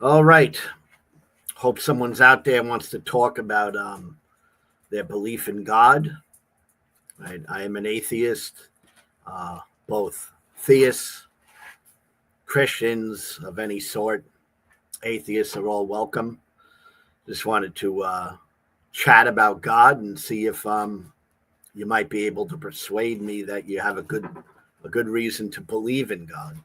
All right. Hope someone's out there wants to talk about their belief in God. Right? I am an atheist. Both theists, Christians of any sort, atheists are all welcome. Just wanted to chat about God and see if you might be able to persuade me that you have a good reason to believe in God.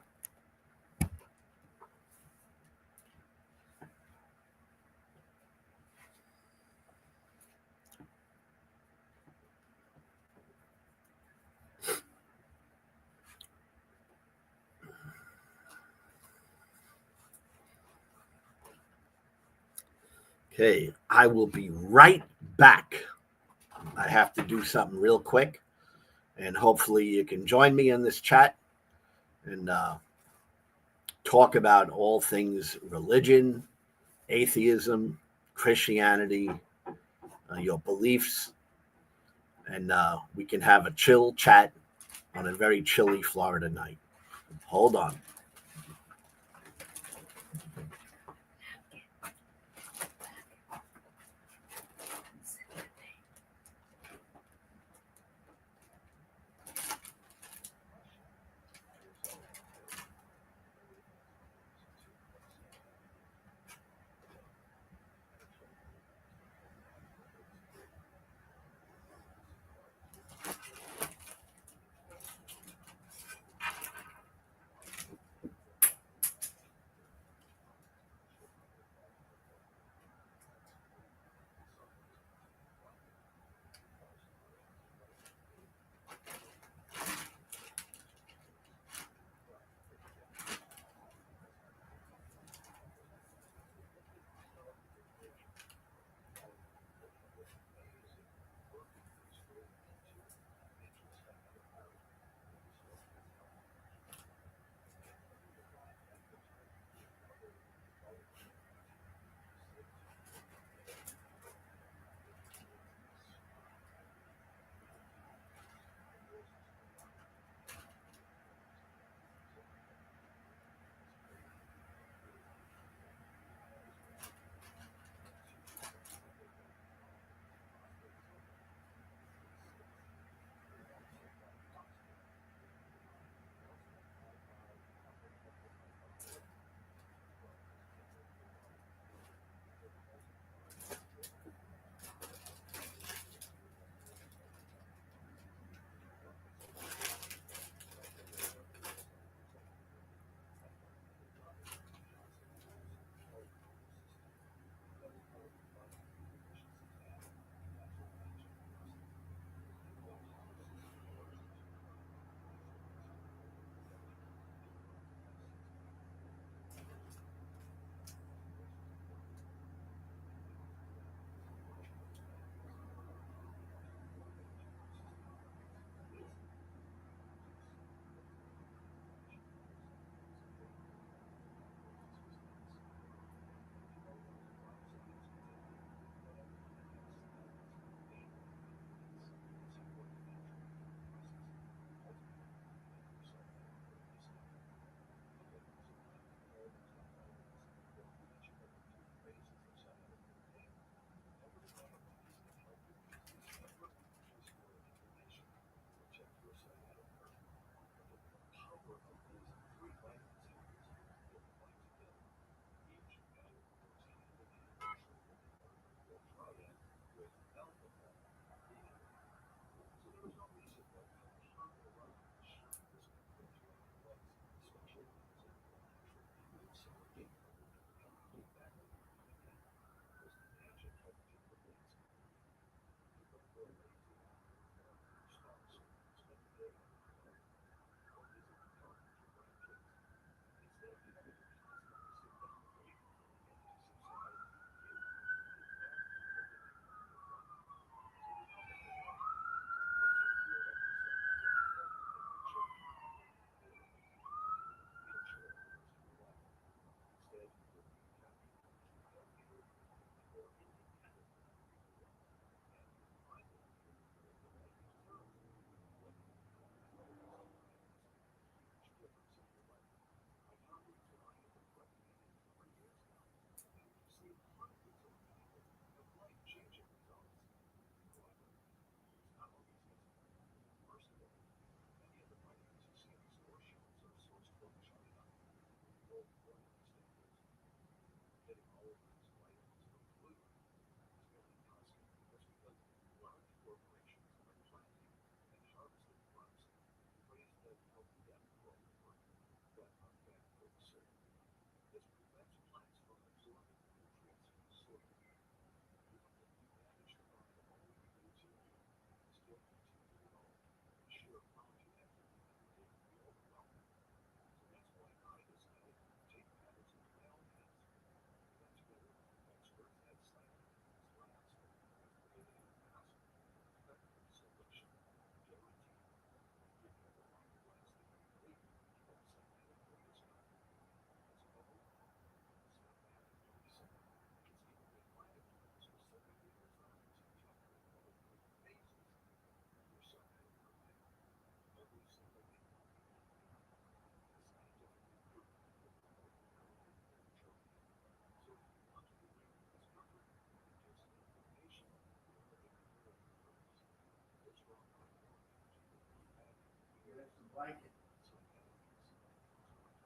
Okay, I will be right back. I have to do something real quick, and hopefully you can join me in this chat and talk about all things religion, atheism, Christianity, your beliefs, and we can have a chill chat on a very chilly Florida night. Hold on.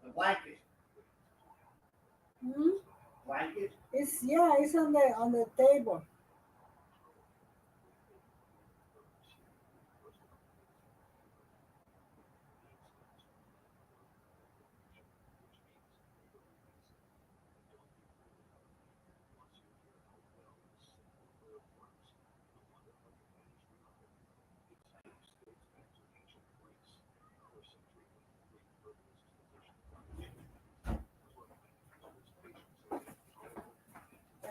The blanket. Hmm? Blanket. It's on the table.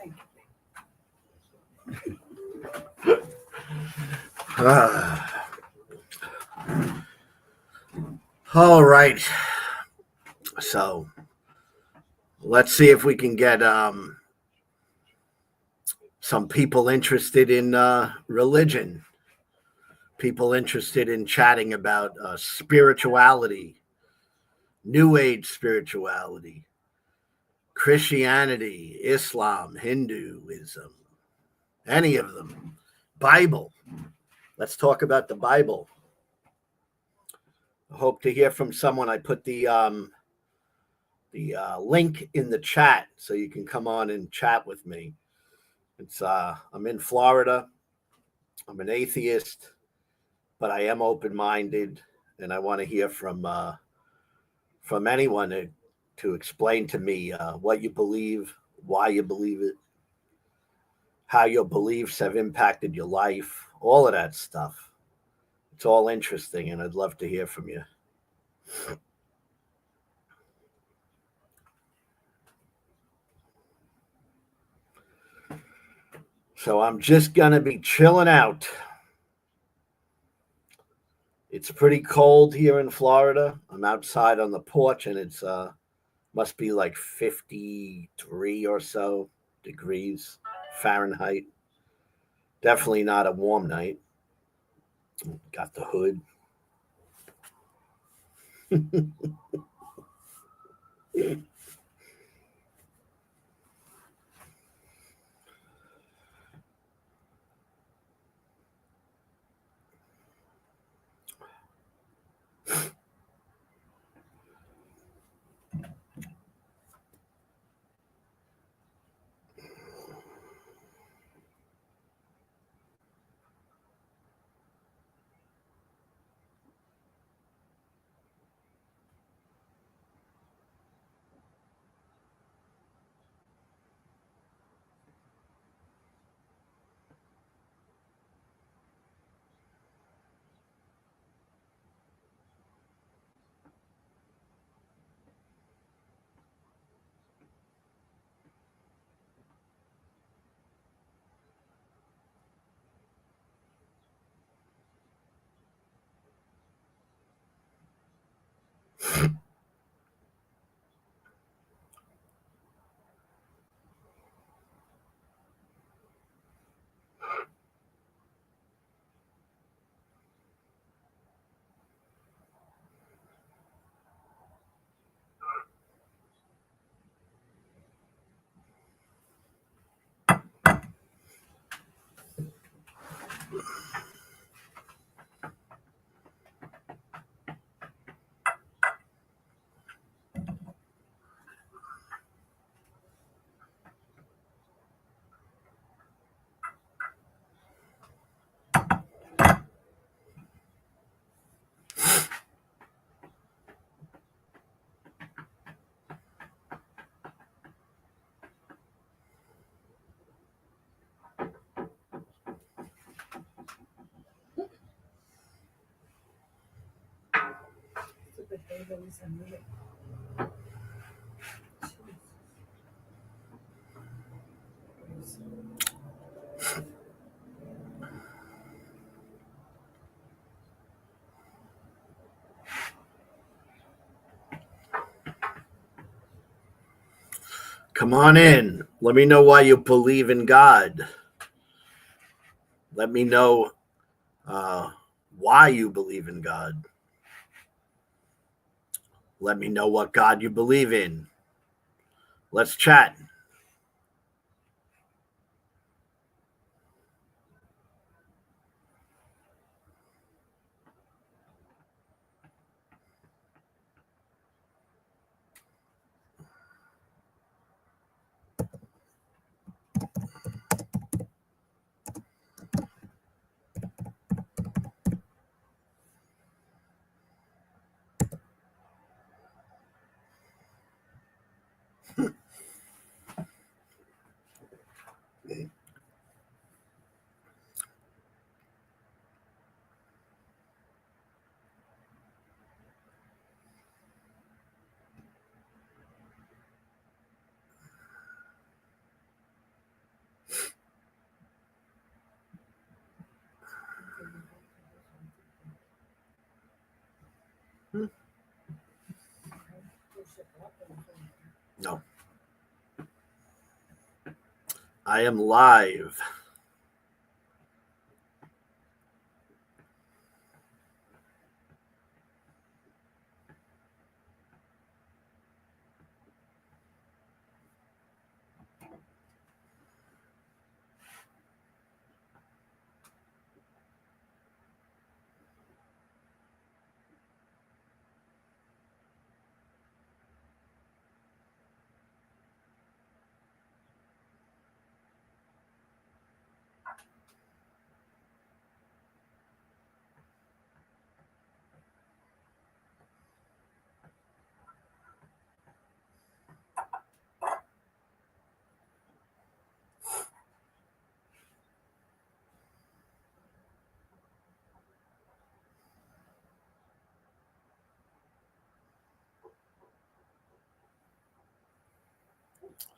Thank All right. So let's see if we can get some people interested in religion, people interested in chatting about spirituality, New Age spirituality, Christianity, Islam, Hinduism, any of them, Bible. Let's talk about the Bible. I hope to hear from someone. I put the link in the chat so you can come on and chat with me. It's I'm in Florida. I'm an atheist, but I am open-minded, and I want to hear from anyone to explain to me what you believe, why you believe it, how your beliefs have impacted your life, all of that stuff. It's all interesting, and I'd love to hear from you. So I'm just going to be chilling out. It's pretty cold here in Florida. I'm outside on the porch, and it's must be like 53 or so degrees Fahrenheit. Definitely not a warm night. Got the hood. Come on in. Let me know why you believe in God. Let me know uh, why you believe in God. Let me know what God you believe in. Let's chat. No. I am live.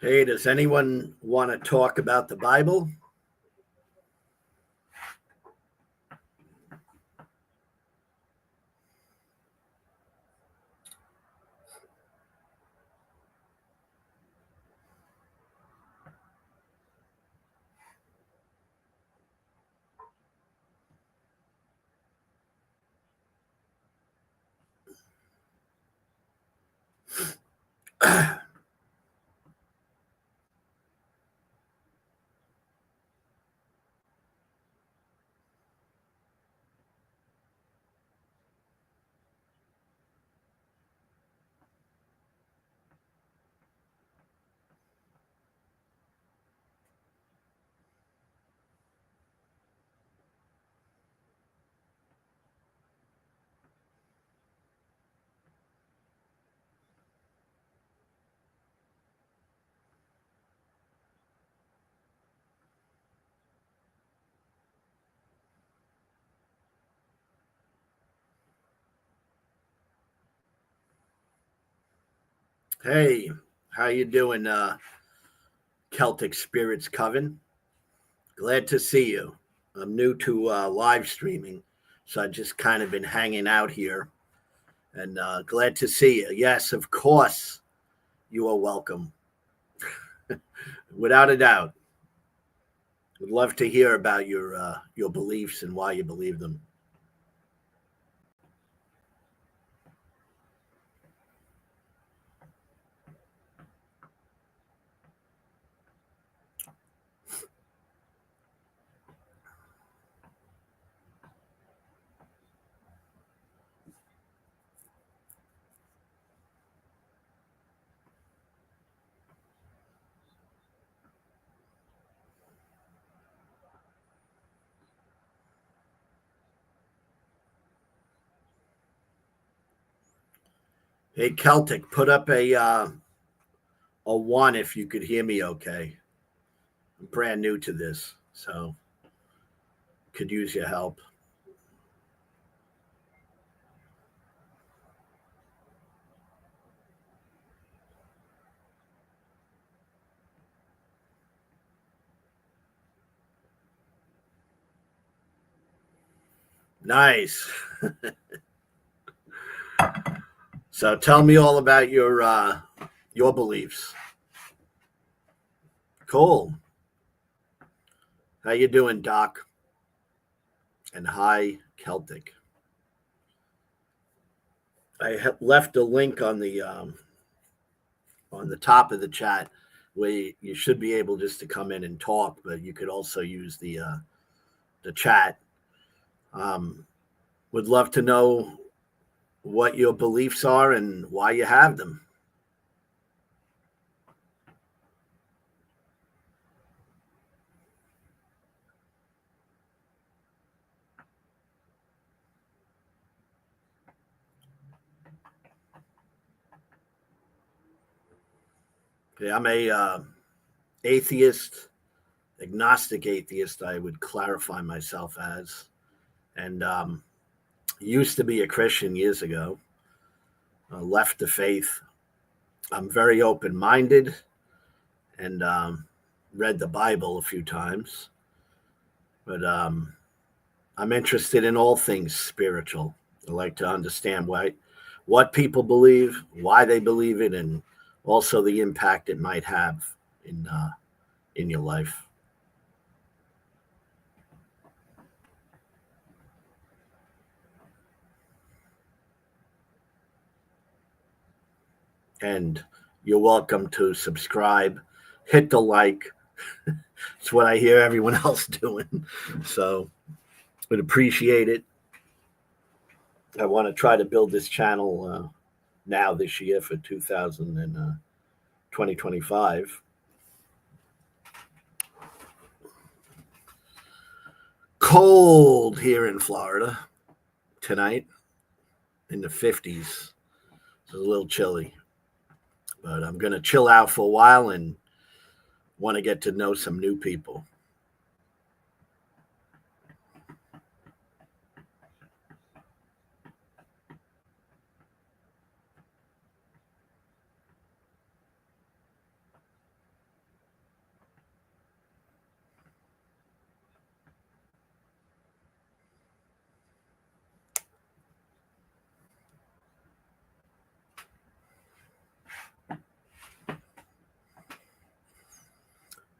Hey, does anyone want to talk about the Bible? Hey, how you doing, Celtic Spirits Coven? Glad to see you. I'm new to live streaming, so I've just kind of been hanging out here, and glad to see you. Yes, of course, you are welcome, without a doubt. Would love to hear about your beliefs and why you believe them. Hey, Celtic, put up a one if you could hear me. Okay, I'm brand new to this, so could use your help. Nice. So tell me all about your beliefs. Cool. How you doing, Doc? And hi, Celtic. I left a link on the top of the chat where you should be able just to come in and talk, but you could also use the chat. Um, would love to know what your beliefs are and why you have them. Okay, I'm a atheist, agnostic atheist. I would clarify myself as, and used to be a Christian years ago. Left the faith. I'm very open minded and read the Bible a few times, but I'm interested in all things spiritual. I like to understand what people believe, why they believe it, and also the impact it might have in your life. And you're welcome to subscribe, hit the like. It's what I hear everyone else doing. So would appreciate it. I want to try to build this channel now this year for 2025. Cold here in Florida tonight in the 50s. It's a little chilly, but I'm going to chill out for a while and want to get to know some new people.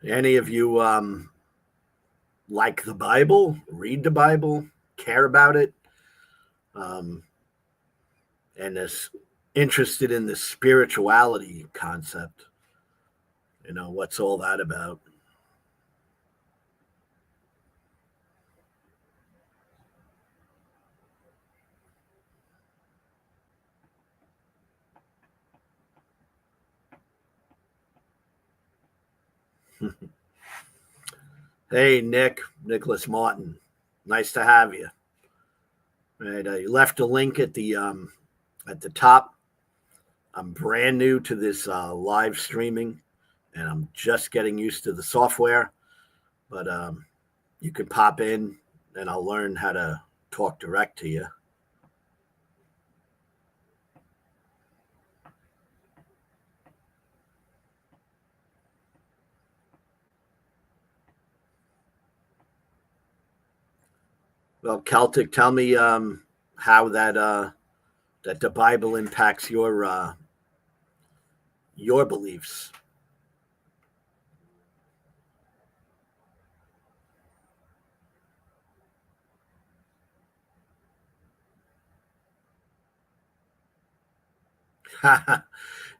Any of you like the Bible, read the Bible, care about it, and is interested in the spirituality concept? What's all that about? Hey, Nicholas Martin. Nice to have you. Right, you left a link at the top. I'm brand new to this live streaming, and I'm just getting used to the software. But you can pop in, and I'll learn how to talk direct to you. Well, Celtic, tell me how that the Bible impacts your beliefs.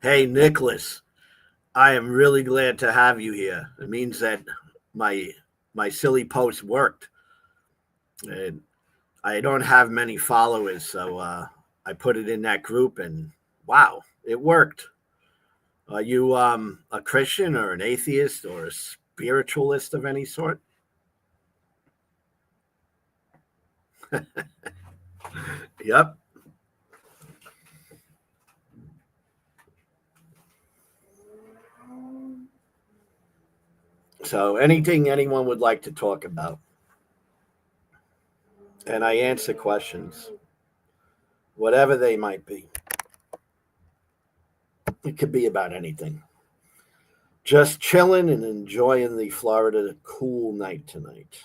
Hey, Nicholas, I am really glad to have you here. It means that my my silly post worked. And I don't have many followers, so I put it in that group, and wow, it worked. Are you a Christian or an atheist or a spiritualist of any sort? Yep. So anything anyone would like to talk about, and I answer questions, whatever they might be. It could be about anything. Just chilling and enjoying the Florida cool night tonight.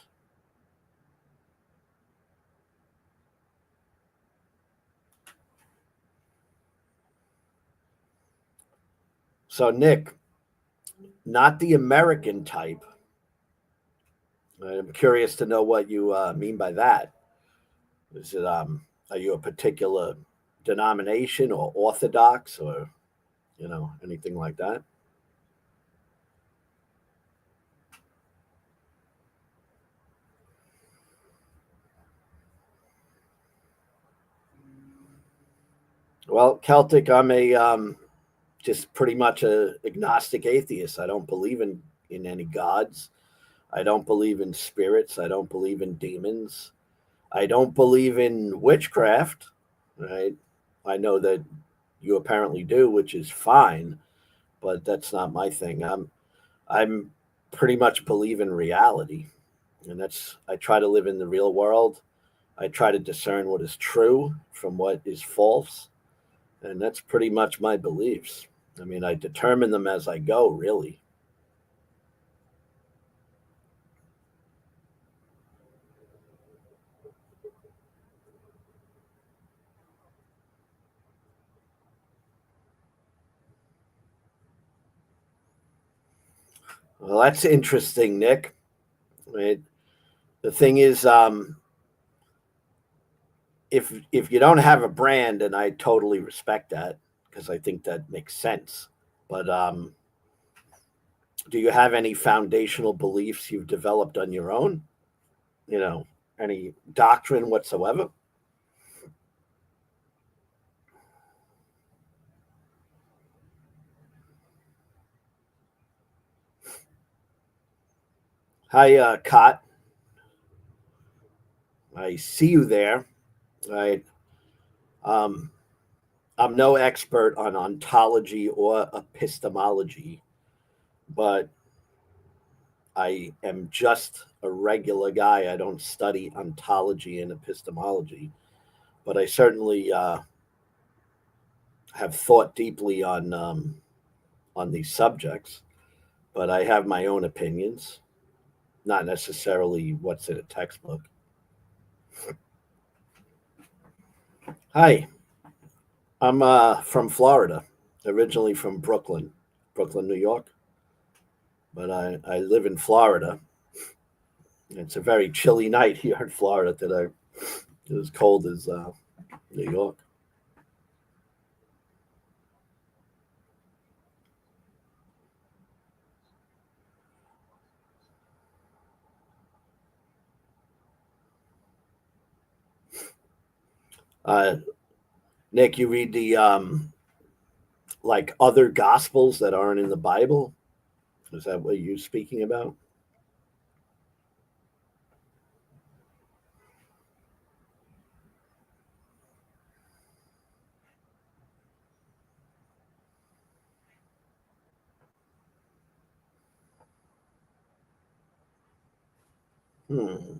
So, Nick, not the American type. I'm curious to know what you mean by that. Is it are you a particular denomination or Orthodox or anything like that? Well, Celtic, I'm a just pretty much a agnostic atheist. I don't believe in any gods. I don't believe in spirits. I don't believe in demons. I don't believe in witchcraft. Right? I know that you apparently do, which is fine, but that's not my thing. I'm pretty much believe in reality, and that's I try to live in the real world. I try to discern what is true from what is false, and that's pretty much my beliefs. I mean, I determine them as I go, really. Well, that's interesting, Nick. Right? The thing is, if you don't have a brand, and I totally respect that because I think that makes sense. But do you have any foundational beliefs you've developed on your own? You know, any doctrine whatsoever? Hi, Cot. I see you there. Right. Um, I'm no expert on ontology or epistemology, but I am just a regular guy. I don't study ontology and epistemology, but I certainly have thought deeply on these subjects. But I have my own opinions, not necessarily what's in a textbook. Hi, I'm from Florida, originally from Brooklyn, New York, but I live in Florida. It's a very chilly night here in Florida today. It was cold as New York. Uh, Nick, you read the like other gospels that aren't in the Bible? Is that what you're speaking about? Hmm.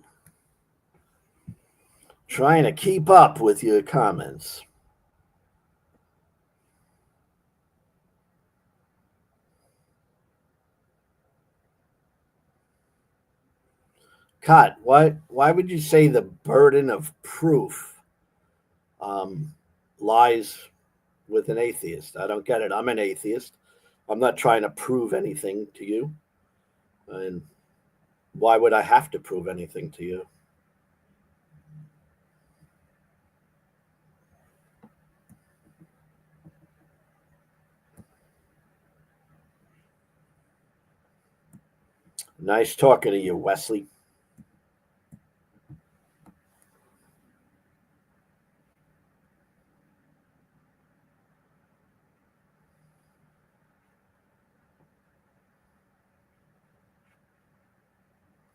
Trying to keep up with your comments. Kat, why would you say the burden of proof um, lies with an atheist? I don't get it. I'm an atheist. I'm not trying to prove anything to you. And why would I have to prove anything to you? Nice talking to you, Wesley.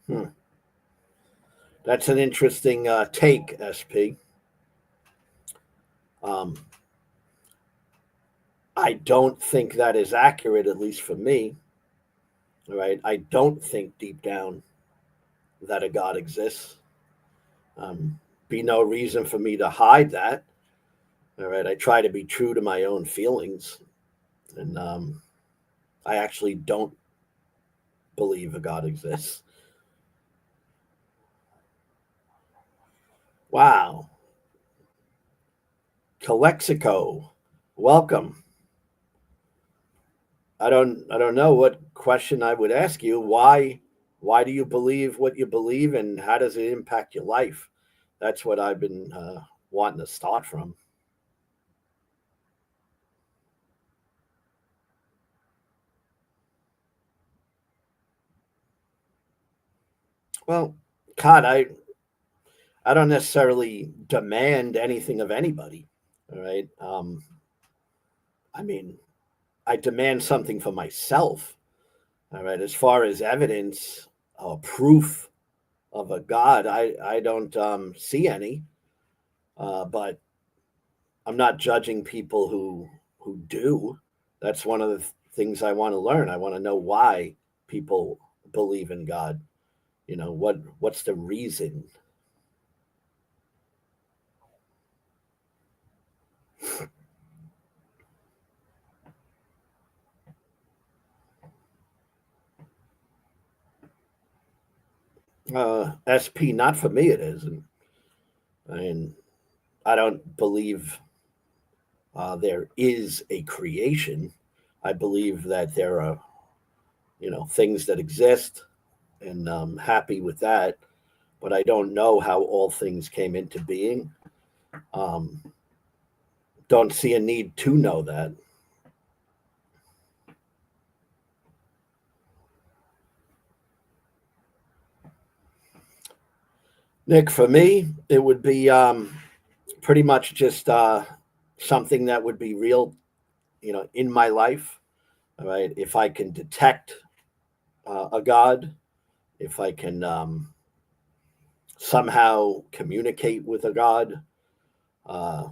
Hmm. That's an interesting take, SP. Um, I don't think that is accurate, at least for me. All right. I don't think deep down that a God exists. Um, be no reason for me to hide that. All right. I try to be true to my own feelings. And I actually don't believe a God exists. Wow. Calexico, welcome. I don't know what question I would ask you. Why do you believe what you believe, and how does it impact your life? That's what I've been wanting to start from. Well, God, I don't necessarily demand anything of anybody. All right. I mean, I demand something for myself. All right. As far as evidence or proof of a God, I don't see any. But I'm not judging people who do. That's one of the things I want to learn. I want to know why people believe in God. You know, what's the reason? SP, not for me. It isn't. I mean, I don't believe there is a creation. I believe that there are things that exist, and I'm happy with that. But I don't know how all things came into being. Um, don't see a need to know that. Nick, for me, it would be pretty much just something that would be real, in my life. All right. If I can detect a God, if I can somehow communicate with a God, uh,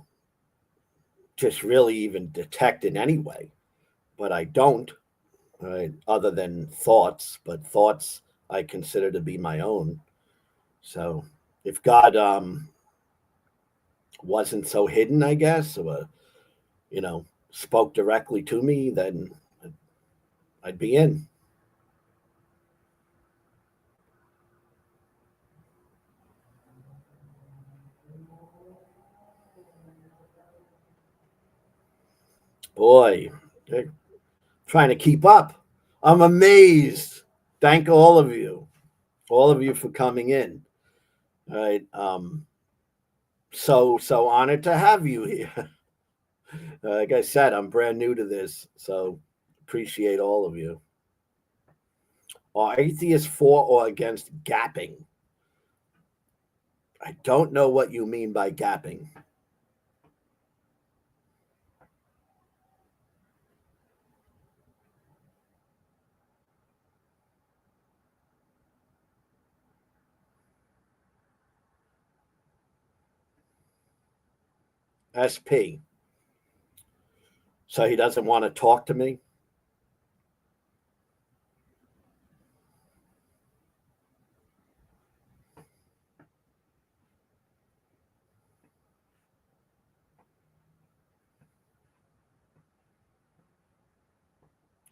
just really even detect in any way. But I don't, right, other than thoughts, but thoughts I consider to be my own. So if God wasn't so hidden, I guess, or, spoke directly to me, then I'd be in. Boy, they're trying to keep up. I'm amazed. Thank all of you for coming in. All right. So honored to have you here. Like I said, I'm brand new to this, so appreciate all of you. Are atheists for or against gapping? I don't know what you mean by gapping. SP. So he doesn't want to talk to me?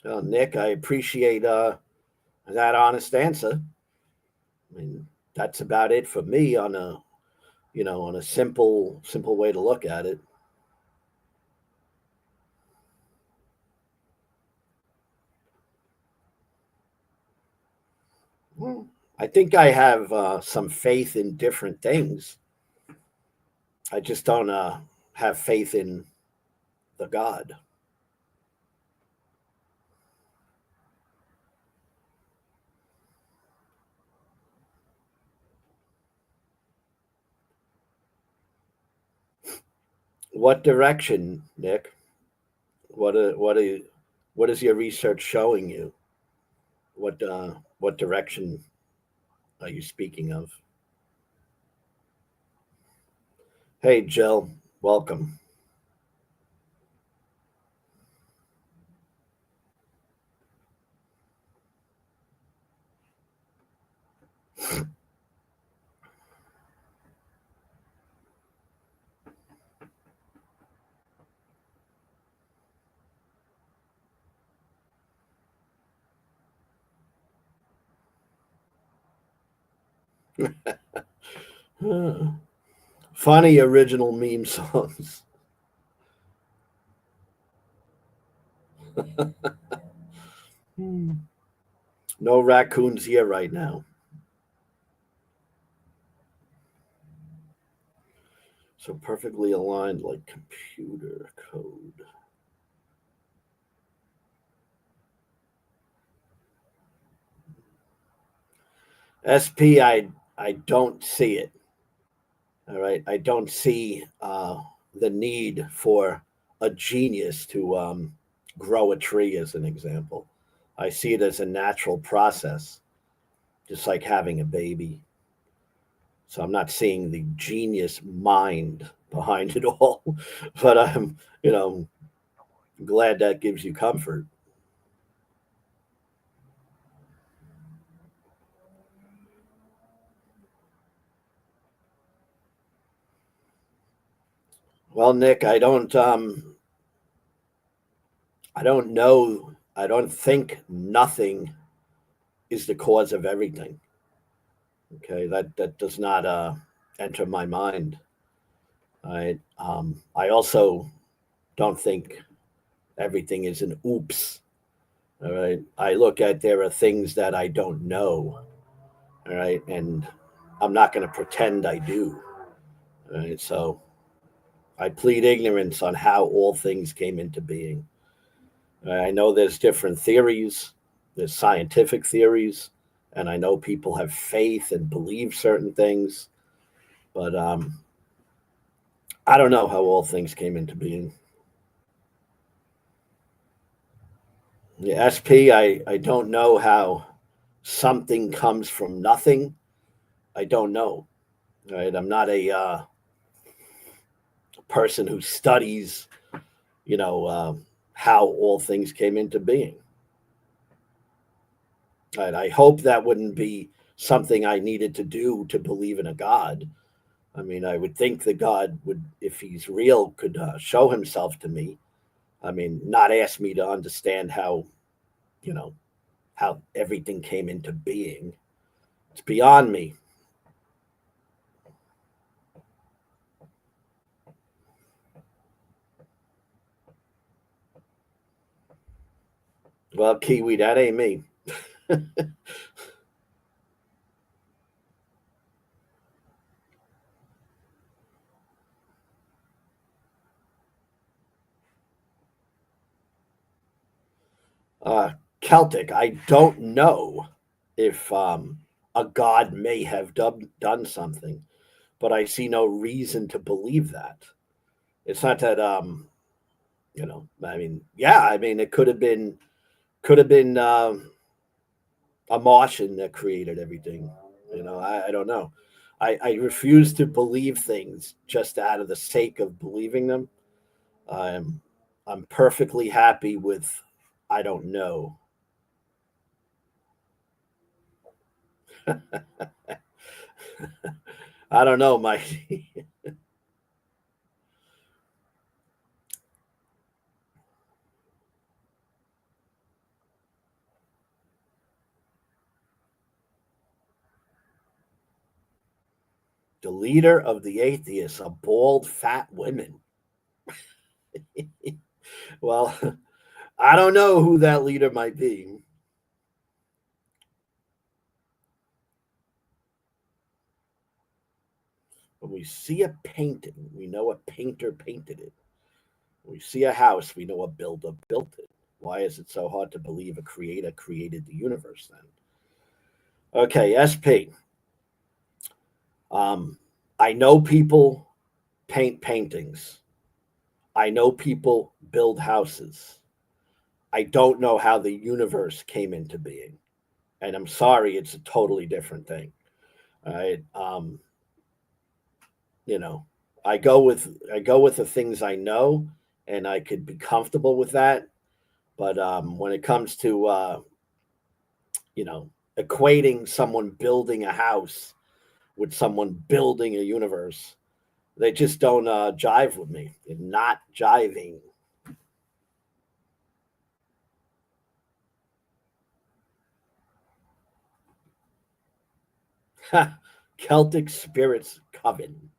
Well, Nick, I appreciate that honest answer. I mean, that's about it for me on a simple way to look at it. Well, I think I have some faith in different things. I just don't have faith in the God. What direction, Nick? What is your research showing you? What direction are you speaking of? Hey, Jill, welcome. Funny original meme songs. No raccoons here right now. So perfectly aligned like computer code. SP, I don't see it. All right. I don't see the need for a genius to grow a tree, as an example. I see it as a natural process, just like having a baby. So I'm not seeing the genius mind behind it all, but I'm, glad that gives you comfort. Well, Nick, I don't know. I don't think nothing is the cause of everything. Okay, that does not enter my mind. I also don't think everything is an oops. All right. I look at there are things that I don't know. All right. And I'm not going to pretend I do. All right. So I plead ignorance on how all things came into being. I know there's different theories, there's scientific theories, and I know people have faith and believe certain things, but I don't know how all things came into being. Yeah, SP, I don't know how something comes from nothing. I don't know. Right? I'm not a person who studies, you know, how all things came into being. Right? I hope that wouldn't be something I needed to do to believe in a God. I mean, I would think that God would, if he's real, could show himself to me. I mean, not ask me to understand how, you know, how everything came into being. It's beyond me. Well, Kiwi, that ain't me. Celtic, I don't know if a God may have done something, but I see no reason to believe that. It's not that, I mean, yeah, I mean, it could have been a Martian that created everything. I don't know. I refuse to believe things just out of the sake of believing them. I'm I'm perfectly happy with I don't know. I don't know, my the leader of the atheists, a bald, fat woman. Well, I don't know who that leader might be. When we see a painting, we know a painter painted it. When we see a house, we know a builder built it. Why is it so hard to believe a creator created the universe then? Okay, SP. Um, I know people paint paintings. I know people build houses. I don't know how the universe came into being. And I'm sorry, it's a totally different thing. All right. You know, I go with the things I know, and I could be comfortable with that. But when it comes to you know equating someone building a house with someone building a universe, they just don't jive with me. They're not jiving. Celtic spirits coven.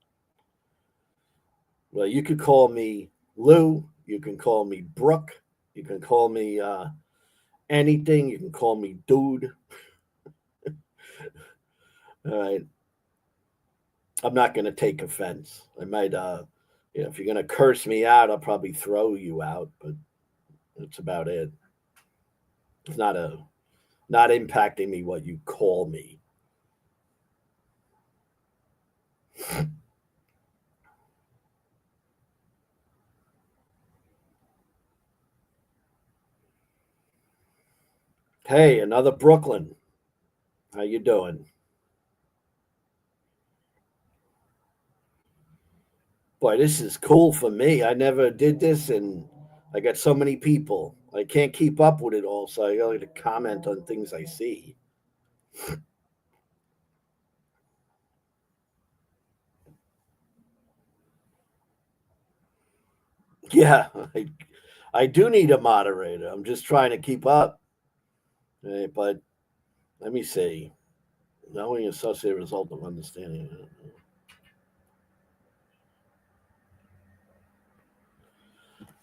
Well, you could call me Lou. You can call me Brooke. You can call me anything. You can call me dude. All right. I'm not going to take offense. I might, if you're going to curse me out, I'll probably throw you out, but that's about it. It's not impacting me what you call me. Hey, another Brooklyn. How you doing? Boy, this is cool for me. I never did this, and I got so many people. I can't keep up with it all, so I got to comment on things I see. Yeah, I do need a moderator. I'm just trying to keep up. But let me see. Knowing associated result of understanding.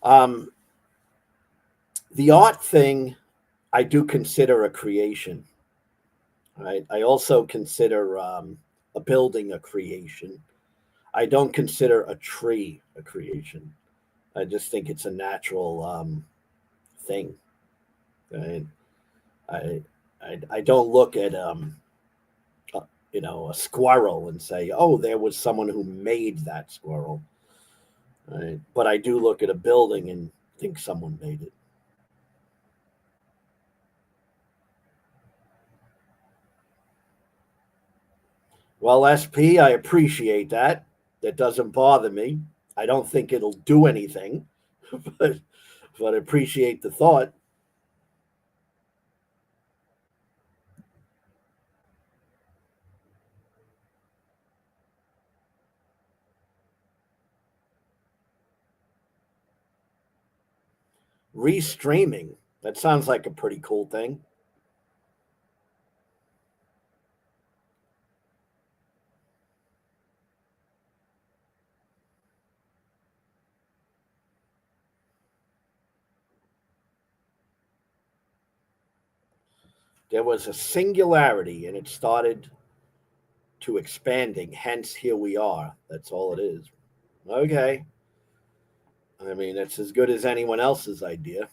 Um, the art thing, I do consider a creation. Right. I also consider a building a creation. I don't consider a tree a creation. I just think it's a natural thing. Right? I, I don't look at a, a squirrel and say, oh, there was someone who made that squirrel. Right? But I do look at a building and think someone made it. Well, SP, I appreciate that. That doesn't bother me. I don't think it'll do anything, but I appreciate the thought. Restreaming. That sounds like a pretty cool thing. There was a singularity and it started to expanding. Hence, here we are. That's all it is. Okay. I mean, it's as good as anyone else's idea.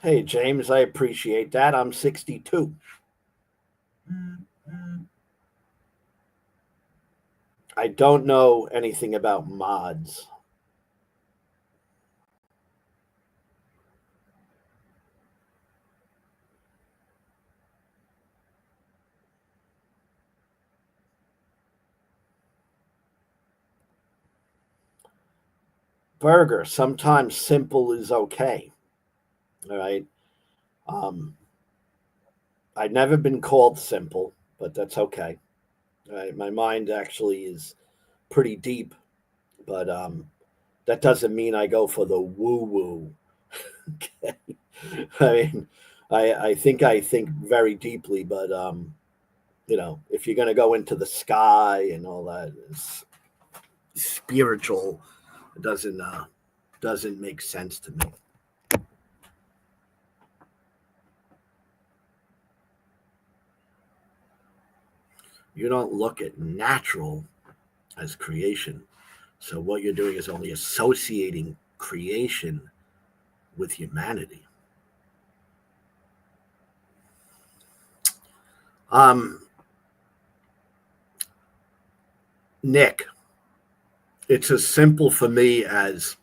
Hey, James, I appreciate that. I'm 62. I don't know anything about mods. Burger, sometimes simple is okay. All right. Um, I've never been called simple, but that's okay. All right. My mind actually is pretty deep, but that doesn't mean I go for the woo woo. Okay. I mean, I think very deeply, but if you're going to go into the sky and all that, it's spiritual, it doesn't make sense to me. You don't look at natural as creation. So what you're doing is only associating creation with humanity. Um, Nick, it's as simple for me as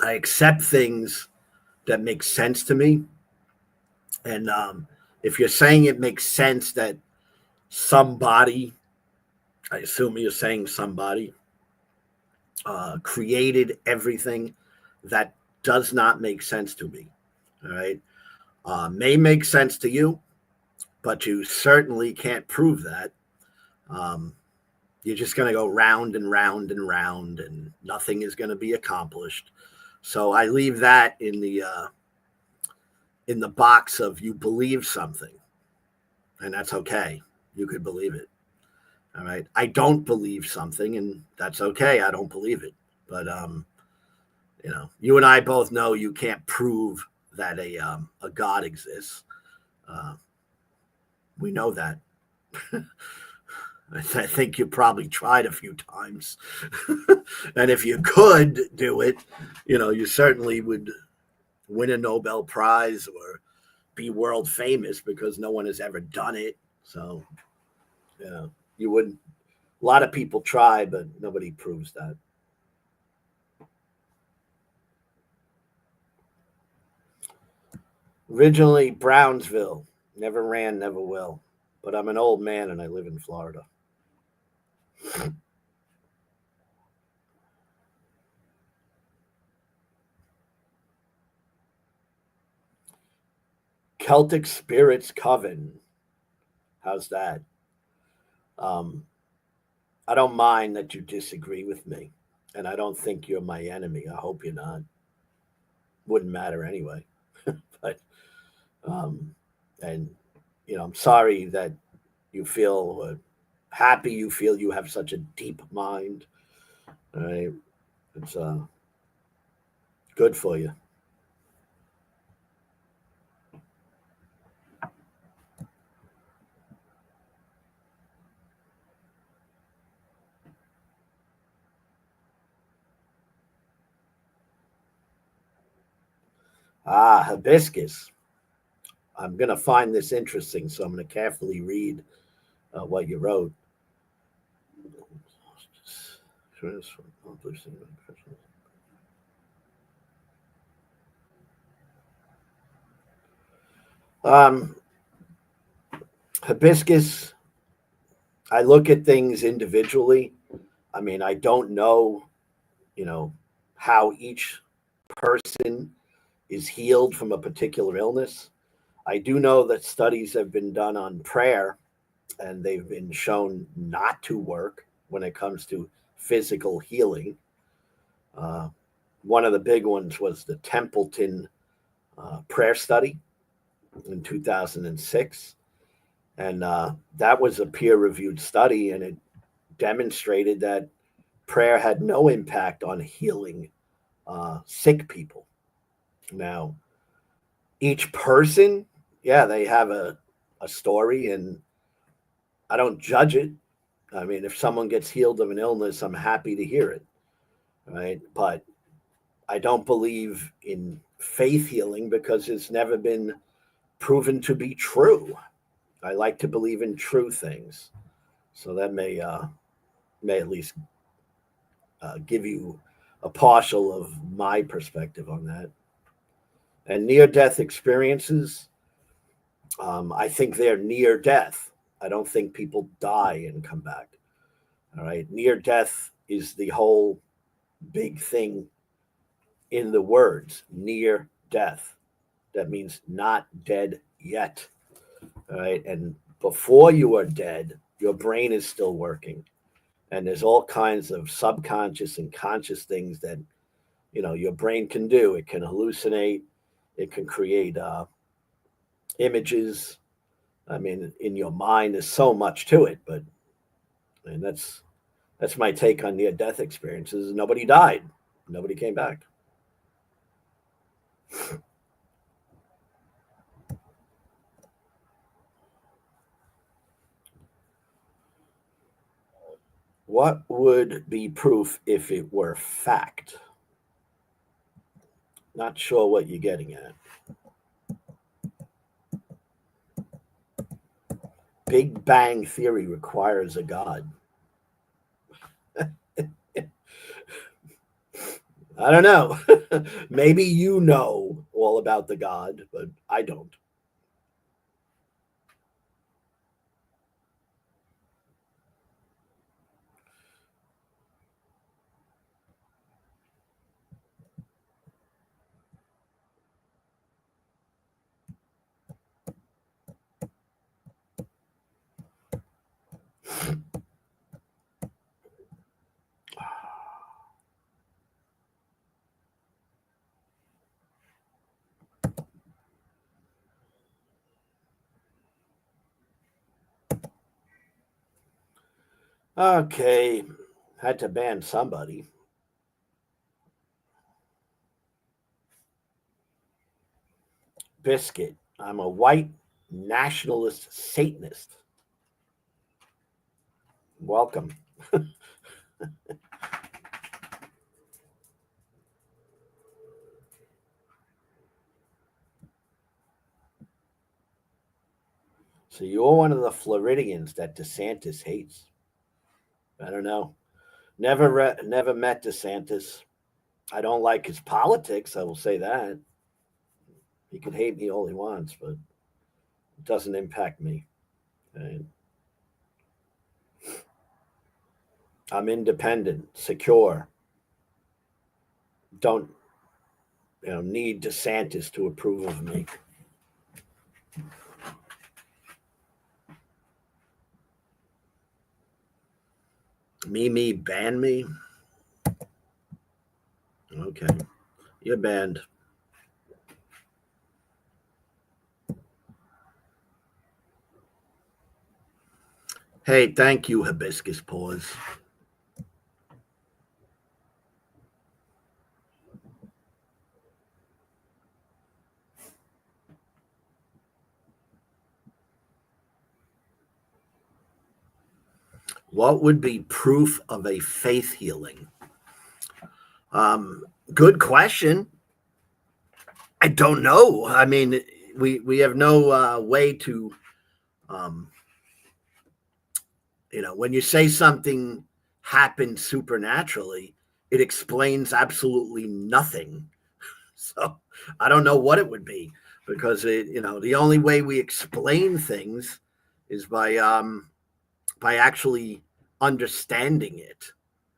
I accept things that make sense to me. And if you're saying it makes sense that somebody, I assume you're saying somebody, created everything, that does not make sense to me. All right. May make sense to you, but you certainly can't prove that. Um, you're just going to go round and round and round, and nothing is going to be accomplished. So I leave that in the box of you believe something, and that's okay. You could believe it. All right. I don't believe something, and that's okay. I don't believe it. But you and I both know you can't prove that a God exists. Uh, we know that. I think you probably tried a few times. And if you could do it, you certainly would win a Nobel Prize or be world famous because no one has ever done it. So, you wouldn't. A lot of people try, but nobody proves that. Originally, Brownsville. Never ran, never will. But I'm an old man and I live in Florida. Celtic Spirits Coven. How's that? Um, I don't mind that you disagree with me, and I don't think you're my enemy. I hope you're not. Wouldn't matter anyway. But um, and I'm sorry that you feel happy. You feel you have such a deep mind. All right, it's good good for you. Hibiscus. I'm going to find this interesting, so I'm going to carefully read what you wrote. Um, Hibiscus, I look at things individually. I mean, I don't know, how each person is healed from a particular illness. I do know that studies have been done on prayer and they've been shown not to work when it comes to physical healing. Uh, One of the big ones was the Templeton prayer study in 2006. And that was a peer reviewed study, and it demonstrated that prayer had no impact on healing sick people. Now, each person, yeah, they have a story, and I don't judge it. I mean, if someone gets healed of an illness, I'm happy to hear it. Right. But I don't believe in faith healing because it's never been proven to be true. I like to believe in true things. So that may at least give you a partial of my perspective on that. And near death experiences, I think they're near death. I don't think people die and come back. All right. Near death is the whole big thing in the words near death. That means not dead yet. All right. And before you are dead, your brain is still working. And there's all kinds of subconscious and conscious things that, your brain can do. It can hallucinate, it can create images. I mean, in your mind, there's so much to it, but and that's my take on near death experiences. Nobody died. Nobody came back. What would be proof if it were fact? Not sure what you're getting at. Big Bang Theory requires a God. I don't know. Maybe you know all about the God, but I don't. Okay, had to ban somebody. Biscuit. I'm a white nationalist Satanist. Welcome. So you're one of the Floridians that DeSantis hates. I don't know. Never met DeSantis. I don't like his politics. I will say that. He can hate me all he wants, but it doesn't impact me. Right? I'm independent, secure. Don't need DeSantis to approve of me. Me, ban me. Okay, you're banned. Hey, thank you, Hibiscus Paws. What would be proof of a faith healing? Good question. I don't know. I mean, we have no way to, um, when you say something happened supernaturally, it explains absolutely nothing. So I don't know what it would be, because the only way we explain things is by actually understanding it.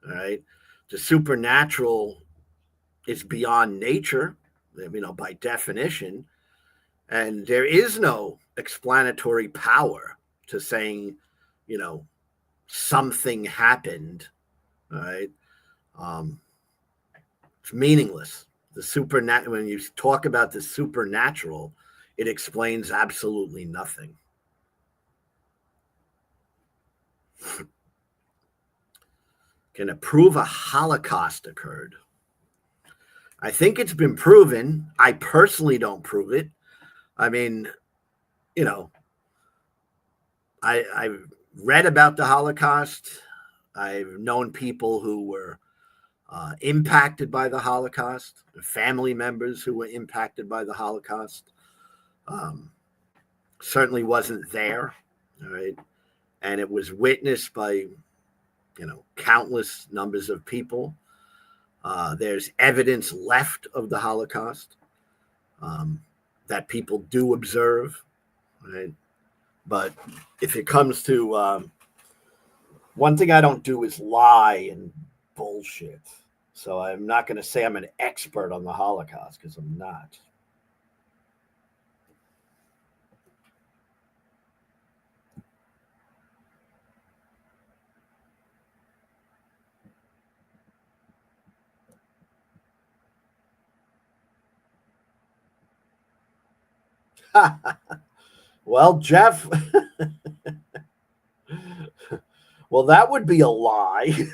All right, the supernatural is beyond nature, by definition, and there is no explanatory power to saying, you know, something happened. All right, um, it's meaningless. The supernatural. When you talk about the supernatural, it explains absolutely nothing. Can it prove a Holocaust occurred? I think it's been proven. I personally don't prove it. I mean, you know, I've read about the Holocaust. I've known people who were impacted by the Holocaust, family members who were impacted by the Holocaust. Um, Certainly wasn't there, all right, and it was witnessed by countless numbers of people. There's evidence left of the Holocaust um, that people do observe, right? But if it comes to one thing I don't do is lie and bullshit. So I'm not going to say I'm an expert on the Holocaust, because I'm not. Well, Jeff, well, that would be a lie.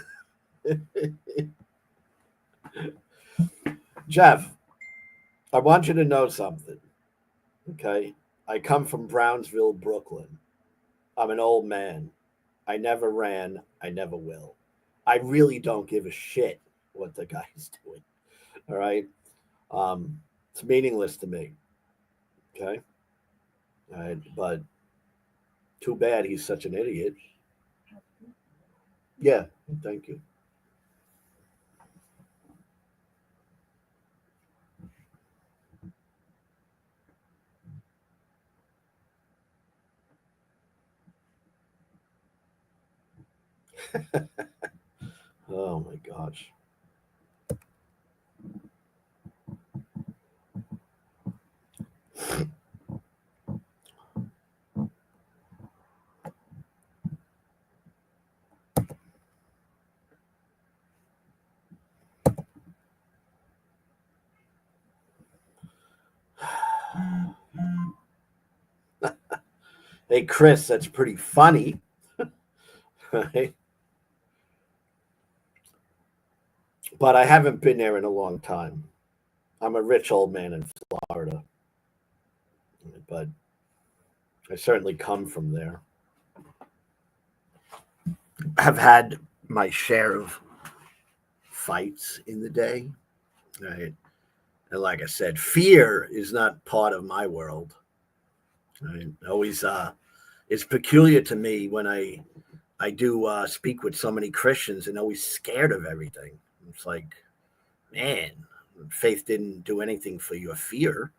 Jeff, I want you to know something. Okay. I come from Brownsville, Brooklyn. I'm an old man. I never ran. I never will. I really don't give a shit what the guy's doing. All right. It's meaningless to me. Okay. All right. But too bad he's such an idiot. Yeah. Thank you. Oh my gosh. Hey, Chris, that's pretty funny. Right? But I haven't been there in a long time. I'm a rich old man in Florida, but I certainly come from there. I've had my share of fights in the day. Right? And like I said, fear is not part of my world. Right? Always it's peculiar to me when I do speak with so many Christians and always scared of everything. It's like, man, faith didn't do anything for your fear.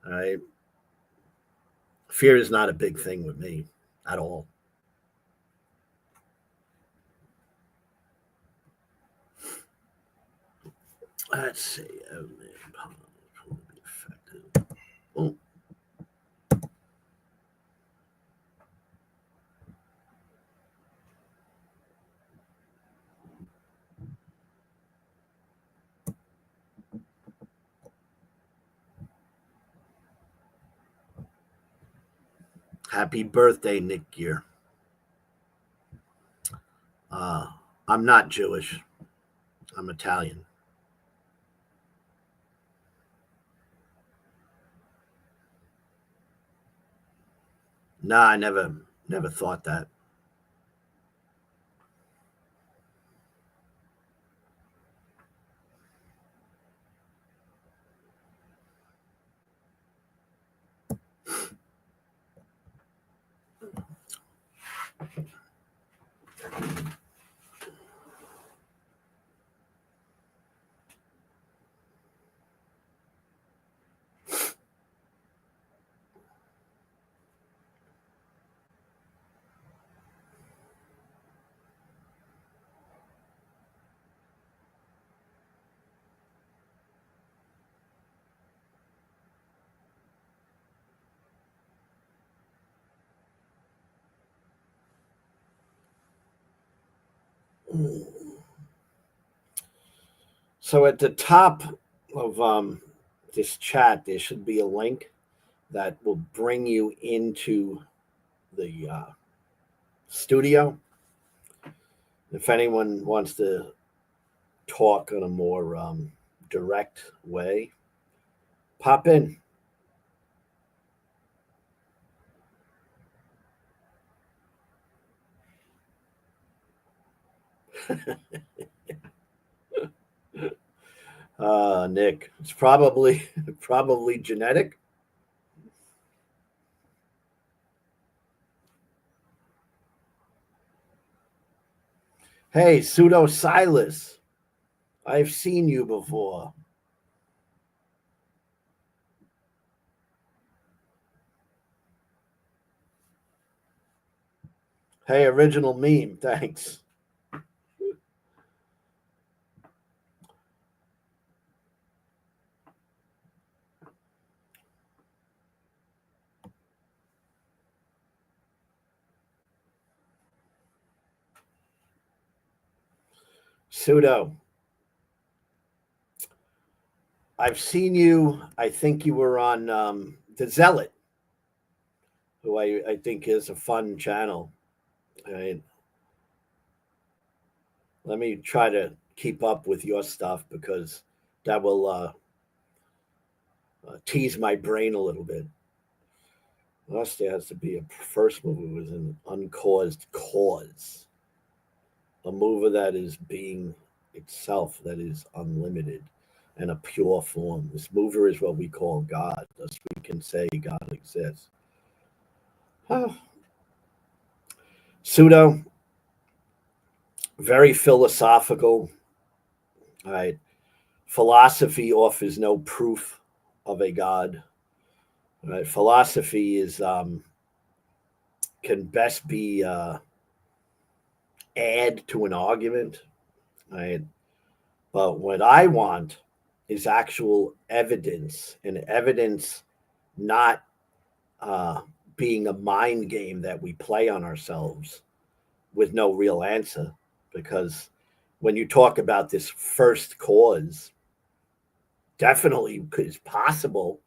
Right? Fear is not a big thing with me at all. Let's see. Oh, happy birthday, Nick Gear. Uh, I'm not Jewish. I'm Italian. No, I never thought that. So at the top of this chat, there should be a link that will bring you into the studio. If anyone wants to talk in a more direct way, pop in. Nick, it's probably probably genetic. Hey, pseudo Silas, I've seen you before. Hey, original meme, thanks. Pseudo, I've seen you. I think you were on The Zealot, who I think is a fun channel. Right? Let me try to keep up with your stuff because that will tease my brain a little bit. Unless there has to be a first mover with an uncaused cause, a mover that is being itself, that is unlimited and a pure form. This mover is what we call God. Thus, we can say God exists. Pseudo, very philosophical. All right. Philosophy offers no proof of a God. All right. Philosophy is can best be add to an argument. Right. But what I want is actual evidence, and evidence not uh, being a mind game that we play on ourselves with no real answer. Because when you talk about this first cause, definitely is possible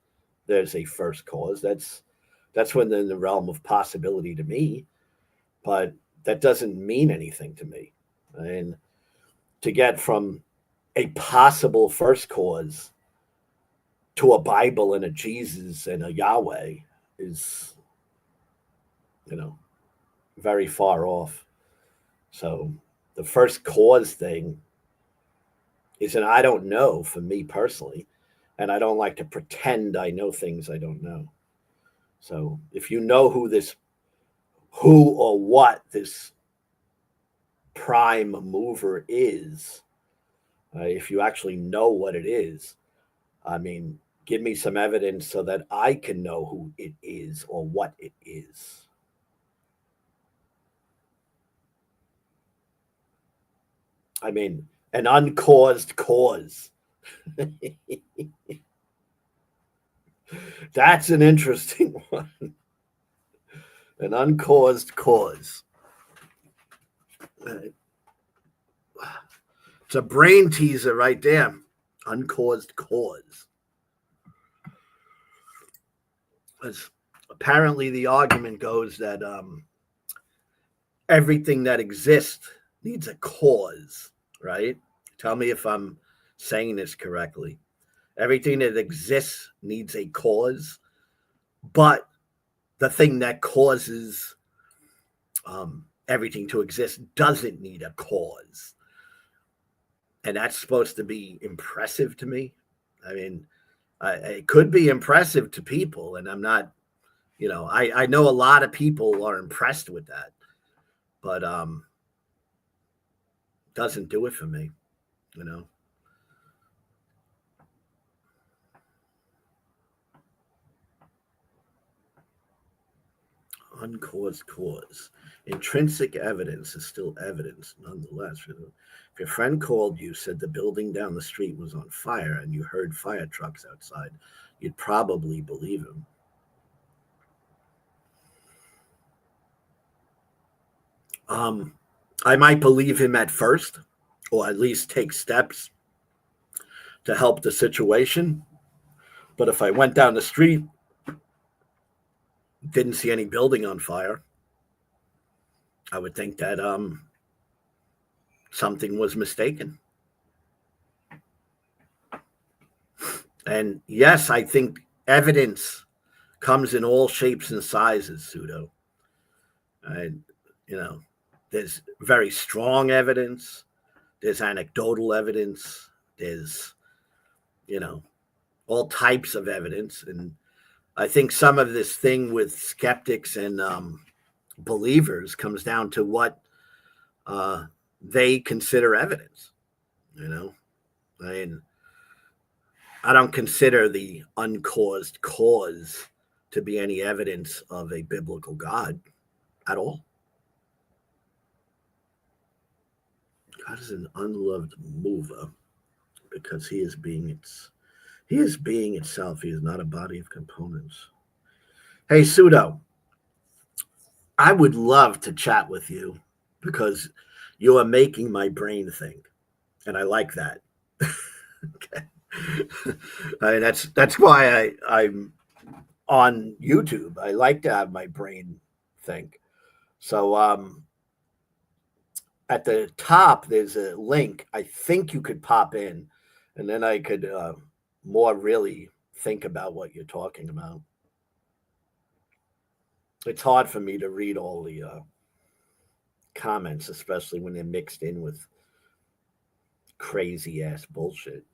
there's a first cause. That's within the realm of possibility to me, but that doesn't mean anything to me. And to get from a possible first cause to a Bible and a Jesus and a Yahweh is, you know, very far off. So the first cause thing is an I don't know for me personally. And I don't like to pretend I know things I don't know. So if you know who or what this prime mover is, if you actually know what it is, I mean, give me some evidence so that I can know who it is or what it is. I mean, an uncaused cause. That's an interesting one. An uncaused cause. It's a brain teaser right there. Uncaused cause. As apparently the argument goes that everything that exists needs a cause, right? Tell me if I'm saying this correctly. Everything that exists needs a cause, but the thing that causes everything to exist doesn't need a cause. And that's supposed to be impressive to me. I mean, it could be impressive to people, and I'm not, I know a lot of people are impressed with that, but doesn't do it for me, you know. Uncaused cause. Intrinsic evidence is still evidence, nonetheless. If your friend called you, said the building down the street was on fire, and you heard fire trucks outside, you'd probably believe him. I might believe him at first, or at least take steps to help the situation. But if I went down the street, didn't see any building on fire, I would think that something was mistaken. And yes, I think evidence comes in all shapes and sizes, pseudo. And, there's very strong evidence, there's anecdotal evidence, there's, all types of evidence. And I think some of this thing with skeptics and believers comes down to what they consider evidence. I mean, I don't consider the uncaused cause to be any evidence of a biblical God at all. God is an unloved mover because he is being itself. He is not a body of components. Hey, Pseudo, I would love to chat with you because you are making my brain think, and I like that. Okay. That's why I'm on YouTube. I like to have my brain think. So at the top there's a link. I think you could pop in, and then I could more really think about what you're talking about. It's hard for me to read all the comments, especially when they're mixed in with crazy ass bullshit.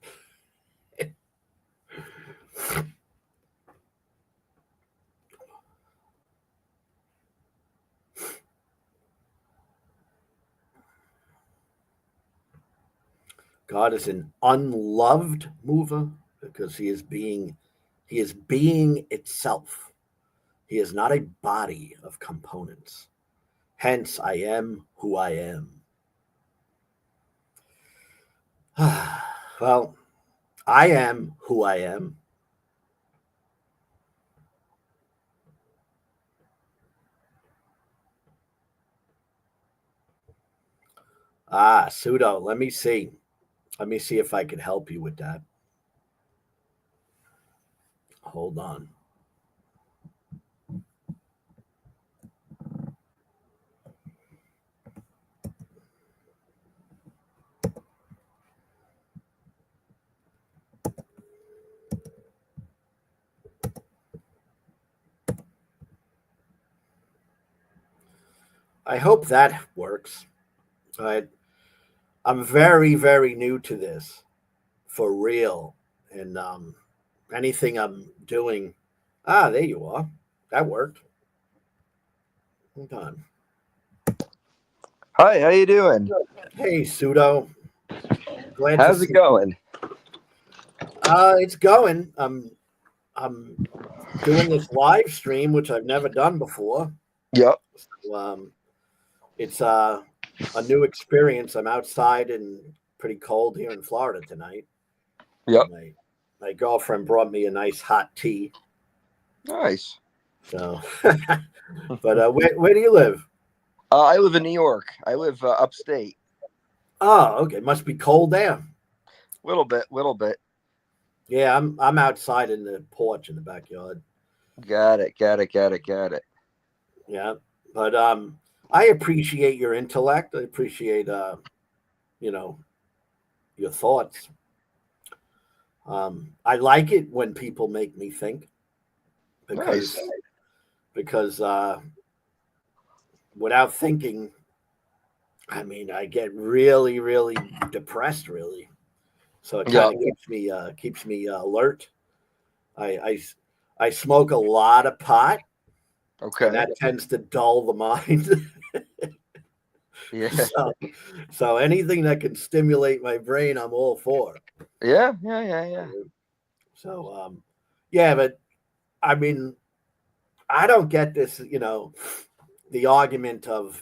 God is an unloved mover because he is being itself. He is not a body of components. Hence, I am who I am. Well, I am who I am. Pseudo, let me see. Let me see if I can help you with that. Hold on. I hope that works. I'm very, very new to this, for real. And anything I'm doing, there you are. That worked. Hold on. Hi, how you doing? Hey, Pseudo. Glad How's to it see going? It's going. I'm doing this live stream, which I've never done before. Yep. So, it's a new experience. I'm outside and pretty cold here in Florida tonight. Yep. My girlfriend brought me a nice hot tea. Nice. So, but where do you live? I live in New York. I live upstate. Oh, okay. Must be cold there. Little bit. Yeah, I'm outside in the porch in the backyard. Got it. Yeah, but I appreciate your intellect. I appreciate your thoughts. I like it when people make me think because Nice. because without thinking, I mean, I get really, really depressed. Really, so it kind of keeps me alert. I smoke a lot of pot, Okay. and that tends to dull the mind. Yeah. So anything that can stimulate my brain, I'm all for. Yeah. So yeah, but I mean, I don't get this. The argument of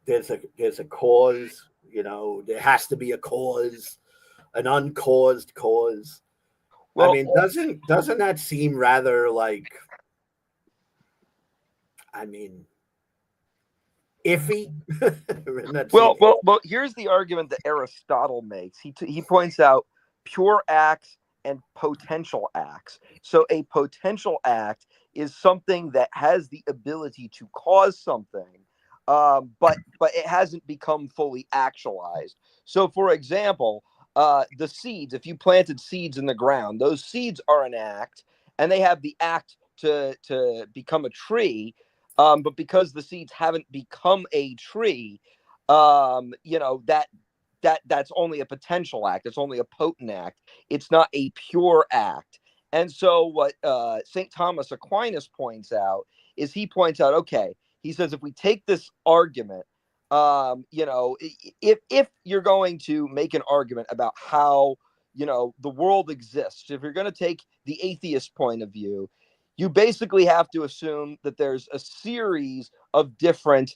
there's a cause. There has to be a cause, an uncaused cause. Well, I mean, doesn't that seem rather like? I mean, iffy. And that's Well, here's the argument that Aristotle makes. He points out pure acts and potential acts. So a potential act is something that has the ability to cause something, but it hasn't become fully actualized. So, for example, the seeds. If you planted seeds in the ground, those seeds are an act, and they have the act to become a tree. But because the seeds haven't become a tree, that's only a potential act. It's only a potent act. It's not a pure act. And so what St. Thomas Aquinas points out is he points out, okay, he says if we take this argument, if you're going to make an argument about how the world exists, if you're going to take the atheist point of view, you basically have to assume that there's a series of different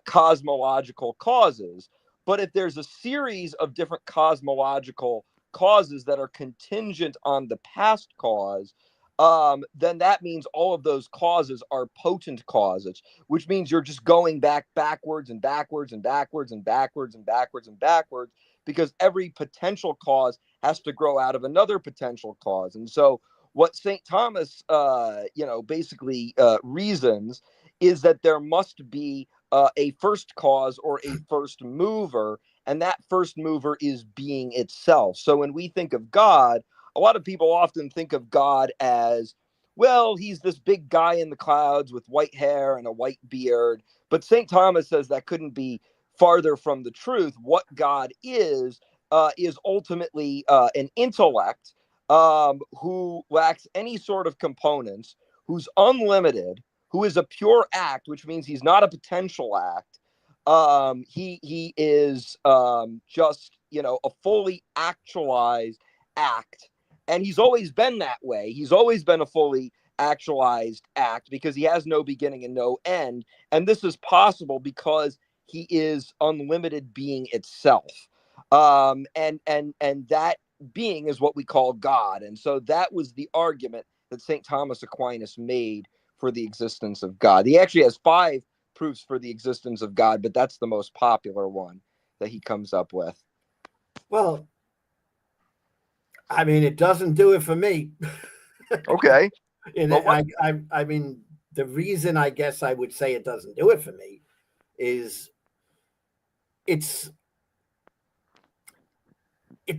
cosmological causes. But if there's a series of different cosmological causes that are contingent on the past cause, then that means all of those causes are potent causes, which means you're just going backwards and backwards and backwards and backwards and backwards and backwards, because every potential cause has to grow out of another potential cause. And so what St. Thomas, basically reasons is that there must be a first cause or a first mover, and that first mover is being itself. So when we think of God, a lot of people often think of God as, well, he's this big guy in the clouds with white hair and a white beard. But St. Thomas says that couldn't be farther from the truth. What God is ultimately an intellect who lacks any sort of components, who's unlimited, who is a pure act, which means he's not a potential act. He is just a fully actualized act, and he's always been that way. He's always been a fully actualized act because he has no beginning and no end, and this is possible because he is unlimited being itself. And that being is what we call God. And so that was the argument that St. Thomas Aquinas made for the existence of God. He actually has 5 proofs for the existence of God, but that's the most popular one that he comes up with. Well, I mean, it doesn't do it for me. Okay. And I mean, the reason I guess I would say it doesn't do it for me is it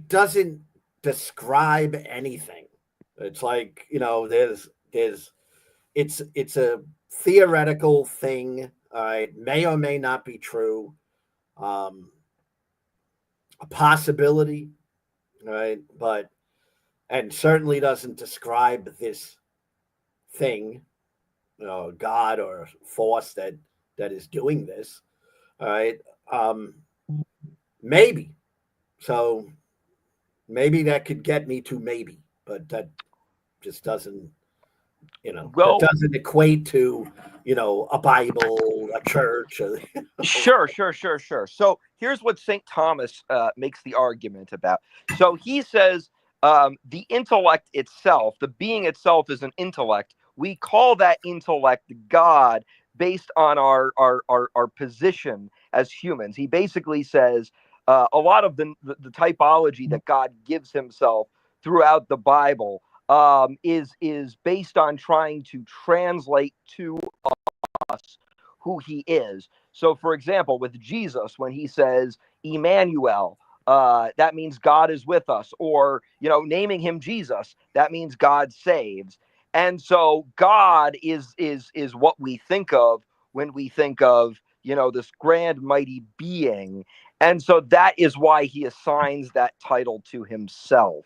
doesn't describe anything. It's like, it's a theoretical thing. May or may not be true. A possibility, right? And certainly doesn't describe this thing, God or force that is doing this. All right. Maybe. So maybe that could get me to maybe, but that just doesn't, that doesn't equate to, a Bible, a church. Sure. So here's what St. Thomas makes the argument about. So he says the intellect itself, the being itself is an intellect. We call that intellect God based on our position as humans. He basically says a lot of the typology that God gives himself throughout the Bible is based on trying to translate to us who he is. So, for example, with Jesus, when he says Emmanuel, that means God is with us, or naming him Jesus, that means God saves. And so, God is what we think of when we think of this grand mighty being, and so that is why he assigns that title to himself.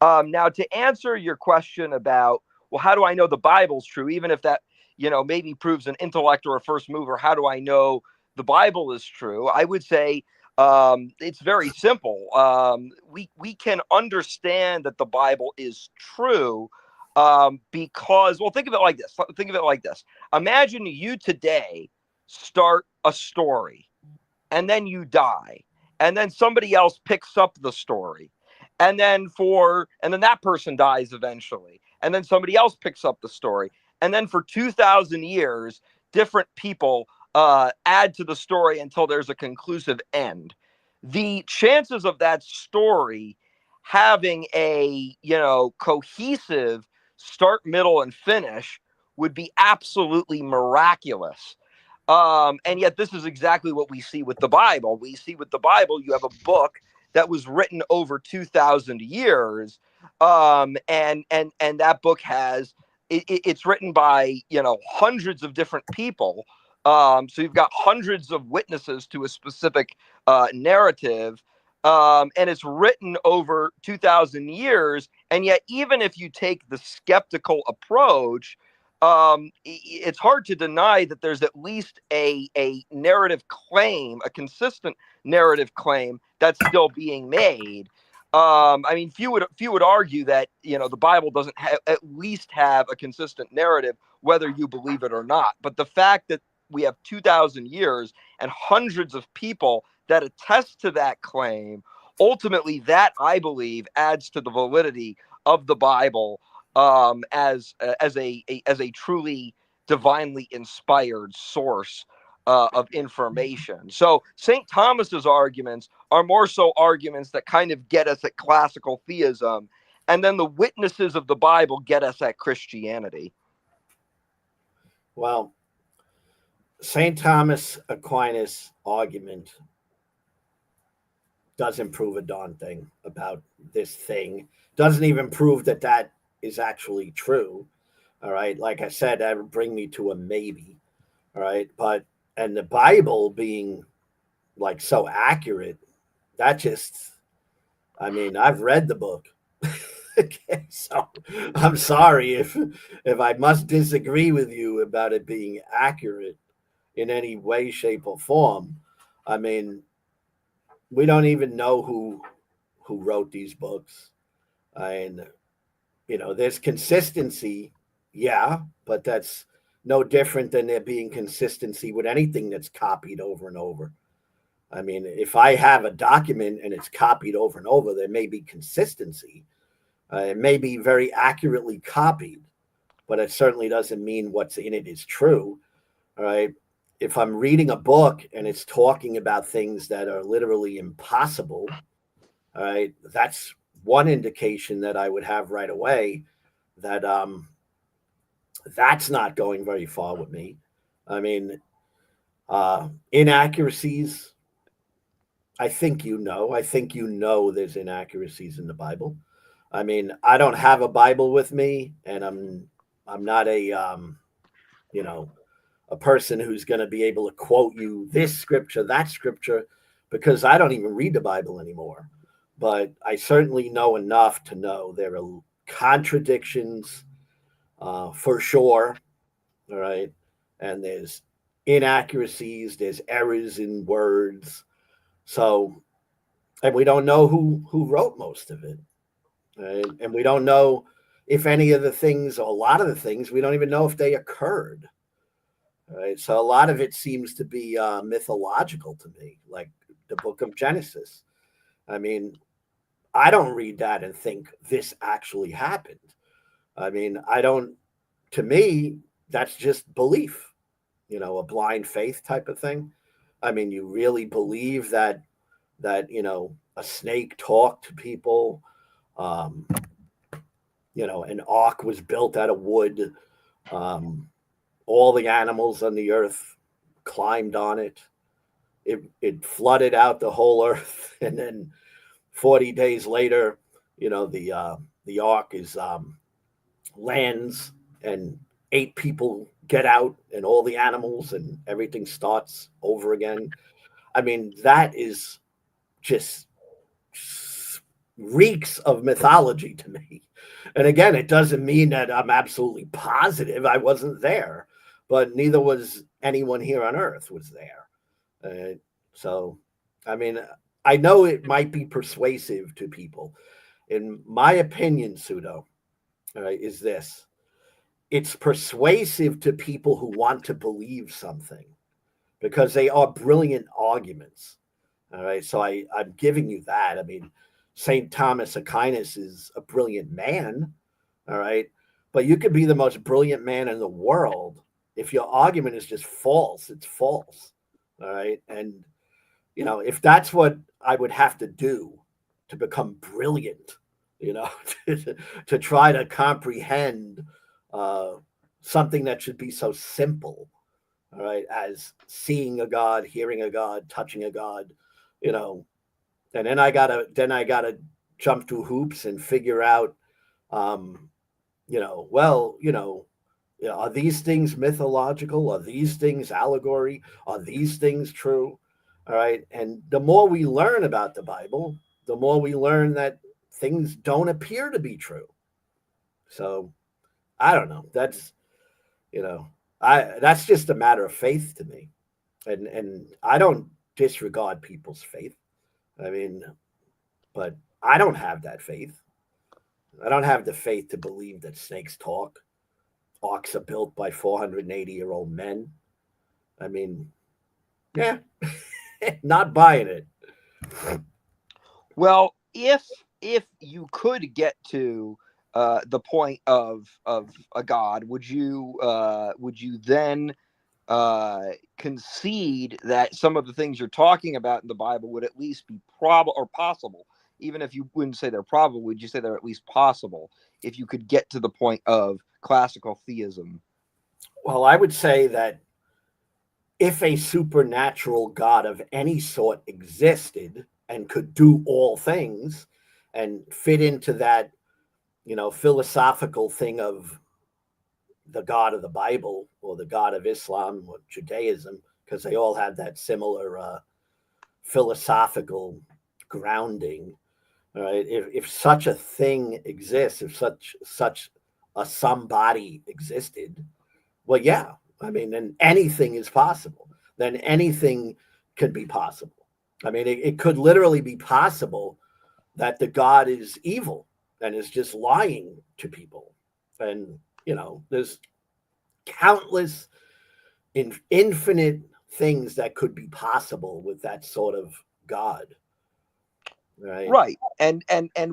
Now, to answer your question about, well, how do I know the Bible's true, even if that maybe proves an intellect or a first mover, how do I know the Bible is true? I would say it's very simple. We can understand that the Bible is true because, well, think of it like this. Imagine you today start a story, and then you die, and then somebody else picks up the story, and then that person dies eventually, and then somebody else picks up the story. And then for 2,000 years, different people add to the story until there's a conclusive end. The chances of that story having a, cohesive start, middle, and finish would be absolutely miraculous. And yet this is exactly what we see with the Bible. We see with the Bible, you have a book that was written over 2,000 years. And that book it's written by, hundreds of different people. So you've got hundreds of witnesses to a specific narrative. And it's written over 2,000 years. And yet, even if you take the skeptical approach, it's hard to deny that there's at least a narrative claim, a consistent narrative claim that's still being made. I mean, few would argue that the Bible doesn't at least have a consistent narrative, whether you believe it or not. But the fact that we have 2,000 years and hundreds of people that attest to that claim, ultimately, that I believe adds to the validity of the Bible as a truly divinely inspired source of information. So St. Thomas's arguments are more so arguments that kind of get us at classical theism, and then the witnesses of the Bible get us at Christianity. Well, St. Thomas Aquinas' argument doesn't prove a darn thing about this thing. Doesn't even prove that that is actually true. All right. Like I said, that would bring me to a maybe. All right. And the Bible being like so accurate, that just, I mean, I've read the book. Okay, so I'm sorry if I must disagree with you about it being accurate in any way, shape, or form. I mean, we don't even know who wrote these books. And there's consistency, yeah, but that's no different than there being consistency with anything that's copied over and over. I mean, if I have a document and it's copied over and over, there may be consistency. It may be very accurately copied, but it certainly doesn't mean what's in it is true. All right. If I'm reading a book and it's talking about things that are literally impossible, all right, that's one indication that I would have right away that that's not going very far with me. I mean, inaccuracies. I think there's inaccuracies in the Bible. I mean, I don't have a Bible with me, and I'm not a person who's going to be able to quote you this scripture, that scripture, because I don't even read the Bible anymore. But I certainly know enough to know there are contradictions for sure. All right. And there's inaccuracies, there's errors in words. So, and we don't know who wrote most of it. Right? And we don't know if any of the things, or a lot of the things, we don't even know if they occurred. Right? So a lot of it seems to be mythological to me, like the book of Genesis. I mean, I don't read that and think this actually happened. I mean, to me, that's just belief, a blind faith type of thing. I mean, you really believe that a snake talked to people, an ark was built out of wood, all the animals on the earth climbed on it. It flooded out the whole earth, and then 40 days later, the ark is lands, and 8 people get out, and all the animals and everything starts over again. I mean, that is just reeks of mythology to me. And again, it doesn't mean that I'm absolutely positive. I wasn't there, but neither was anyone here on earth was there. So, I mean, I know it might be persuasive to people. In my opinion, Pseudo, is this. It's persuasive to people who want to believe something because they are brilliant arguments. All right. So I'm giving you that. I mean, St. Thomas Aquinas is a brilliant man. All right. But you could be the most brilliant man in the world. if your argument is just false, it's false. All right. And, if that's what I would have to do to become brilliant, to try to comprehend uh, something that should be so simple, all right, as seeing a God, hearing a God, touching a God, you know, and then I gotta jump through hoops and figure out, um, well, are these things mythological? Are these things allegory? Are these things true? All right. And the more we learn about the Bible, the more we learn that things don't appear to be true. So I don't know. You know, that's just a matter of faith to me. And I don't disregard people's faith. I mean, but I don't have that faith. I don't have the faith to believe that snakes talk. Arcs are built by 480-year-old men. I mean, yeah, not buying it. Well, if you could get to the point of a god, would you then concede that some of the things you're talking about in the Bible would at least be probable or possible? Even if you wouldn't say they're probable, would you say they're at least possible if you could get to the point of classical theism? Well, I would say that if a supernatural God of any sort existed and could do all things and fit into that, philosophical thing of the God of the Bible or the God of Islam or Judaism, because they all have that similar philosophical grounding. All right. If such a thing exists, if such a somebody existed, well, yeah. I mean, then anything is possible. Then anything could be possible. I mean, it could literally be possible that the God is evil and is just lying to people. And, there's countless, infinite things that could be possible with that sort of God. Right. Right. And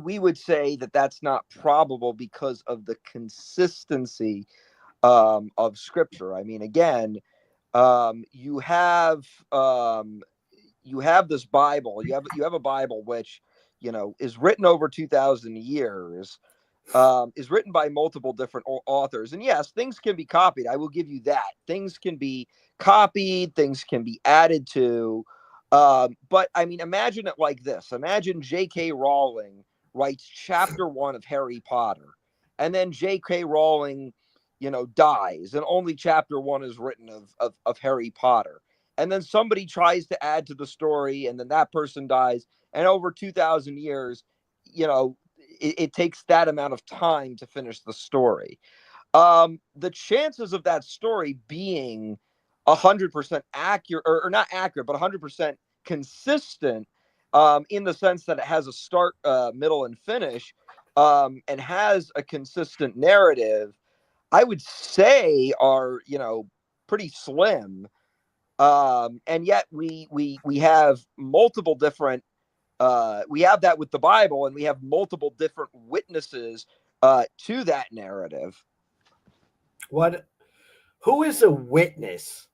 we would say that that's not probable because of the consistency of scripture. I mean, again, um, you have um, you have this Bible. You have a Bible which is written over 2,000 years. Is written by multiple different authors, and yes, things can be copied. I will give you that. Things can be copied. Things can be added to. But I mean, imagine it like this. Imagine J.K. Rowling writes chapter one of Harry Potter, and then J.K. Rowling, dies, and only chapter one is written of Harry Potter. And then somebody tries to add to the story, and then that person dies. And over 2,000 years, it takes that amount of time to finish the story. The chances of that story being 100% accurate, or not accurate, but 100% consistent, in the sense that it has a start, middle, and finish, and has a consistent narrative, I would say are pretty slim. And yet we have multiple different. We have that with the Bible, and we have multiple different witnesses to that narrative. What? Who is a witness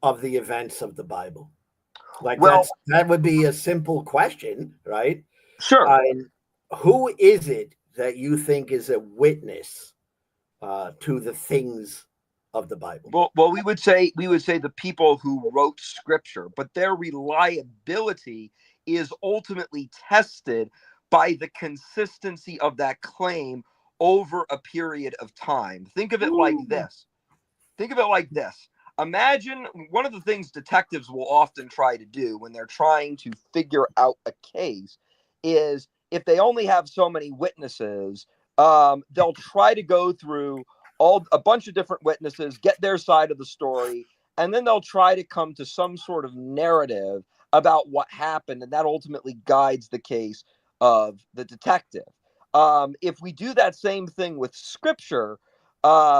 of the events of the Bible? Like Well, that would be a simple question, right? sure. Who is it that you think is a witness to the things of the Bible? Well, we would say the people who wrote scripture, but their reliability is ultimately tested by the consistency of that claim over a period of time. Think of it like Ooh. this. Think of it like this. Imagine one of the things detectives will often try to do when they're trying to figure out a case is if they only have so many witnesses, they'll try to go through a bunch of different witnesses, get their side of the story, and then they'll try to come to some sort of narrative about what happened, and that ultimately guides the case of the detective. If we do that same thing with scripture,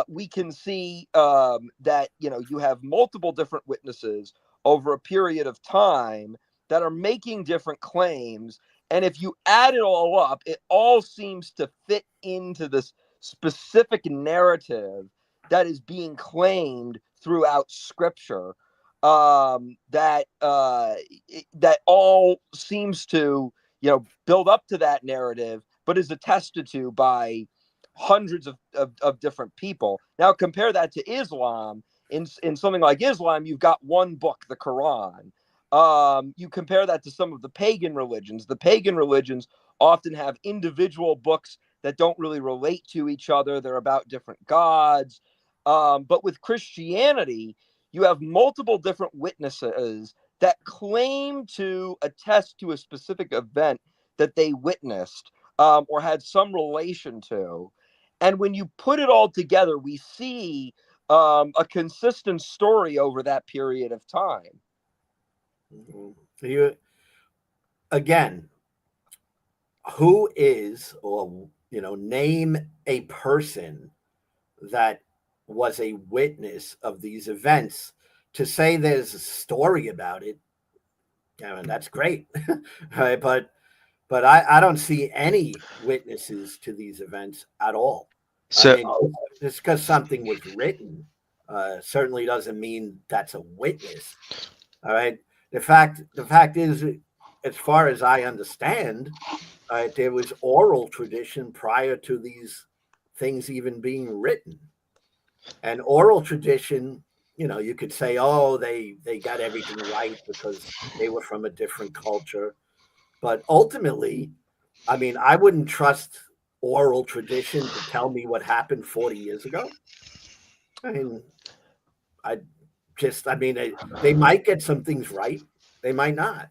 we can see that you have multiple different witnesses over a period of time that are making different claims, and if you add it all up, it all seems to fit into this specific narrative that is being claimed throughout Scripture, that all seems to, build up to that narrative, but is attested to by hundreds of different people. Now compare that to Islam. In something like Islam, you've got one book, the Quran. You compare that to some of the pagan religions. The pagan religions often have individual books that don't really relate to each other. They're about different gods. But with Christianity, you have multiple different witnesses that claim to attest to a specific event that they witnessed, or had some relation to. And when you put it all together, we see a consistent story over that period of time. You again, who is, or name a person that was a witness of these events. To say there's a story about it, I mean, that's great. Right? But I don't see any witnesses to these events at all. I So mean, just because something was written certainly doesn't mean that's a witness. All right. The fact is, as far as I understand, there was oral tradition prior to these things even being written. And oral tradition, you could say, oh, they got everything right because they were from a different culture. But ultimately, I mean, I wouldn't trust oral tradition to tell me what happened 40 years ago. I mean, I they might get some things right. They might not.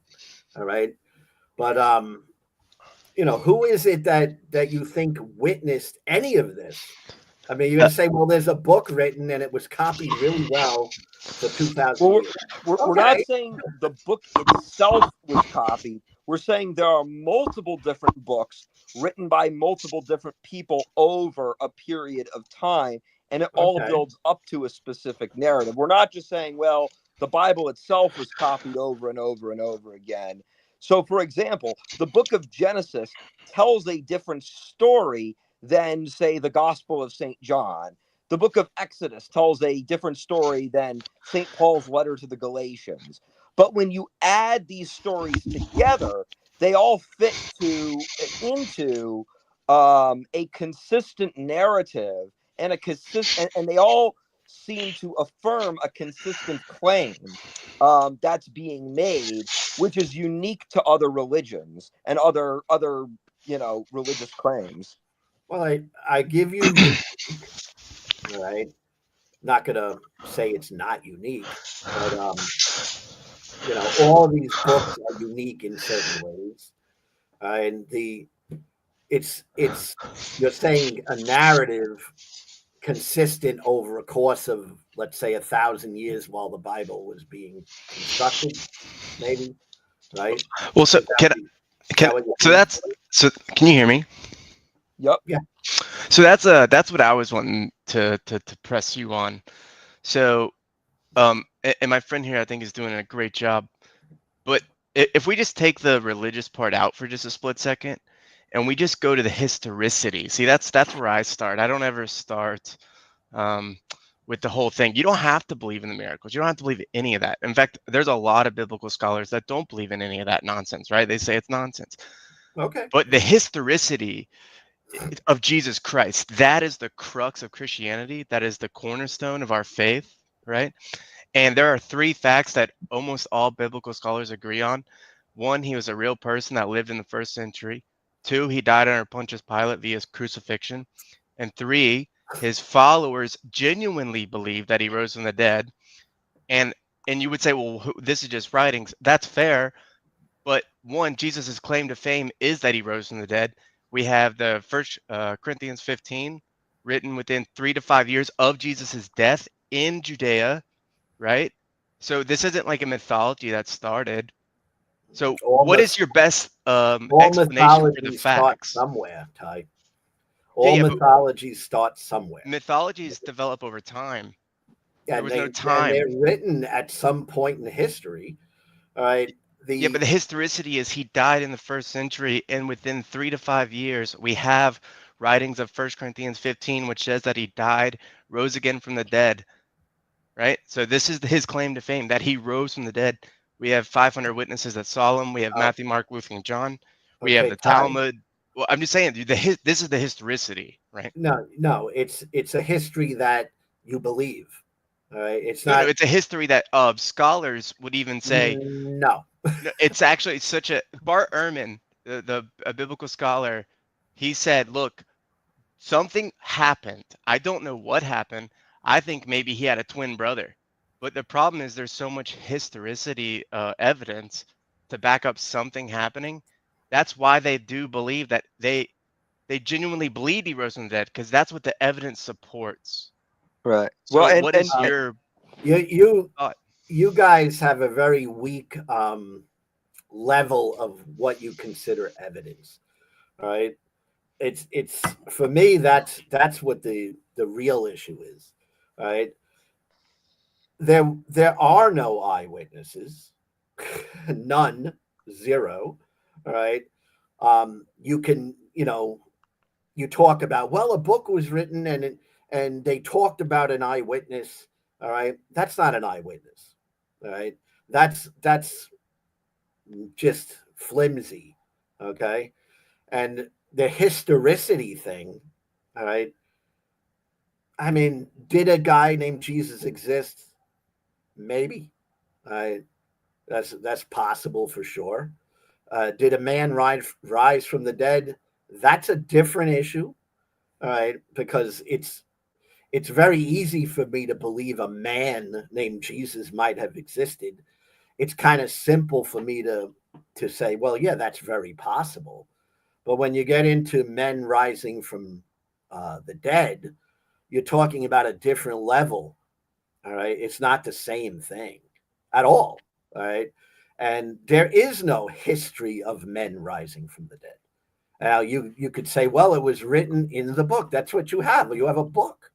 All right. But who is it that you think witnessed any of this? I mean, you're uh, going to say, well, there's a book written and it was copied really well for 2,000 Well, years. we're not Okay. saying the book itself was copied. We're saying there are multiple different books written by multiple different people over a period of time, and it all Okay. builds up to a specific narrative. We're not just saying, well, the Bible itself was copied over and over and over again. So, for example, the book of Genesis tells a different story than, say, the Gospel of St. John. The book of Exodus tells a different story than St. Paul's letter to the Galatians. But when you add these stories together, they all fit into a consistent narrative, and and they all seem to affirm a consistent claim that's being made, which is unique to other religions and other religious claims. Well, I give you unique, all right. Not gonna say it's not unique, but all of these books are unique in certain ways. And it's you're saying a narrative consistent over a course of, let's say, 1,000 years while the Bible was being constructed, maybe, right? well, so Is that, can is can that what you so mean? that's so can you hear me? Yep. Yeah. So that's what I was wanting to press you on. So and my friend here I think is doing a great job. But if we just take the religious part out for just a split second, and we just go to the historicity, see that's where I start. I don't ever start um, with the whole thing. You don't have to believe in the miracles. You don't have to believe in any of that. In fact, there's a lot of biblical scholars that don't believe in any of that nonsense, right? They say it's nonsense. Okay. But the historicity of Jesus Christ, that is the crux of Christianity. That is the cornerstone of our faith, right? And there are three facts that almost all biblical scholars agree on. One, he was a real person that lived in the first century. Two, he died under Pontius Pilate via crucifixion. And three, his followers genuinely believed that he rose from the dead. And you would say, well, this is just writings. That's fair. But one, Jesus' claim to fame is that he rose from the dead. We have the first Corinthians 15 written within 3 to 5 years of Jesus' death in Judea, right? So this isn't like a mythology that started. So All what myth, is your best all explanation for the mythologies start facts? somewhere, Ty. Yeah, All yeah, but mythologies start somewhere. mythologies develop over time. There And was no they're time. written at some point in history. All right. Yeah, but The the historicity is he died in the first century, and within 3 to 5 years, we have writings of 1 Corinthians 15, which says that he died, rose again from the dead, right? So this is his claim to fame, that he rose from the dead. We have 500 witnesses that saw him. We have Matthew, Mark, Luke, and John. We have Okay, the Ty. Talmud. Well, I'm just saying, this is the historicity, right? No, it's a history that you believe. All right, it's No, not. it's a history that scholars would even say. No. No, it's actually such a Bart Ehrman, a biblical scholar. He said, "Look, something happened. I don't know what happened. I think maybe he had a twin brother, but the problem is there's so much historicity evidence to back up something happening. That's why they do believe that they genuinely believe he rose from the dead because that's what the evidence supports. Right. Well, So, what is and your You thought? you guys have a very weak level of what you consider evidence. All right. It's for me that's what the real issue is. All right. There are no eyewitnesses. None, zero. All right. You can, you talk about, well, a book was written and they talked about an eyewitness. All right. That's not an eyewitness. All right. That's just flimsy. Okay. And the historicity thing, all right. I mean, did a guy named Jesus exist? Maybe. Uh, that's possible for sure. Did a man rise from the dead? That's a different issue, all right, because it's very easy for me to believe a man named Jesus might have existed. It's kind of simple for me to say, well, yeah, that's very possible. But when you get into men rising from the dead, you're talking about a different level. All right. It's not the same thing at all. All right. And there is no history of men rising from the dead. Now, you could say, well, it was written in the book. That's what you have. You have a book.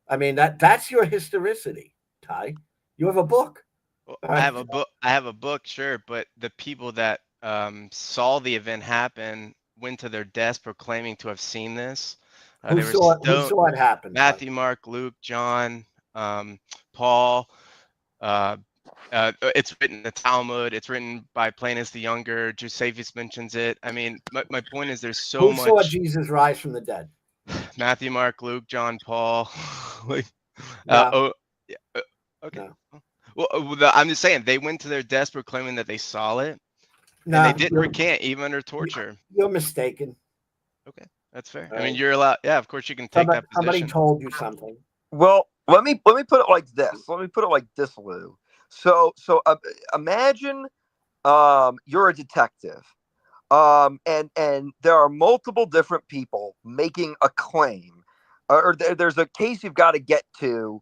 I mean, that's your historicity, Ty. You have a book. Well, All I right. have a book. I have a book, sure, but the people that saw the event happen went to their deaths proclaiming to have seen this. They were Who stoned. saw it happen, Ty? Matthew, Mark, Luke, John, Paul. Uh, it's written in the Talmud. It's written by Plainus the Younger. Josephus mentions it. I mean, my point is there's so Who saw much. Jesus rise from the dead? Matthew, Mark, Luke, John, Paul. like, No, oh, yeah, okay. no, Well, I'm just saying they went to their death proclaiming that they saw it, and they no. didn't recant even under torture. You're mistaken. Okay, that's fair. All I mean, right. you're allowed. Yeah, of course you can take that Somebody position. told you something. well, let me put it like this. Let me put it like this, Lou. So imagine you're a detective. And there are multiple different people making a claim, or there's a case you've got to get to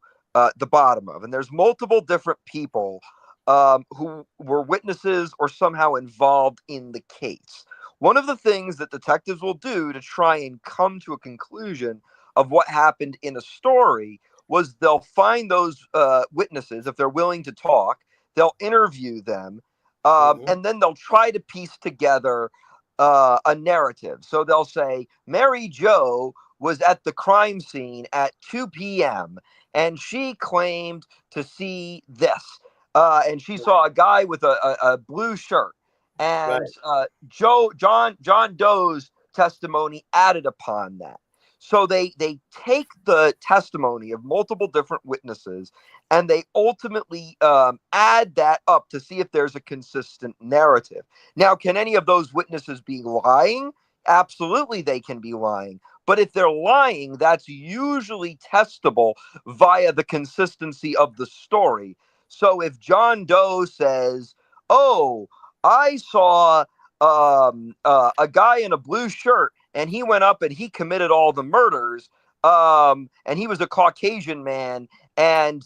the bottom of, and there's multiple different people who were witnesses or somehow involved in the case. One of the things that detectives will do to try and come to a conclusion of what happened in a story was they'll find those witnesses, if they're willing to talk, they'll interview them, Mhm. and then they'll try to piece together a narrative. So they'll say, Mary Jo was at the crime scene at 2 p.m. and she claimed to see this. And she saw a guy with a blue shirt. Right. And John Doe's testimony added upon that. So they take the testimony of multiple different witnesses and they ultimately add that up to see if there's a consistent narrative. Now, can any of those witnesses be lying? Absolutely, they can be lying. But if they're lying, that's usually testable via the consistency of the story. So if John Doe says, "Oh, I saw a guy in a blue shirt, and he went up and he committed all the murders, and he was a Caucasian man," and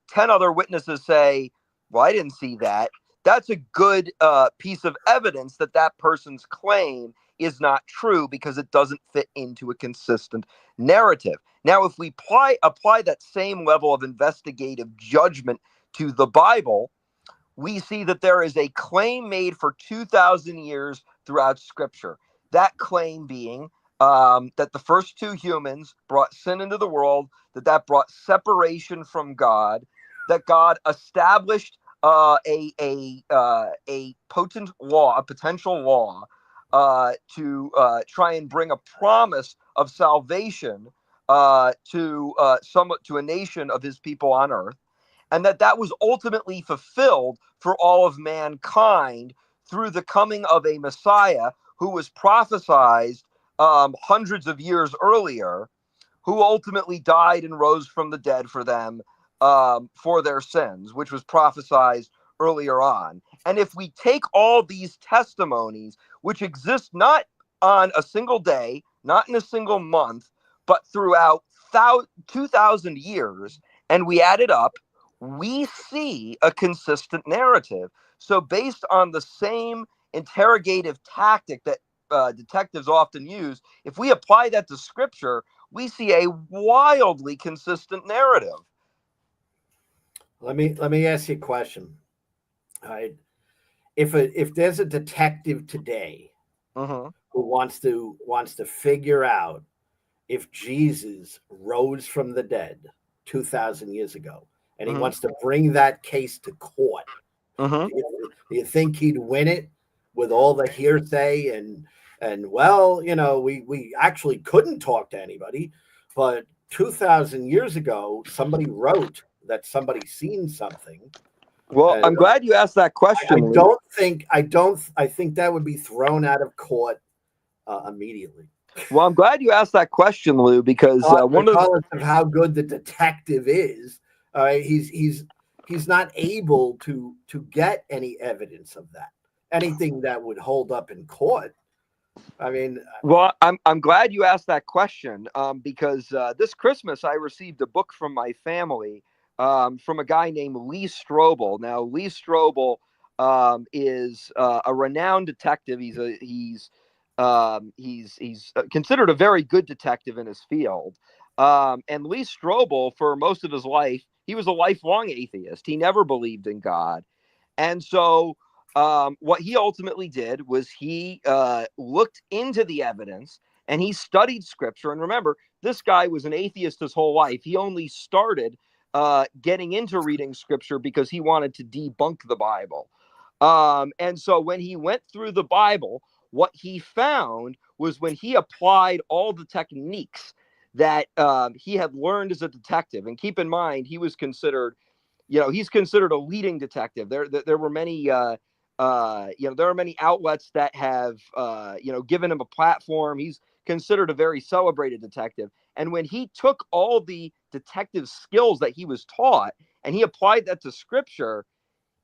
10 other witnesses say, "Well, I didn't see that." That's a good piece of evidence that that person's claim is not true because it doesn't fit into a consistent narrative. Now, if we apply that same level of investigative judgment to the Bible, we see that there is a claim made for 2,000 years throughout Scripture. That claim being that the first two humans brought sin into the world, that brought separation from God, that God established a potent law, a potential law, to try and bring a promise of salvation to a nation of His people on earth, and that was ultimately fulfilled for all of mankind through the coming of a Messiah who was prophesied hundreds of years earlier, who ultimately died and rose from the dead for them, for their sins, which was prophesied earlier on. And if we take all these testimonies, which exist not on a single day, not in a single month, but throughout 2,000 years, and we add it up, we see a consistent narrative. So based on the same interrogative tactic that detectives often use, if we apply that to scripture, we see a wildly consistent narrative. Let me ask you a question. All right. If there's a detective today Mm-hmm. who wants to figure out if Jesus rose from the dead 2,000 years ago, and he Mm-hmm. wants to bring that case to court, Mm-hmm. do you think he'd win it with all the hearsay and well, we actually couldn't talk to anybody, but 2,000 years ago somebody wrote that somebody seen something. Well, And I'm glad you asked that question, Lou. I think that would be thrown out of court immediately. Well, I'm glad you asked that question, Lou, because Regardless of how good the detective is, he's not able to get any evidence of that, anything that would hold up in court. I mean, well, I'm glad you asked that question, because this Christmas I received a book from my family, from a guy named Lee Strobel. Now, Lee Strobel is a renowned detective. He's considered a very good detective in his field. And Lee Strobel, for most of his life, he was a lifelong atheist. He never believed in God. And so what he ultimately did was he looked into the evidence and he studied scripture. And remember, this guy was an atheist his whole life. He only started getting into reading scripture because he wanted to debunk the Bible. And so when he went through the Bible, what he found was when he applied all the techniques that he had learned as a detective, and keep in mind, he was considered, he's considered a leading detective. There were many, there are many outlets that have, given him a platform. He's considered a very celebrated detective. And when he took all the detective skills that he was taught and he applied that to scripture,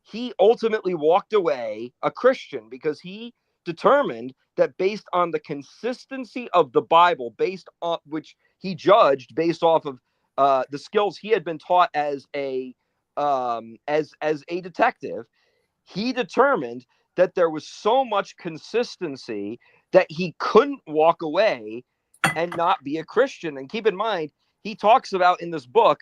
he ultimately walked away a Christian because he determined that based on the consistency of the Bible, based on which he judged based off of the skills he had been taught as a detective, he determined that there was so much consistency that he couldn't walk away and not be a Christian. And keep in mind, he talks about in this book,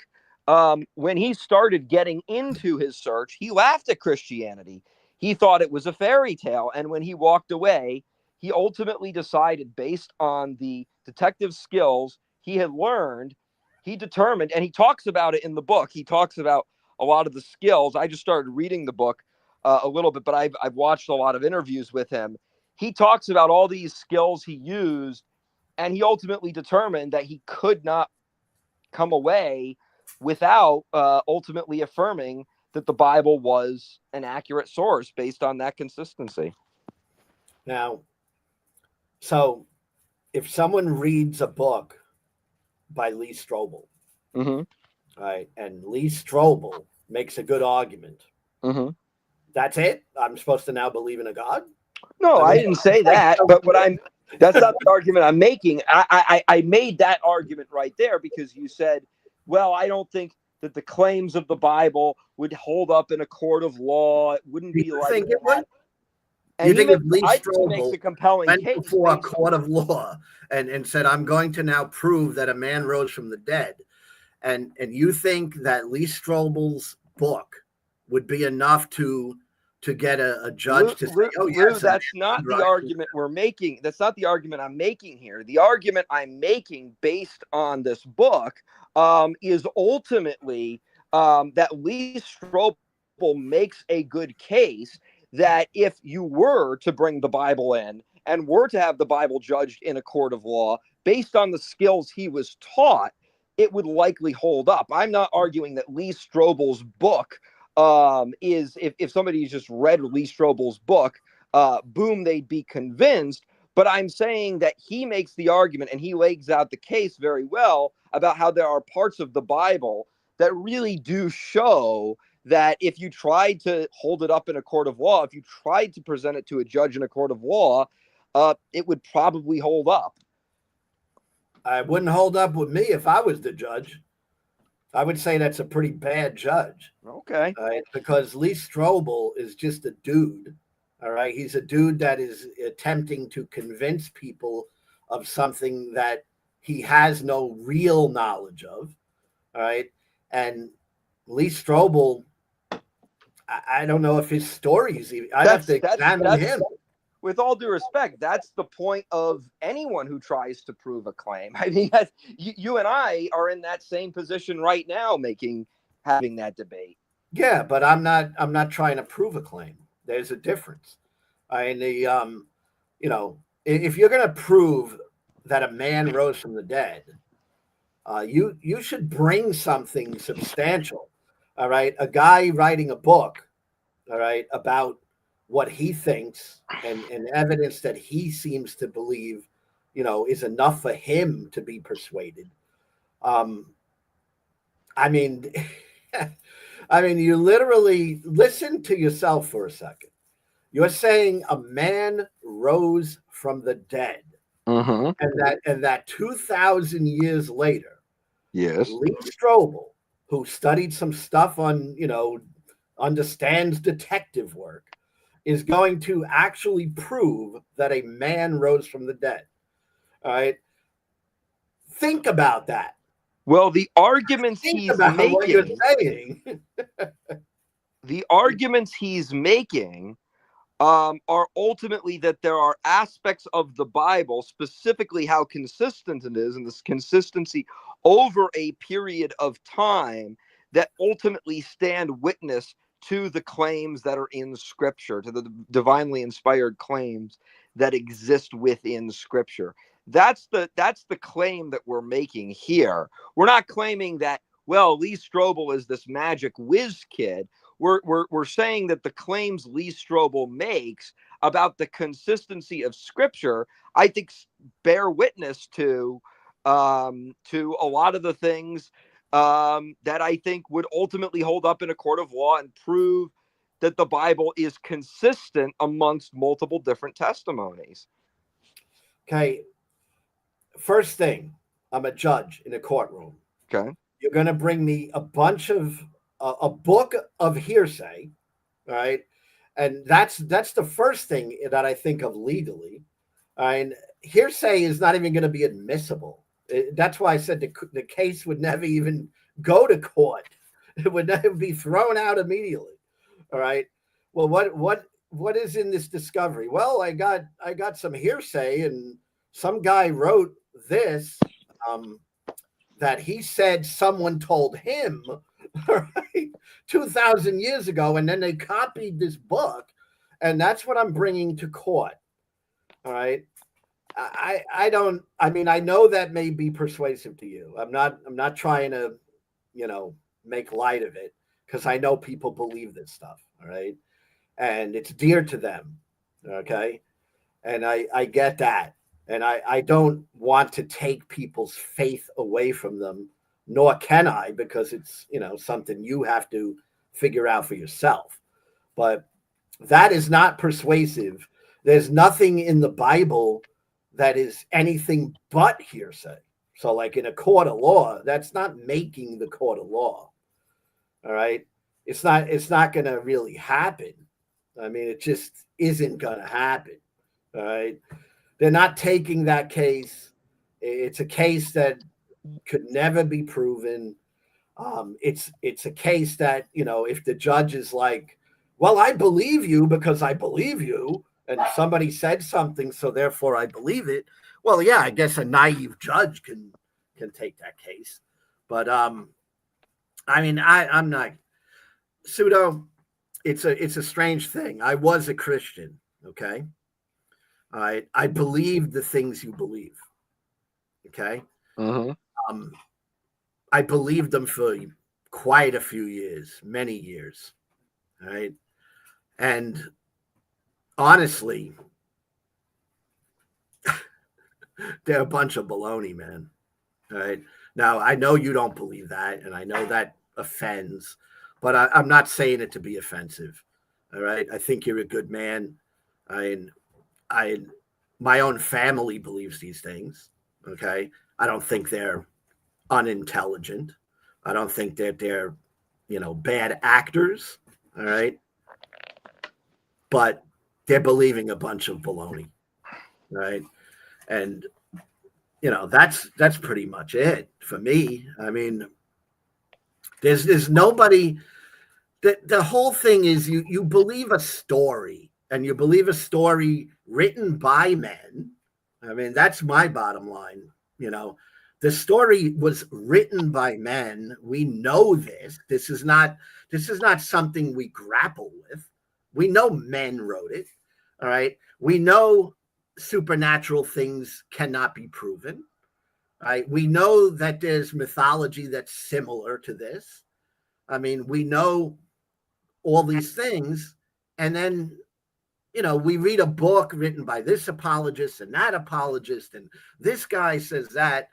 when he started getting into his search, he laughed at Christianity. He thought it was a fairy tale. And when he walked away, he ultimately decided, based on the detective skills he had learned, he determined, and he talks about it in the book. He talks about a lot of the skills. I just started reading the book a little bit, but I've watched a lot of interviews with him. He talks about all these skills he used, and he ultimately determined that he could not come away without ultimately affirming that the Bible was an accurate source based on that consistency. now, so if someone reads a book by Lee Strobel, Mm-hmm. right, and Lee Strobel makes a good argument, Mm-hmm. that's it? I'm supposed to now believe in a God? No, I mean, didn't say that. But that's not the argument I'm making. I made that argument right there because you said, well, I don't think that the claims of the Bible would hold up in a court of law. It wouldn't Do be you like think it that. would? And If Lee I think he makes Strobel a compelling went case before a based court of law and said, I'm going to now prove that a man rose from the dead, and you think that Lee Strobel's book would be enough to to get a judge to say, "Oh, Lou, yes, that's not the right." argument we're making. That's not the argument I'm making here. The argument I'm making based on this book is ultimately that Lee Strobel makes a good case that if you were to bring the Bible in and were to have the Bible judged in a court of law based on the skills he was taught, it would likely hold up. I'm not arguing that Lee Strobel's book is if somebody just read Lee Strobel's book, boom, they'd be convinced. But I'm saying that he makes the argument and he lays out the case very well about how there are parts of the Bible that really do show that if you tried to hold it up in a court of law, if you tried to present it to a judge in a court of law, it would probably hold up. I wouldn't hold up with me if I was the judge. I would say that's a pretty bad judge. Okay. Right? Because Lee Strobel is just a dude. All right. He's a dude that is attempting to convince people of something that he has no real knowledge of. All right. And Lee Strobel, I don't know if his stories, I'd have to examine him. With all due respect, that's the point of anyone who tries to prove a claim. I mean, you and I are in that same position right now, having that debate. Yeah, but I'm not trying to prove a claim. There's a difference. I mean, if you're going to prove that a man rose from the dead, you should bring something substantial. All right, a guy writing a book, all right, about what he thinks and evidence that he seems to believe, is enough for him to be persuaded. I mean, you literally listen to yourself for a second. You're saying a man rose from the dead, and that 2,000 years later, yes, Lee Strobel, who studied some stuff on, understands detective work, is going to actually prove that a man rose from the dead. All right. Think about that. Well, the arguments he's making, what you're saying. The arguments he's making are ultimately that there are aspects of the Bible, specifically how consistent it is, and this consistency over a period of time, that ultimately stand witness to the claims that are in Scripture, to the divinely inspired claims that exist within Scripture. That's the claim that we're making here. We're not claiming that, well, Lee Strobel is this magic whiz kid. We're saying that the claims Lee Strobel makes about the consistency of Scripture, I think, bear witness to a lot of the things that I think would ultimately hold up in a court of law and prove that the Bible is consistent amongst multiple different testimonies. Okay. First thing, I'm a judge in a courtroom. Okay. You're going to bring me a bunch of a book of hearsay, right? And that's the first thing that I think of legally. And hearsay is not even going to be admissible. That's why I said the case would never even go to court. It would never be thrown out immediately. All right. Well, what is in this discovery? Well, I got some hearsay, and some guy wrote this that he said someone told him, right, 2,000 years ago, and then they copied this book, and that's what I'm bringing to court. All right. I know that may be persuasive to you. I'm not trying to, make light of it, because I know people believe this stuff. All right. And it's dear to them. Okay. And I get that. And I don't want to take people's faith away from them, nor can I, because it's, something you have to figure out for yourself. But that is not persuasive. There's nothing in the Bible that is anything but hearsay. So like in a court of law, that's not making the court of law. All right. It's not going to really happen. I mean, it just isn't going to happen. All right. They're not taking that case. It's a case that could never be proven. It's a case that, if the judge is like, well, I believe you because I believe you, and somebody said something, so therefore I believe it. Well, yeah, I guess a naive judge can take that case, but I mean, I'm not pseudo. It's a strange thing. I was a Christian, okay. I believe the things you believe, okay. Mm-hmm. Um, I believed them for quite a few years, many years, all right, and honestly, they're a bunch of baloney, man. All right. Now, I know you don't believe that, and I know that offends, but I'm not saying it to be offensive. All right. I think you're a good man. I, I, my own family believes these things. Okay. I don't think they're unintelligent. I don't think that they're, bad actors. All right. But they're believing a bunch of baloney. Right. And that's pretty much it for me. I mean, there's nobody. The whole thing is you believe a story, and you believe a story written by men. I mean, that's my bottom line. The story was written by men. We know this. This is not something we grapple with. We know men wrote it. All right. We know supernatural things cannot be proven. Right? We know that there's mythology that's similar to this. I mean, we know all these things, and then we read a book written by this apologist and that apologist, and this guy says that,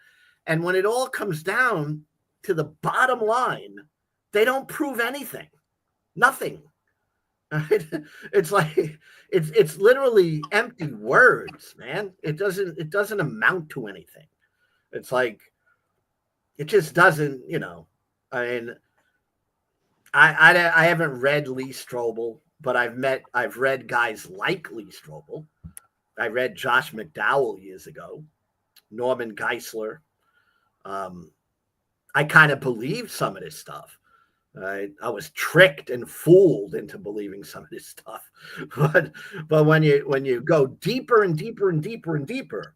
and when it all comes down to the bottom line, they don't prove anything, nothing. It's like it's literally empty words, man. It doesn't amount to anything. It's like it just doesn't, I mean, I haven't read Lee Strobel, but I've read guys like Lee Strobel. I read Josh McDowell years ago, Norman Geisler. Um, I kind of believed some of this stuff. I was tricked and fooled into believing some of this stuff, but when you go deeper and deeper and deeper and deeper,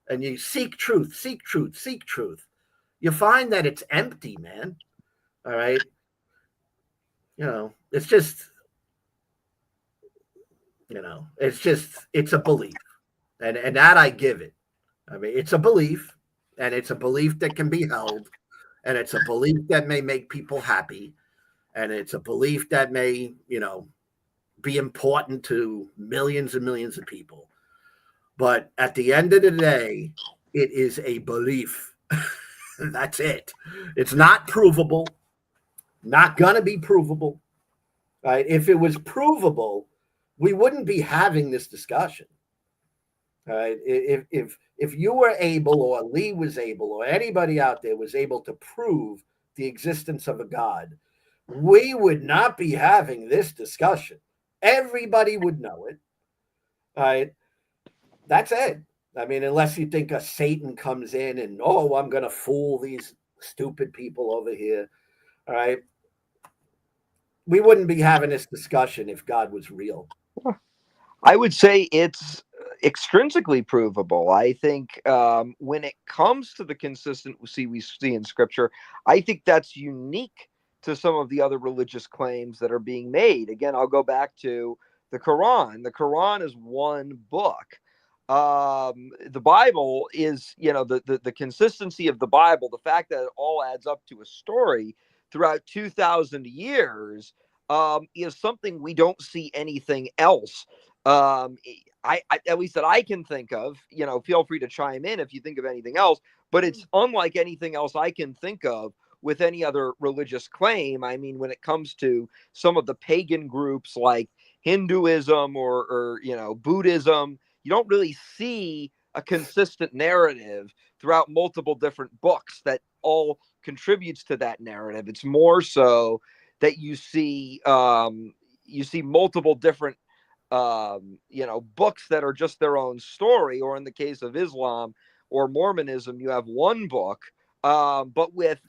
and you seek truth, seek truth, seek truth, you find that it's empty, man. All right, it's just it's a belief, and that I give it. I mean, it's a belief, and it's a belief that can be held, and it's a belief that may make people happy, and it's a belief that may be important to millions and millions of people. But at the end of the day, it is a belief. That's it. It's not provable, not gonna be provable. Right? If it was provable, we wouldn't be having this discussion. Right? If you were able, or Lee was able, or anybody out there was able to prove the existence of a God, we would not be having this discussion. Everybody would know it. Right? That's it. I mean, unless you think a Satan comes in and, oh, I'm going to fool these stupid people over here. All right. We wouldn't be having this discussion if God was real. I would say it's extrinsically provable. I think when it comes to the consistency we see in Scripture, I think that's unique to some of the other religious claims that are being made. Again, I'll go back to the Quran. The Quran is one book. The Bible is, the consistency of the Bible, the fact that it all adds up to a story throughout 2,000 years is something we don't see anything else. I at least that I can think of. Feel free to chime in if you think of anything else, but it's unlike anything else I can think of with any other religious claim. I mean, when it comes to some of the pagan groups like Hinduism or Buddhism, you don't really see a consistent narrative throughout multiple different books that all contributes to that narrative. It's more so that you see multiple different books that are just their own story, or in the case of Islam or Mormonism, you have one book. But with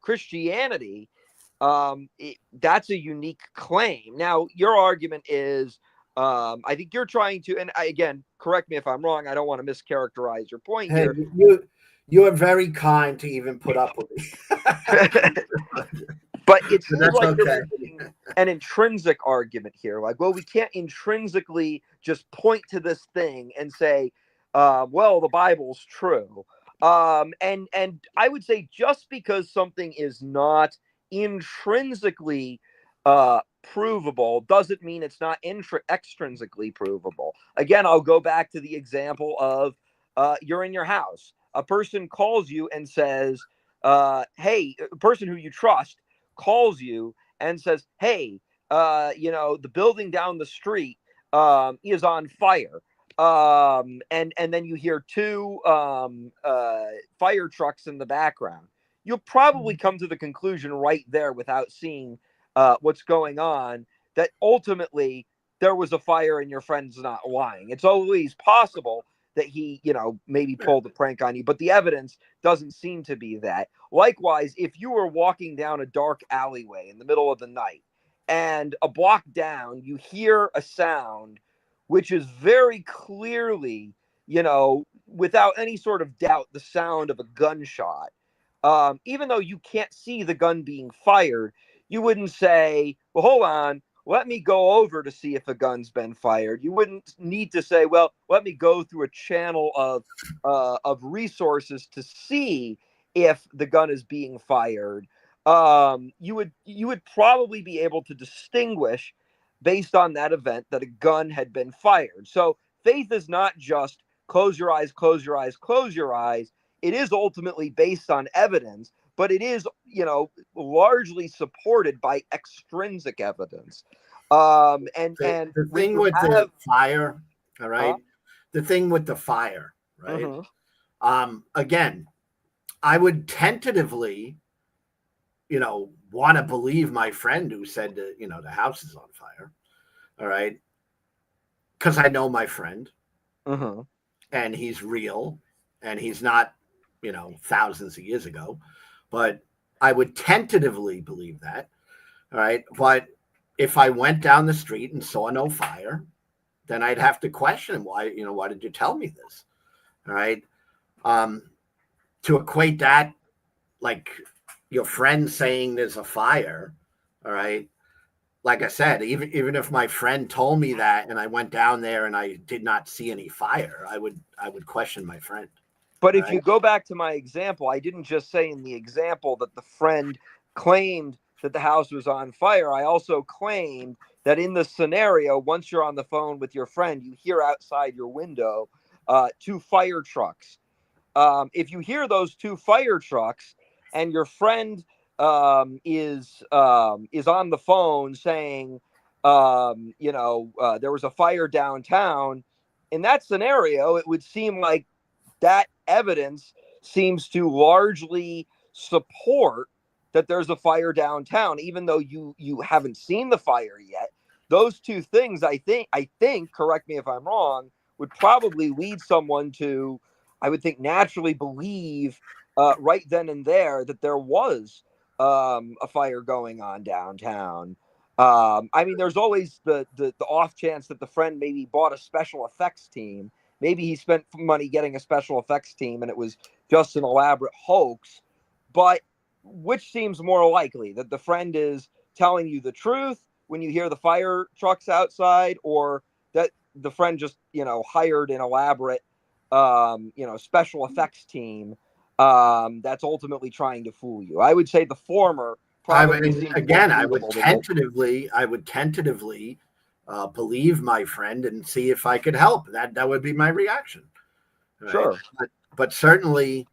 Christianity, That's a unique claim. Now, your argument is, I think you're trying to, and again, correct me if I'm wrong. I don't want to mischaracterize your point Hey, here. you are very kind to even put up with me. But it But seems that's like you're okay. making an intrinsic argument here. Like, well, we can't intrinsically just point to this thing and say, well, the Bible's true. And I would say just because something is not intrinsically provable doesn't mean it's not extrinsically provable. Again, I'll go back to the example of you're in your house. A person calls you and says, hey, a person who you trust calls you and says, "Hey, the building down the street is on fire." And then you hear two fire trucks in the background. You'll probably come to the conclusion right there without seeing what's going on that ultimately there was a fire and your friend's not lying. It's always possible that he, maybe pulled a prank on you, but the evidence doesn't seem to be that. Likewise, if you were walking down a dark alleyway in the middle of the night and a block down, you hear a sound which is very clearly, without any sort of doubt, the sound of a gunshot. Even though you can't see the gun being fired, you wouldn't say, well, hold on, let me go over to see if a gun's been fired. You wouldn't need to say, well, let me go through a channel of resources to see if the gun is being fired. You would probably be able to distinguish based on that event that a gun had been fired. So faith is not just close your eyes, close your eyes, close your eyes. It is ultimately based on evidence, but it is, largely supported by extrinsic evidence. And The when thing you with the have, fire, all right. uh, The thing with the fire, right? mhm. Again, I would tentatively, want to believe my friend who said that, the house is on fire. All right. Because I know my friend Mhm. and he's real and he's not, thousands of years ago. But I would tentatively believe that. All right. But if I went down the street and saw no fire, then I'd have to question why did you tell me this? All right. Um, to equate that, like your friend saying there's a fire, all right. Like I said, even if my friend told me that and I went down there and I did not see any fire, I would question my friend. But All if right. you go back to my example, I didn't just say in the example that the friend claimed that the house was on fire. I also claimed that in the scenario, once you're on the phone with your friend, you hear outside your window two fire trucks. If you hear those two fire trucks and your friend is on the phone saying, there was a fire downtown, in that scenario, it would seem like that evidence seems to largely support that there's a fire downtown, even though you haven't seen the fire yet. Those two things, I think, correct me if I'm wrong, would probably lead someone to, I would think, naturally believe right then and there that there was a fire going on downtown. I mean, there's always the off chance that the friend maybe bought a special effects team. Maybe he spent money getting a special effects team and it was just an elaborate hoax. But which seems more likely, that the friend is telling you the truth when you hear the fire trucks outside, or that the friend just, hired an elaborate, special effects team that's ultimately trying to fool you? I would say the former probably seems more Again, believable than the. I would tentatively believe my friend and see if I could help. That would be my reaction. Right. Sure. But certainly,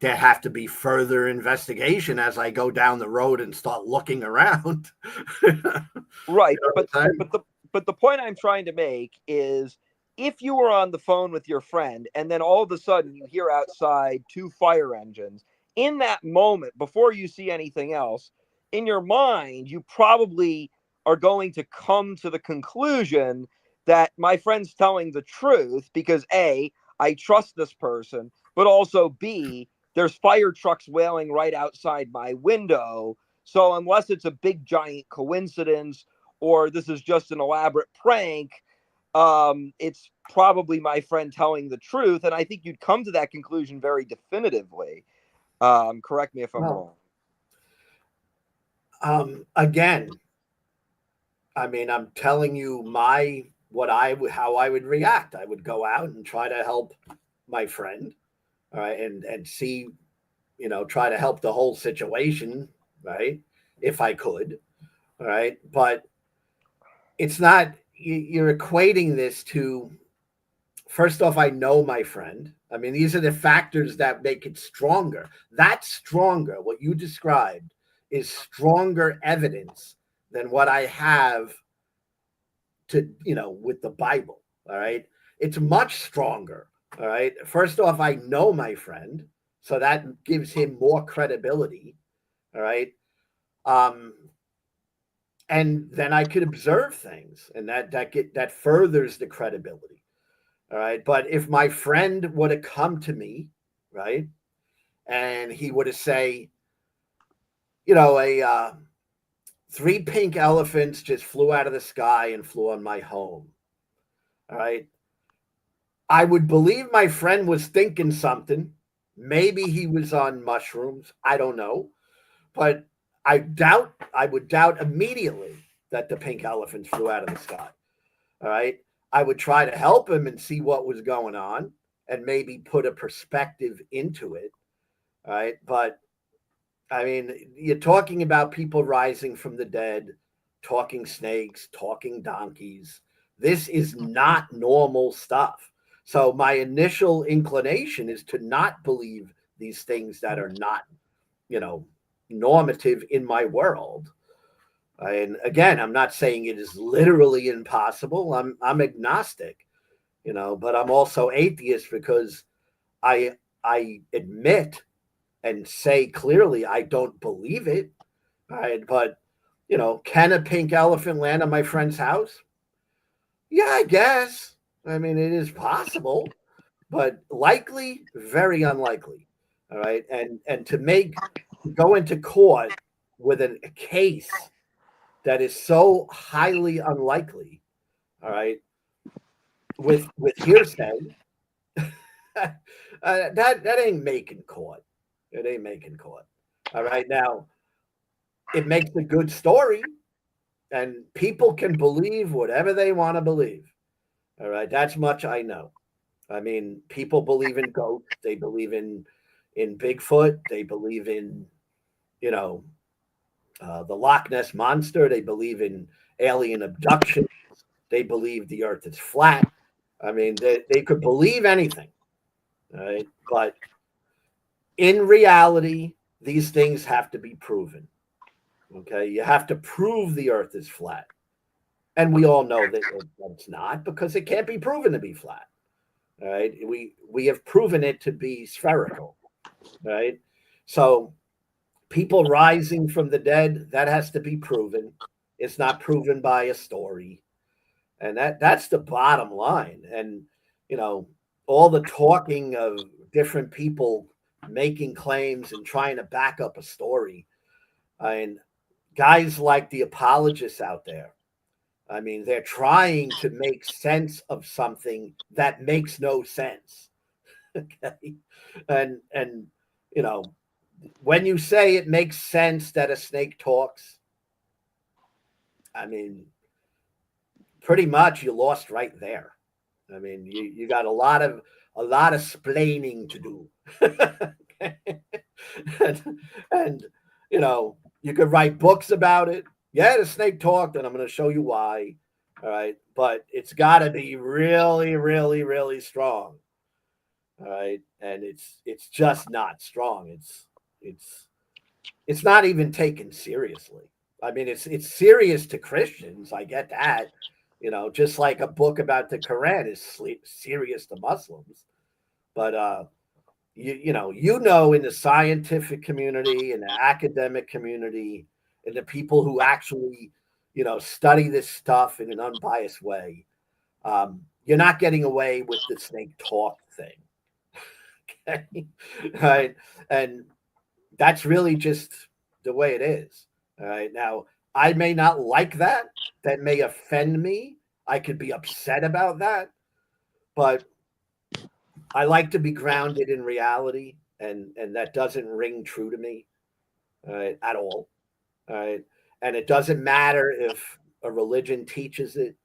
there have to be further investigation as I go down the road and start looking around. Right, What I'm saying? but the point I'm trying to make is, if you were on the phone with your friend and then all of a sudden you hear outside two fire engines, in that moment, before you see anything else, in your mind, you probably are going to come to the conclusion that my friend's telling the truth because A, I trust this person, but also B, there's fire trucks wailing right outside my window. So unless it's a big giant coincidence or this is just an elaborate prank, it's probably my friend telling the truth. And I think you'd come to that conclusion very definitively. Correct me if I'm wrong. Again, I mean, I'm telling you how I would react. I would go out and try to help my friend, all right, and see, try to help the whole situation, right, if I could, all right. But it's not. You're equating this to. First off, I know my friend. I mean, these are the factors that make it stronger. That's stronger. What you described is stronger evidence than what I have with the Bible. All right. It's much stronger. All right. First off, I know my friend, so that gives him more credibility. All right. And then I could observe things, and that furthers the credibility. All right. But if my friend would have come to me, right, and he would have say, a 3 pink elephants just flew out of the sky and flew on my home. All right. I would believe my friend was thinking something. Maybe he was on mushrooms. I don't know. But I would doubt immediately that the pink elephants flew out of the sky. All right. I would try to help him and see what was going on and maybe put a perspective into it. All right. But I mean, you're talking about people rising from the dead, talking snakes, talking donkeys. This is not normal stuff. So my initial inclination is to not believe these things that are not, normative in my world. And again, I'm not saying it is literally impossible. I'm agnostic, but I'm also atheist because I admit and say clearly I don't believe it. Right? But can a pink elephant land on my friend's house? Yeah, I guess. I mean, it is possible, but likely, very unlikely. All right. And to go into court with a case that is so highly unlikely, all right, with hearsay, that ain't making court. It ain't making court. All right. Now, it makes a good story, and people can believe whatever they want to believe. All right. That's much I know. I mean, people believe in ghosts. They believe in Bigfoot. They believe in, the Loch Ness monster. They believe in alien abduction. They believe the earth is flat. I mean, they could believe anything. Right? But in reality, these things have to be proven. Okay. You have to prove the earth is flat. And we all know that it's not because it can't be proven to be flat. All right. We have proven it to be spherical. Right. So people rising from the dead, that has to be proven. It's not proven by a story. And that's the bottom line. And, all the talking of different people making claims and trying to back up a story. And guys like the apologists out there, I mean, they're trying to make sense of something that makes no sense. Okay. And, when you say it makes sense that a snake talks, I mean, pretty much you lost right there. I mean, you got a lot of splaining to do. and you could write books about it. Yeah, the snake talked, and I'm going to show you why. All right. But it's got to be really, really, really strong. All right. And it's just not strong. It's not even taken seriously. I mean, it's serious to Christians. I get that. Just like a book about the Quran is serious to Muslims. But in the scientific community, in the academic community, and the people who actually, study this stuff in an unbiased way, you're not getting away with the snake talk thing. Right? And that's really just the way it is. All right. Now, I may not like that. That may offend me. I could be upset about that. But I like to be grounded in reality, and that doesn't ring true to me at all. All right. And it doesn't matter if a religion teaches it.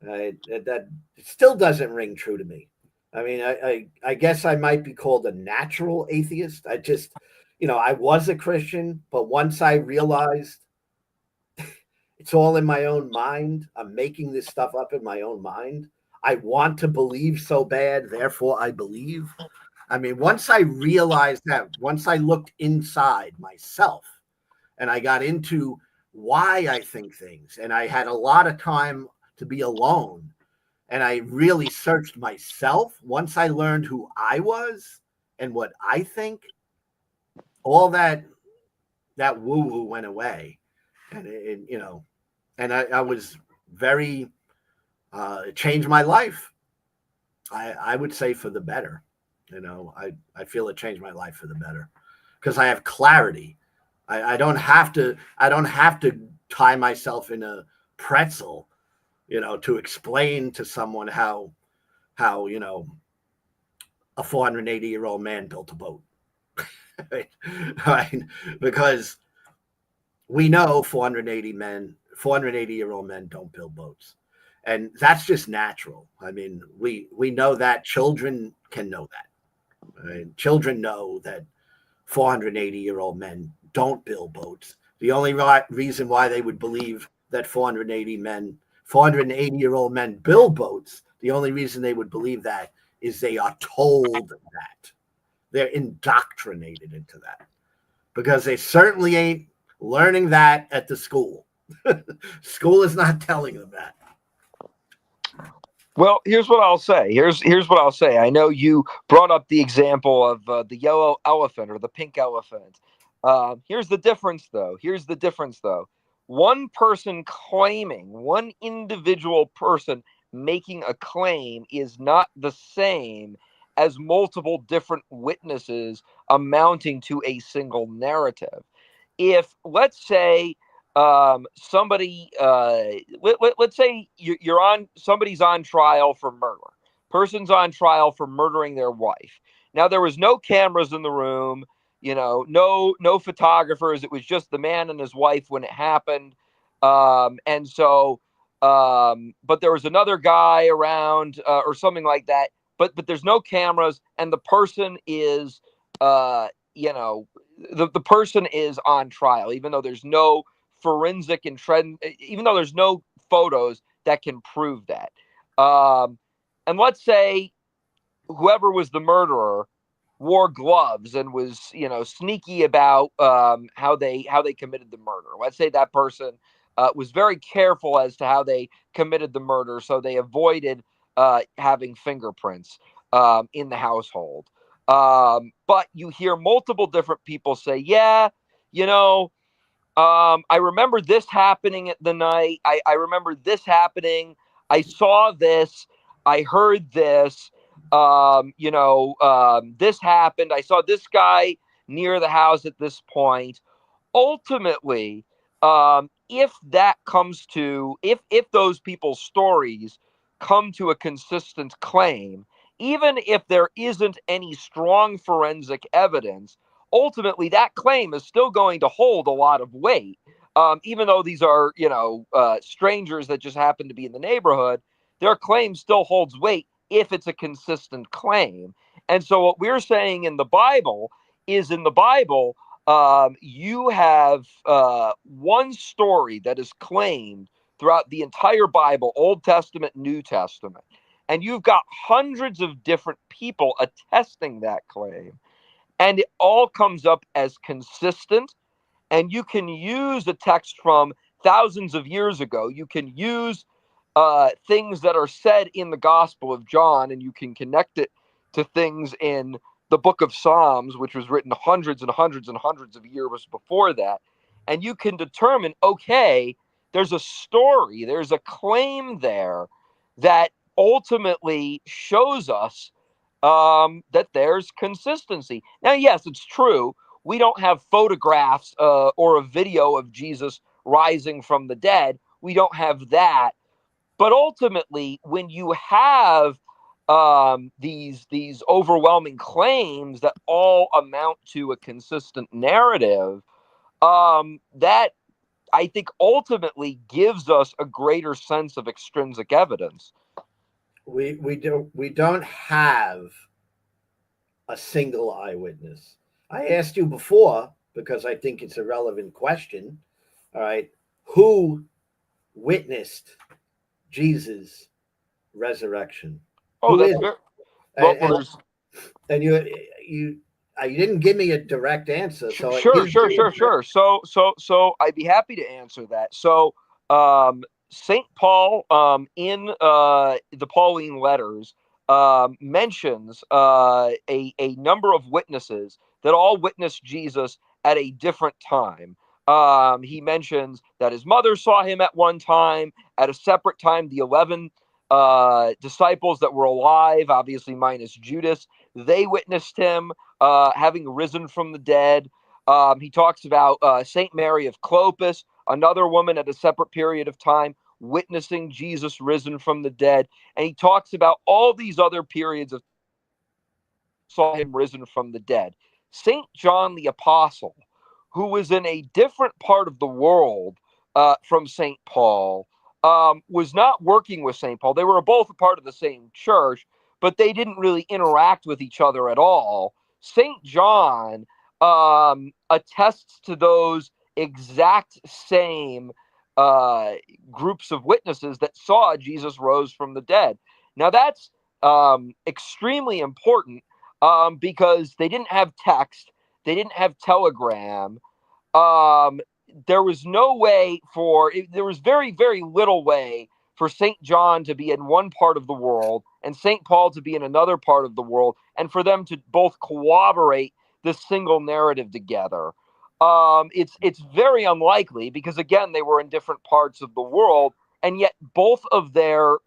That it still doesn't ring true to me. I mean, I guess I might be called a natural atheist. I just, I was a Christian, but once I realized it's all in my own mind, I'm making this stuff up in my own mind. I want to believe so bad, therefore I believe. I mean, once I realized that, once I looked inside myself and I got into why I think things, and I had a lot of time to be alone, and I really searched myself. Once I learned who I was and what I think, all that woo woo went away, and and I was very it changed my life. I would say for the better. I feel it changed my life for the better because I have clarity. I don't have to tie myself in a pretzel, to explain to someone how a 480-year-old man built a boat. Right? Because we know 480-year-old men don't build boats. And that's just natural. I mean, we know that. Children can know that. Right? Children know that 480-year-old men don't build boats. The only reason why they would believe that 480-year-old men build boats, the only reason they would believe that is they are told that. They're indoctrinated into that because they certainly ain't learning that at the school. School is not telling them that. Well, here's what I'll say. Here's what I'll say. I know you brought up the example of the yellow elephant or the pink elephant. Here's the difference, though. One person claiming, one individual person making a claim is not the same as multiple different witnesses amounting to a single narrative. If, let's say, somebody, let's say somebody's on trial for murder. Person's on trial for murdering their wife. Now, there was no cameras in the room, no photographers. It was just the man and his wife when it happened. And so, but there was another guy around or something like that. But there's no cameras, and the person is, the person is on trial, even though there's no forensic and even though there's no photos that can prove that. And let's say whoever was the murderer wore gloves and was, sneaky about how they committed the murder. Let's say that person was very careful as to how they committed the murder, so they avoided having fingerprints in the household. But you hear multiple different people say, yeah, I remember this happening at the night. I remember this happening. I saw this. I heard this. This happened. I saw this guy near the house at this point. Ultimately, if those people's stories come to a consistent claim, even if there isn't any strong forensic evidence, ultimately that claim is still going to hold a lot of weight. Even though these are, strangers that just happen to be in the neighborhood, their claim still holds weight if it's a consistent claim. And so what we're saying in the Bible, you have one story that is claimed throughout the entire Bible, Old Testament, New Testament. And you've got hundreds of different people attesting that claim. And it all comes up as consistent. And you can use a text from thousands of years ago. You can use things that are said in the Gospel of John, and you can connect it to things in the book of Psalms, which was written hundreds and hundreds and hundreds of years before that. And you can determine, okay, there's a story, there's a claim there that ultimately shows us that there's consistency. Now, yes, it's true. We don't have photographs or a video of Jesus rising from the dead. We don't have that. But ultimately, when you have these overwhelming claims that all amount to a consistent narrative, that I think ultimately gives us a greater sense of extrinsic evidence. We don't have a single eyewitness. I asked you before because I think it's a relevant question. All right, who witnessed Jesus' resurrection? Oh, Who that's is? very well. And Well, and, there's and you didn't give me a direct answer, so it sure, is. sure, sure, sure. So I'd be happy to answer that. So, Saint Paul, in the Pauline letters, mentions a number of witnesses that all witnessed Jesus at a different time. He mentions that his mother saw him at one time, at a separate time, the 11 disciples that were alive, obviously minus Judas, they witnessed him having risen from the dead. He talks about Saint Mary of Clopas, another woman at a separate period of time, witnessing Jesus risen from the dead. And he talks about all these other periods of saw him risen from the dead. Saint John the Apostle, who was in a different part of the world from Saint Paul, was not working with Saint Paul. They were both a part of the same church, but they didn't really interact with each other at all. Saint John attests to those exact same uh, groups of witnesses that saw Jesus rose from the dead. Now that's extremely important because they didn't have text, they didn't have telegram. Um, there was no way for there was very very little way for Saint John to be in one part of the world and Saint Paul to be in another part of the world, and for them to both corroborate this single narrative together. It's very unlikely because again they were in different parts of the world, and yet both of their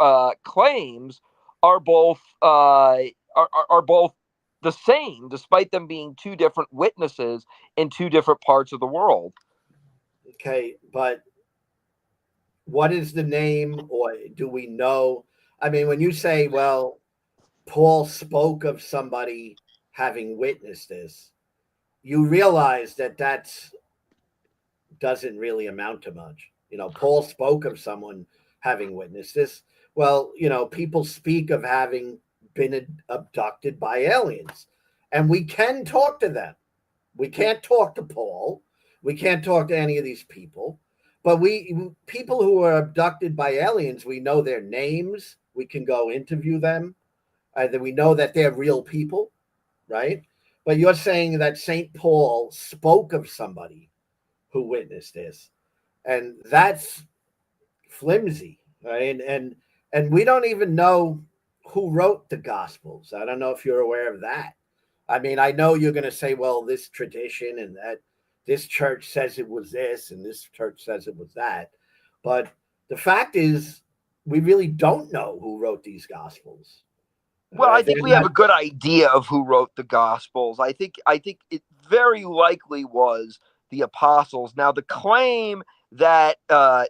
claims are both are both the same, despite them being two different witnesses in two different parts of the world. Okay, but what is the name, or do we know? I mean, when you say, well, Paul spoke of somebody having witnessed this, you realize that that's doesn't really amount to much. Paul spoke of someone having witnessed this. Well, people speak of having been abducted by aliens, and we can talk to them. We can't talk to Paul. We can't talk to any of these people. But people who are abducted by aliens, we know their names. We can go interview them. That we know that they're real people, right? But you're saying that St. Paul spoke of somebody who witnessed this, and that's flimsy, right? And we don't even know who wrote the Gospels. I don't know if you're aware of that. I mean, I know you're going to say, well, this tradition and that this church says it was this and this church says it was that. But the fact is, we really don't know who wrote these Gospels. Well, I think They're we have not. a good idea of who wrote the Gospels. I think it very likely was the apostles. Now, the claim that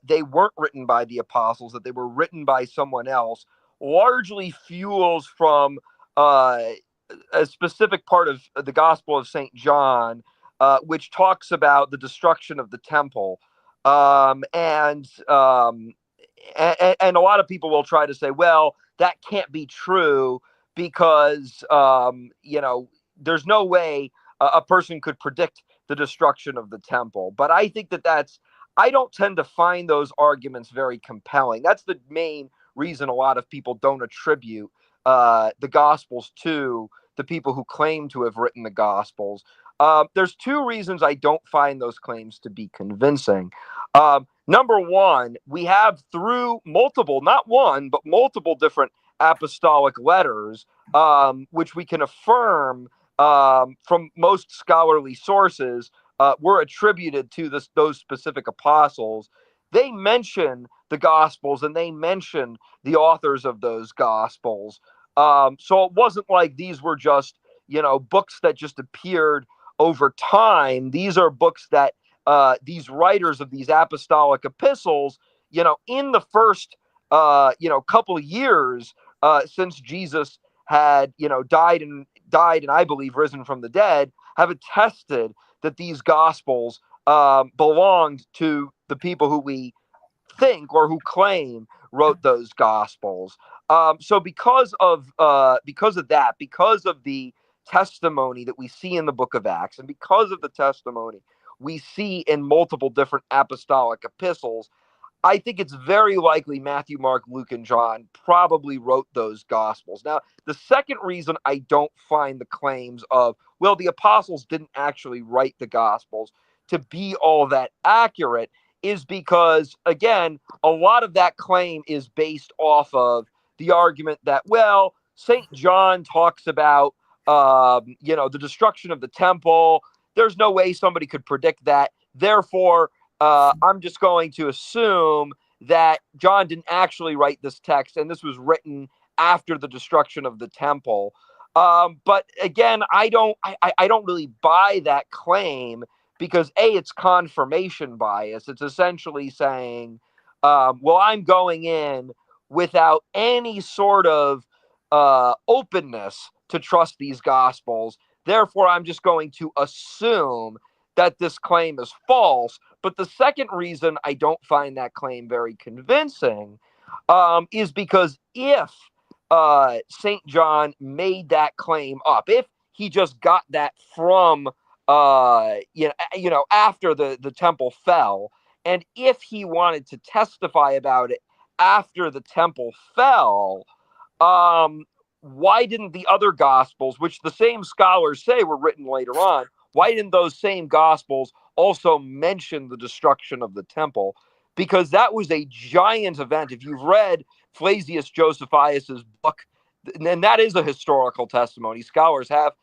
they weren't written by the apostles, that they were written by someone else, largely fuels from uh, a specific part of the Gospel of Saint John, which talks about the destruction of the temple, and a lot of people will try to say, well, that can't be true because there's no way a person could predict the destruction of the temple. But I think that's I don't tend to find those arguments very compelling. That's the main reason a lot of people don't attribute the Gospels to the people who claim to have written the Gospels. There's two reasons I don't find those claims to be convincing. Number one, we have through multiple, not one, but multiple different apostolic letters, which we can affirm from most scholarly sources, were attributed to those specific apostles. They mention the Gospels and they mention the authors of those Gospels. So it wasn't like these were just, books that just appeared over time. These are books that these writers of these apostolic epistles, in the first, couple of years since Jesus had, died and I believe risen from the dead, have attested that these gospels belonged to the people who we think or who claim wrote those gospels. So because of that, because of the testimony that we see in the book of Acts, and because of the testimony we see in multiple different apostolic epistles, I think it's very likely Matthew, Mark, Luke, and John probably wrote those gospels. Now, the second reason I don't find the claims of, well, the apostles didn't actually write the gospels to be all that accurate is because, again, a lot of that claim is based off of the argument that, well, St. John talks about, the destruction of the temple. There's no way somebody could predict that. Therefore, I'm just going to assume that John didn't actually write this text, and this was written after the destruction of the temple. But again, I don't really buy that claim because it's confirmation bias. It's essentially saying, well, I'm going in without any sort of openness to trust these gospels. Therefore, I'm just going to assume that this claim is false. But the second reason I don't find that claim very convincing is because if St. John made that claim up, if he just got that from, after the temple fell, and if he wanted to testify about it after the temple fell, why didn't the other gospels, which the same scholars say were written later on, why didn't those same gospels also mention the destruction of the temple? Because that was a giant event. If you've read Flavius Josephus's book, and that is a historical testimony, scholars have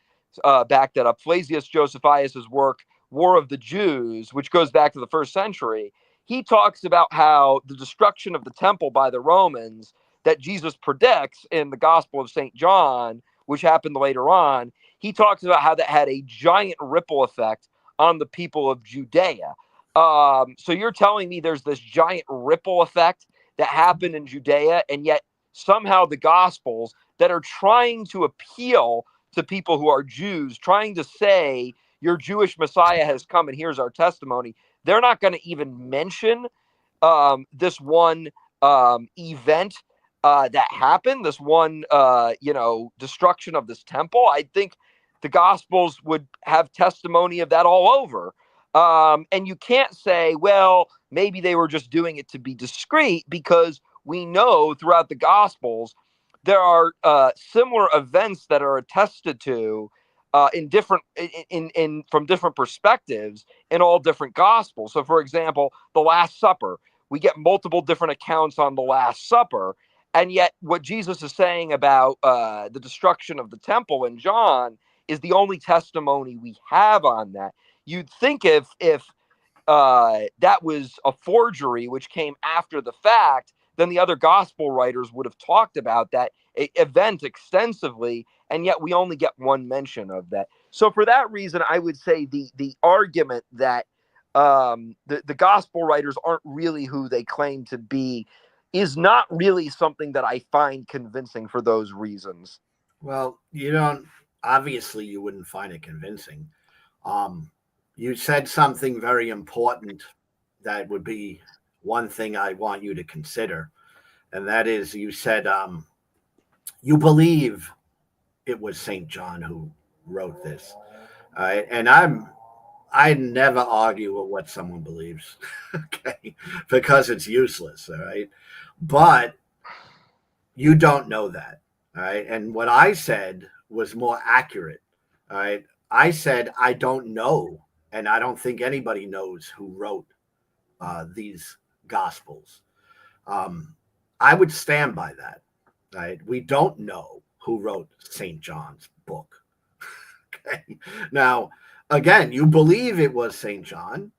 backed that up. Flavius Josephus's work, War of the Jews, which goes back to the first century, he talks about how the destruction of the temple by the Romans that Jesus predicts in the Gospel of St. John, which happened later on, he talks about how that had a giant ripple effect on the people of Judea. So you're telling me there's this giant ripple effect that happened in Judea, and yet somehow the Gospels that are trying to appeal to people who are Jews, trying to say your Jewish Messiah has come and here's our testimony, they're not going to even mention this one event that happened, this one, destruction of this temple. I think the Gospels would have testimony of that all over. And you can't say, well, maybe they were just doing it to be discreet, because we know throughout the Gospels there are similar events that are attested to in different in from different perspectives in all different Gospels. So, for example, the Last Supper, we get multiple different accounts on the Last Supper. And yet what Jesus is saying about the destruction of the temple in John is the only testimony we have on that. You'd think if that was a forgery, which came after the fact, then the other gospel writers would have talked about that event extensively, and yet we only get one mention of that. So for that reason, I would say the argument that the gospel writers aren't really who they claim to be is not really something that I find convincing for those reasons. Well, obviously you wouldn't find it convincing. You said something very important that would be one thing I want you to consider. And that is, you said you believe it was St. John who wrote this. And I never argue with what someone believes, okay, because it's useless, all right? But you don't know that, all right? And what I said was more accurate, all right? I said I don't know, and I don't think anybody knows who wrote these Gospels. I would stand by that, right? We don't know who wrote St. John's book. Okay. Now, again, you believe it was St. John.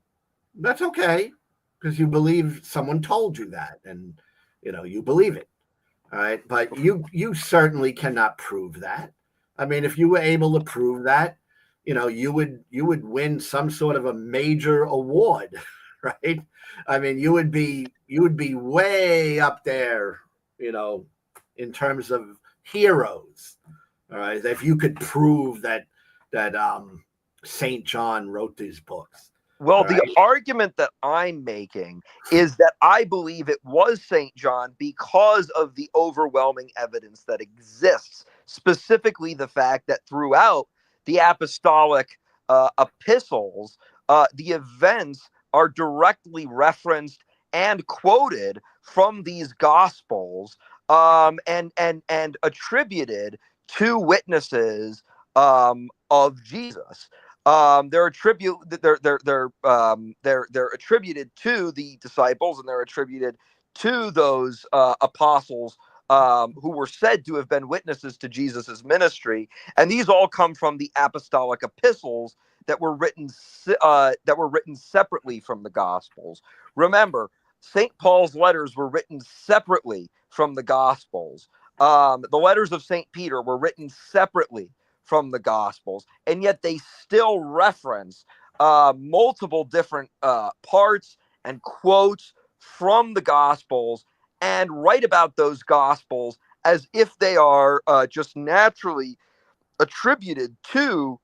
That's okay, because you believe someone told you that, and you believe it. All right, but you certainly cannot prove that. I mean, if you were able to prove that, you would win some sort of a major award, right? I mean, you would be way up there, in terms of heroes. All right, if you could prove that Saint John wrote these books. Well, All the right. argument that I'm making is that I believe it was St. John because of the overwhelming evidence that exists, specifically the fact that throughout the apostolic epistles, the events are directly referenced and quoted from these gospels, and attributed to witnesses of Jesus. They're attributed to the disciples, and they're attributed to those apostles who were said to have been witnesses to Jesus's ministry, and these all come from the apostolic epistles that were written separately from the Gospels. Remember, St. Paul's letters were written separately from the Gospels. The letters of St. Peter were written separately from the Gospels, and yet they still reference multiple different parts and quotes from the Gospels and write about those Gospels as if they are just naturally attributed to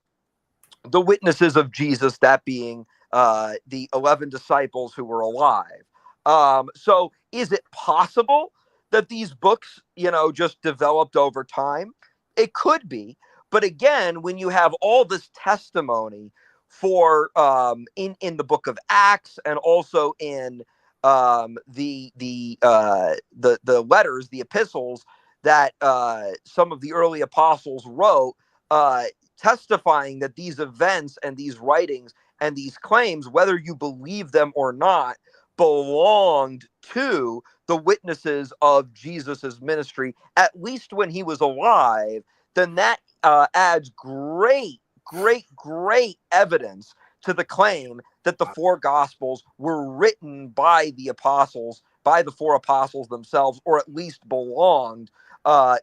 the witnesses of Jesus, that being the 11 disciples who were alive. So is it possible that these books, just developed over time? It could be. But again, when you have all this testimony for in the book of Acts, and also in the letters, the epistles that some of the early apostles wrote, testifying that these events and these writings and these claims, whether you believe them or not, belonged to the witnesses of Jesus's ministry, at least when he was alive, then that adds great evidence to the claim that the four gospels were written by the apostles, by the four apostles themselves, or at least belonged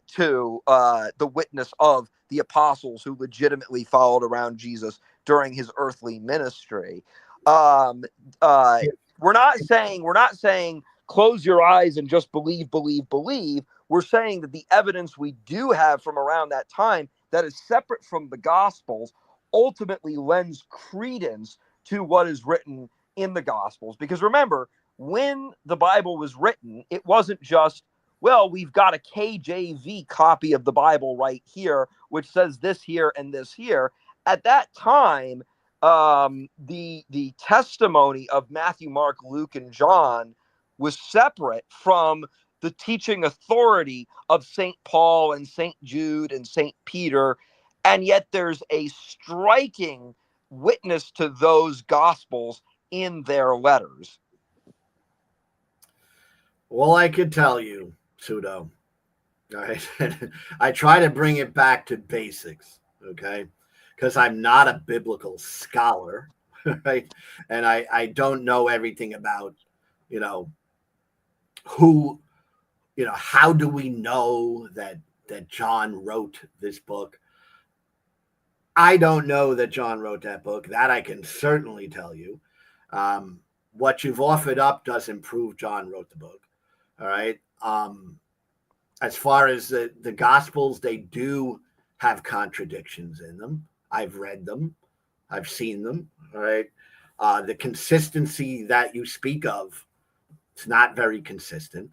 to the witness of the apostles who legitimately followed around Jesus during his earthly ministry. Um, uh, we're not saying close your eyes and just believe. We're saying that the evidence we do have from around that time that is separate from the Gospels ultimately lends credence to what is written in the Gospels. Because remember, when the Bible was written, it wasn't just, well, we've got a KJV copy of the Bible right here, which says this here and this here. At that time, the testimony of Matthew, Mark, Luke, and John was separate from the teaching authority of St. Paul and St. Jude and St. Peter. And yet there's a striking witness to those gospels in their letters. Well, I could tell you, Pseudo. All right. I try to bring it back to basics, okay? Because I'm not a biblical scholar, right? And I don't know everything about, who, how do we know that John wrote this book? I don't know that John wrote that book. That I can certainly tell you. What you've offered up doesn't prove John wrote the book. All right. As far as the Gospels, they do have contradictions in them. I've read them. I've seen them. All right. The consistency that you speak of, it's not very consistent.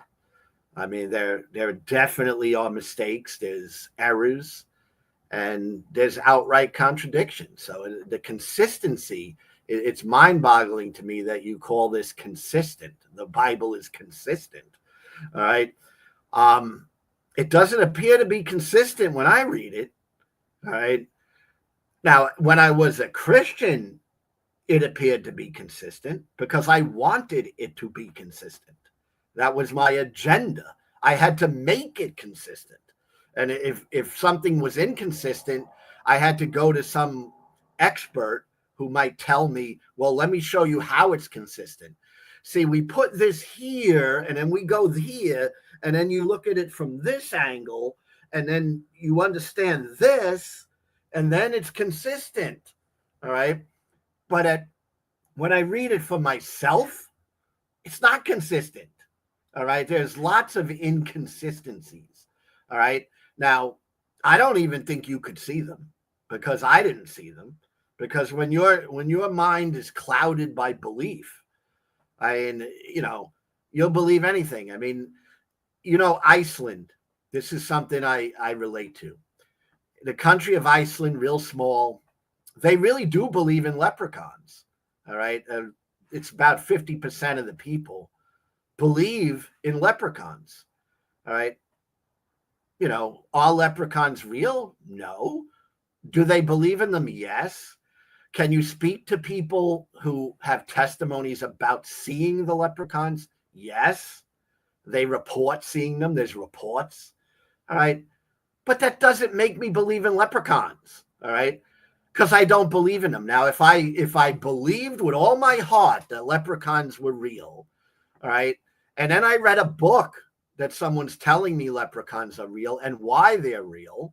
I mean, there definitely are mistakes. There's errors, and there's outright contradictions. So the consistency, it's mind-boggling to me that you call this consistent. The Bible is consistent. All right. It doesn't appear to be consistent when I read it. All right. Now, when I was a Christian, it appeared to be consistent because I wanted it to be consistent. That was my agenda. I had to make it consistent. And if something was inconsistent, I had to go to some expert who might tell me, well, let me show you how it's consistent. See, we put this here and then we go here. and then you look at it from this angle, and then you understand this, and then it's consistent. All right. But when I read it for myself, it's not consistent. All right. There's lots of inconsistencies. All right. Now, I don't even think you could see them because I didn't see them. Because when your mind is clouded by belief, you'll believe anything. I mean, Iceland. This is something I relate to. The country of Iceland, real small. They really do believe in leprechauns. All right. It's about 50% of the people believe in leprechauns. All right. Are leprechauns real? No. Do they believe in them? Yes. Can you speak to people who have testimonies about seeing the leprechauns? Yes. They report seeing them. There's reports. All right. But that doesn't make me believe in leprechauns. All right. Because I don't believe in them. Now, if I believed with all my heart that leprechauns were real, all right, and then I read a book that someone's telling me leprechauns are real and why they're real,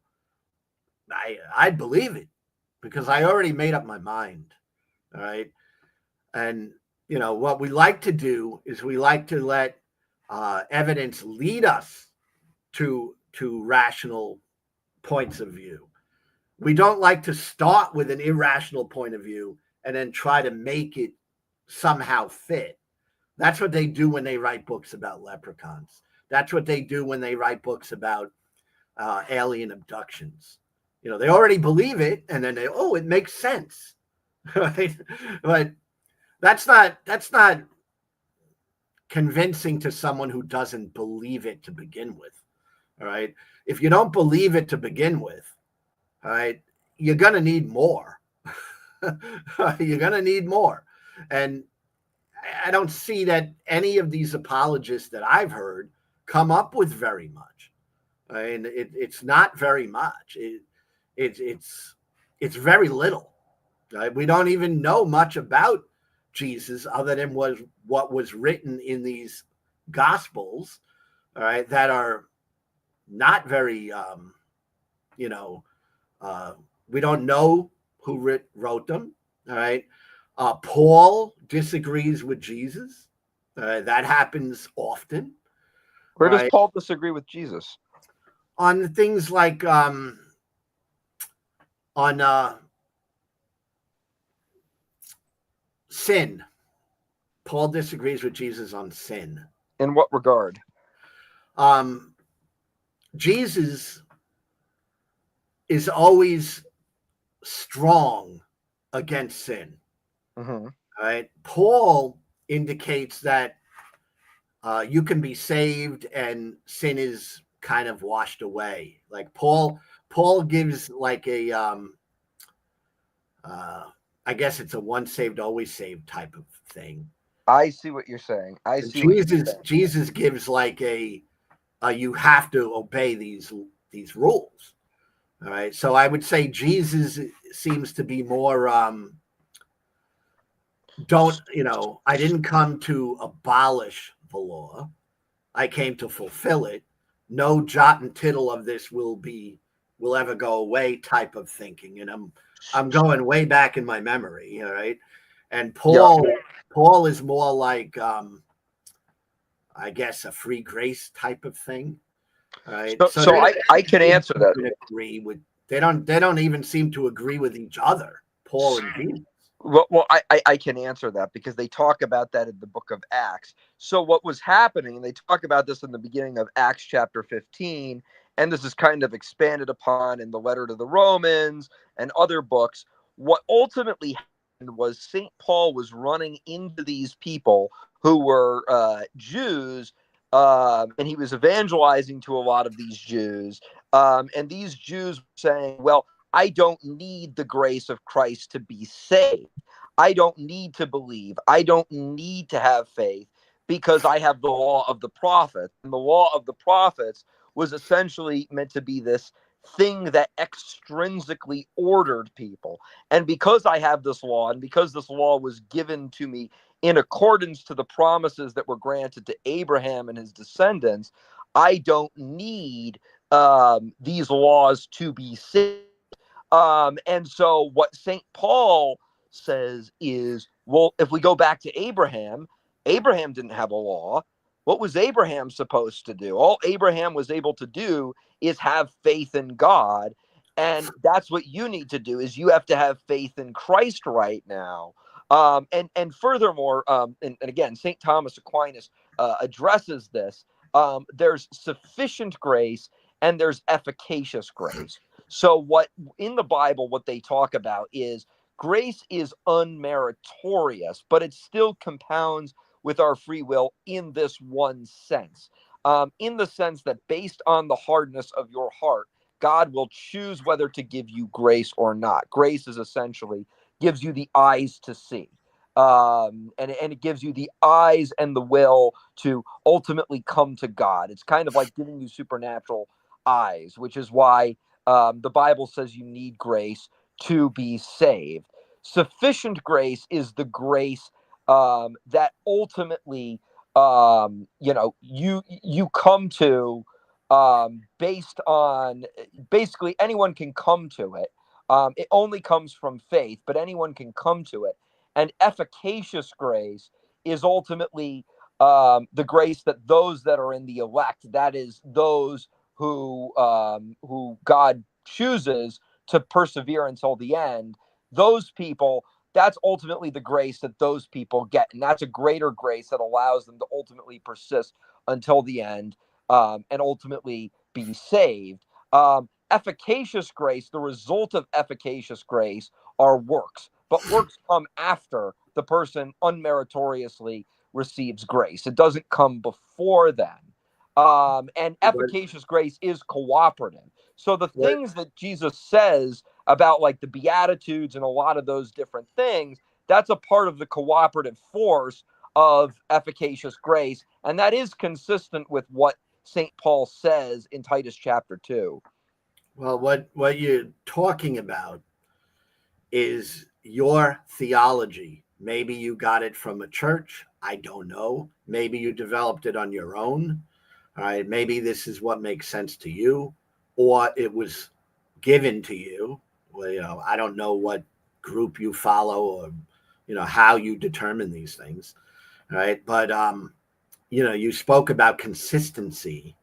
I'd believe it because I already made up my mind. All right. And, what we like to do is we like to let evidence lead us to rational points of view. We don't like to start with an irrational point of view and then try to make it somehow fit. That's what they do when they write books about leprechauns. That's what they do when they write books about alien abductions. They already believe it, and then it makes sense, right? But that's not convincing to someone who doesn't believe it to begin with. All right. If you don't believe it to begin with, all right, you're going to need more. You're going to need more. And I don't see that any of these apologists that I've heard come up with very much. I mean, it's not very much. It's very little. Right? We don't even know much about Jesus other than what was written in these Gospels, all right, that are not very, we don't know who wrote them, all right. Paul disagrees with Jesus. That happens often. Where does right? Paul disagree with Jesus? On things like on sin. Paul disagrees with Jesus on sin. In what regard? Jesus is always strong against sin. Mm-hmm. Right? Paul indicates that you can be saved and sin is kind of washed away. Like Paul gives like a I guess it's a once saved always saved type of thing. I see what you're saying. Jesus gives like a you have to obey these rules. All right. So I would say Jesus seems to be more I didn't come to abolish the law. I came to fulfill it. No jot and tittle of this will ever go away type of thinking. And I'm going way back in my memory, all right? And Paul is more like I guess a free grace type of thing. Right. So I can answer that. Agree with they don't even seem to agree with each other, Paul and Jesus. Well, I can answer that because they talk about that in the book of Acts. So what was happening, and they talk about this in the beginning of Acts chapter 15, and this is kind of expanded upon in the letter to the Romans and other books. What ultimately happened was St. Paul was running into these people who were Jews, and he was evangelizing to a lot of these Jews. And these Jews were saying, well, I don't need the grace of Christ to be saved. I don't need to believe. I don't need to have faith because I have the law of the prophets. And the law of the prophets was essentially meant to be this thing that extrinsically ordered people. And because I have this law, and because this law was given to me in accordance to the promises that were granted to Abraham and his descendants, I don't need these laws to be saved. And so what St. Paul says is, well, if we go back to Abraham, Abraham didn't have a law. What was Abraham supposed to do? All Abraham was able to do is have faith in God. And that's what you need to do, is you have to have faith in Christ right now. And furthermore, and again, St. Thomas Aquinas addresses this. There's sufficient grace and there's efficacious grace. So what in the Bible, what they talk about is grace is unmeritorious, but it still compounds with our free will in this one sense, in the sense that based on the hardness of your heart, God will choose whether to give you grace or not. Grace is essentially gives you the eyes to see. And it gives you the eyes and the will to ultimately come to God. It's kind of like giving you supernatural eyes, which is why the Bible says you need grace to be saved. Sufficient grace is the grace that ultimately, you come to based on, basically anyone can come to it. It only comes from faith, but anyone can come to it. And efficacious grace is ultimately the grace that those that are in the elect, that is, those who God chooses to persevere until the end, those people, that's ultimately the grace that those people get. And that's a greater grace that allows them to ultimately persist until the end, and ultimately be saved. Efficacious grace, the result of efficacious grace are works, but works come after the person unmeritoriously receives grace. It doesn't come before then. And efficacious grace is cooperative. So the things that Jesus says about like the Beatitudes and a lot of those different things, that's a part of the cooperative force of efficacious grace. And that is consistent with what St. Paul says in Titus chapter 2. Well, what you're talking about is your theology. Maybe you got it from a church. I don't know. Maybe you developed it on your own. All right. Maybe this is what makes sense to you, or it was given to you. Well, I don't know what group you follow, or how you determine these things. All right. But you spoke about consistency.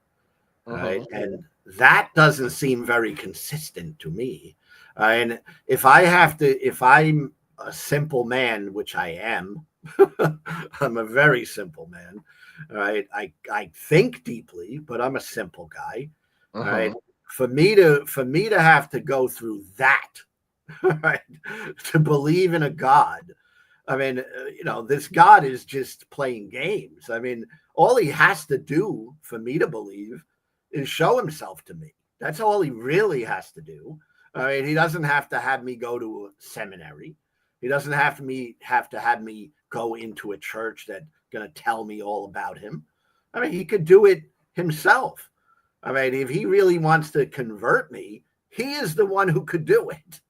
Right. And that doesn't seem very consistent to me. And if I'm a simple man, which I am, I'm a very simple man. All right. I think deeply, but I'm a simple guy. All right. For me to have to go through that, right, to believe in a God. I mean, this God is just playing games. I mean, all he has to do for me to believe is show himself to me. That's all he really has to do. All right. He doesn't have to have me go to a seminary. He doesn't have to have me go into a church that's going to tell me all about him. I mean, he could do it himself. I mean, if he really wants to convert me, he is the one who could do it.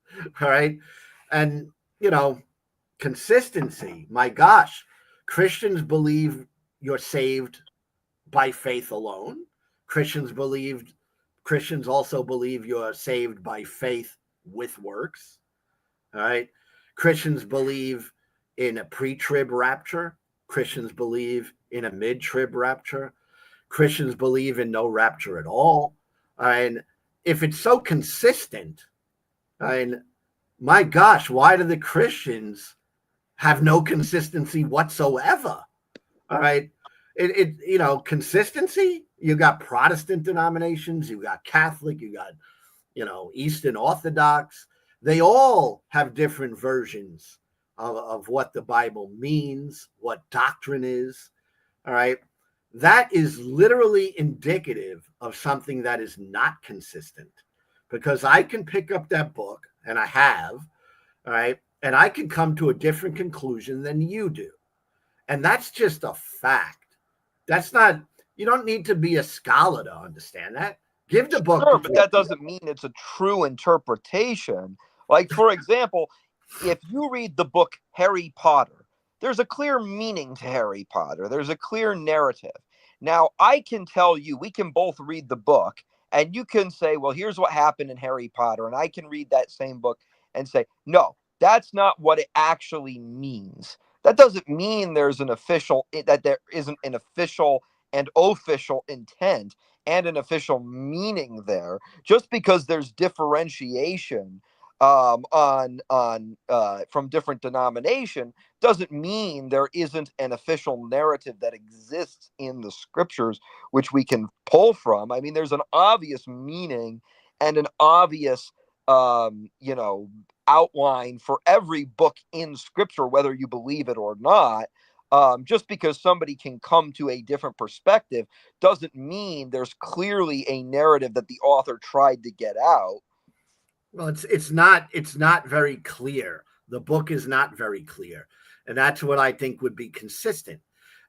All right. And, consistency. My gosh, Christians believe you're saved by faith alone. Christians also believe you're saved by faith with works. All right. Christians believe in a pre-trib rapture. Christians believe in a mid-trib rapture. Christians believe in no rapture at all. And if it's so consistent, my gosh, why do the Christians have no consistency whatsoever? All right. Consistency, you got Protestant denominations, you got Catholic, you got, Eastern Orthodox. They all have different versions of what the Bible means, what doctrine is. All right. That is literally indicative of something that is not consistent, because I can pick up that book, and I have, all right, and I can come to a different conclusion than you do. And that's just a fact. That's not, you don't need to be a scholar to understand that. Give the book. Sure, but that doesn't mean it's a true interpretation. Like, for example, if you read the book Harry Potter, there's a clear meaning to Harry Potter. There's a clear narrative. Now, I can tell you, we can both read the book, and you can say, well, here's what happened in Harry Potter. And I can read that same book and say, no, that's not what it actually means. That doesn't mean that there isn't an official and official intent and an official meaning there. Just because there's differentiation on from different denomination doesn't mean there isn't an official narrative that exists in the scriptures which we can pull from. I mean, there's an obvious meaning and an obvious outline for every book in scripture, whether you believe it or not. Just because somebody can come to a different perspective doesn't mean there's clearly a narrative that the author tried to get out. Well, it's not very clear. The book is not very clear, and that's what I think would be consistent.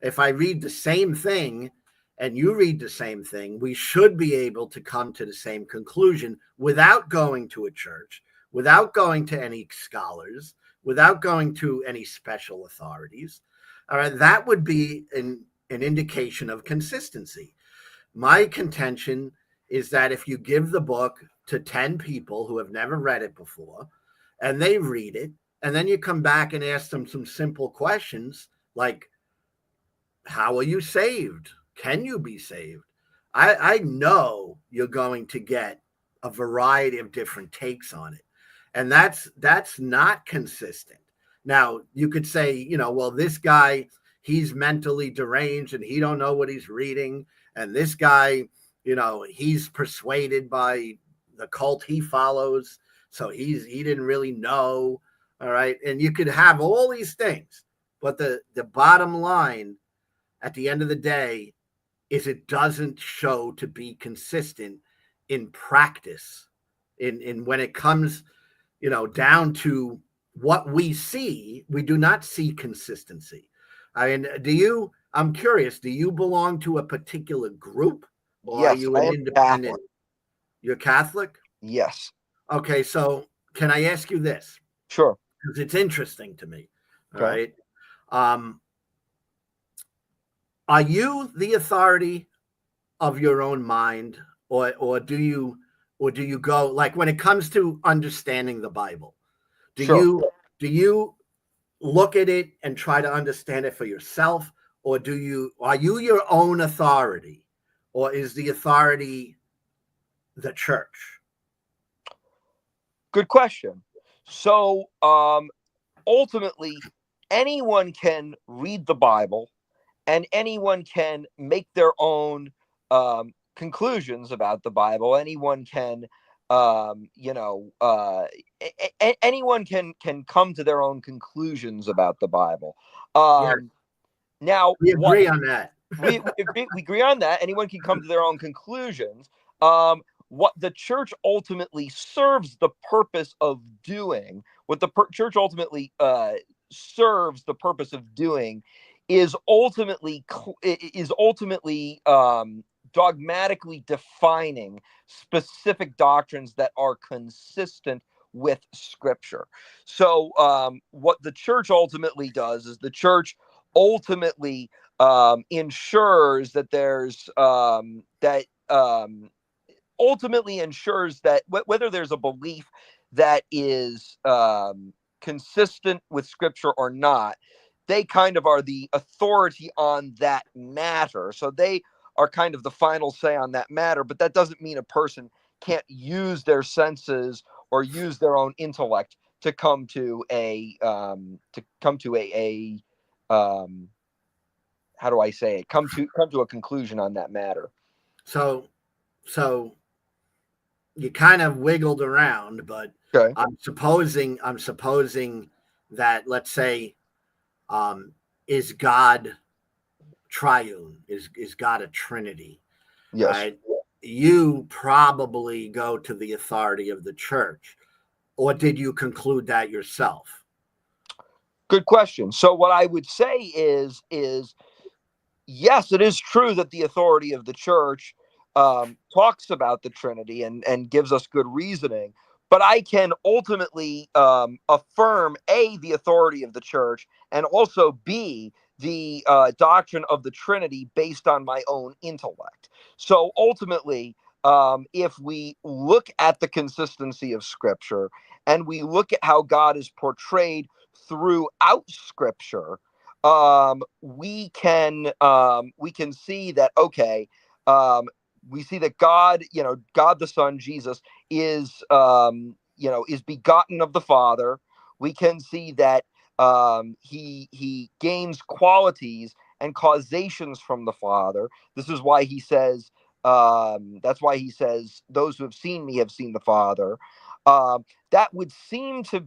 If I read the same thing and you read the same thing, we should be able to come to the same conclusion without going to a church, without going to any scholars, without going to any special authorities. All right, that would be an indication of consistency. My contention is that if you give the book to 10 people who have never read it before and they read it, and then you come back and ask them some simple questions like, how are you saved? Can you be saved? I know you're going to get a variety of different takes on it. And that's not consistent. Now, you could say, well, this guy, he's mentally deranged and he don't know what he's reading. And this guy, he's persuaded by the cult he follows, so he didn't really know. All right. And you could have all these things, but the bottom line at the end of the day is it doesn't show to be consistent in practice. In when it comes, down to what we see, we do not see consistency. I mean, I'm curious, do you belong to a particular group, or Yes, are you I an am independent? Catholic. You're Catholic? Yes. Okay, so can I ask you this? Sure. Because it's interesting to me. All Okay. right. Are you the authority of your own mind, or do you go, like, when it comes to understanding the Bible? Sure. Do you look at it and try to understand it for yourself, or are you your own authority, or is the authority the church? Good question. So, ultimately, anyone can read the Bible and anyone can make their own conclusions about the Bible. Anyone can, anyone can come to their own conclusions about the Bible. Yes, Now, we what agree on that. we agree on that. Anyone can come to their own conclusions. What the church ultimately serves the purpose of doing, what the church ultimately serves the purpose of doing, is ultimately dogmatically defining specific doctrines that are consistent with Scripture. So, what the church ultimately does is the church ultimately ensures that there's ultimately ensures that whether there's a belief that is consistent with Scripture or not, they kind of are the authority on that matter. So they are kind of the final say on that matter, but that doesn't mean a person can't use their senses or use their own intellect to come to a how do I say it? Come to a conclusion on that matter. So you kind of wiggled around, but Okay. I'm supposing that, let's say, is God triune? Is God a Trinity? Yes. Right? You probably go to the authority of the church, or did you conclude that yourself? Good question. So what I would say is yes, it is true that the authority of the church talks about the Trinity and gives us good reasoning. But I can ultimately affirm A, the authority of the church, and also B, the doctrine of the Trinity based on my own intellect. So ultimately, if we look at the consistency of Scripture and we look at how God is portrayed throughout Scripture, we can see that we see that God, God the Son, Jesus, is begotten of the Father. We can see that he gains qualities and causations from the Father. This is why he says, that's why he says, "Those who have seen me have seen the Father." That would seem to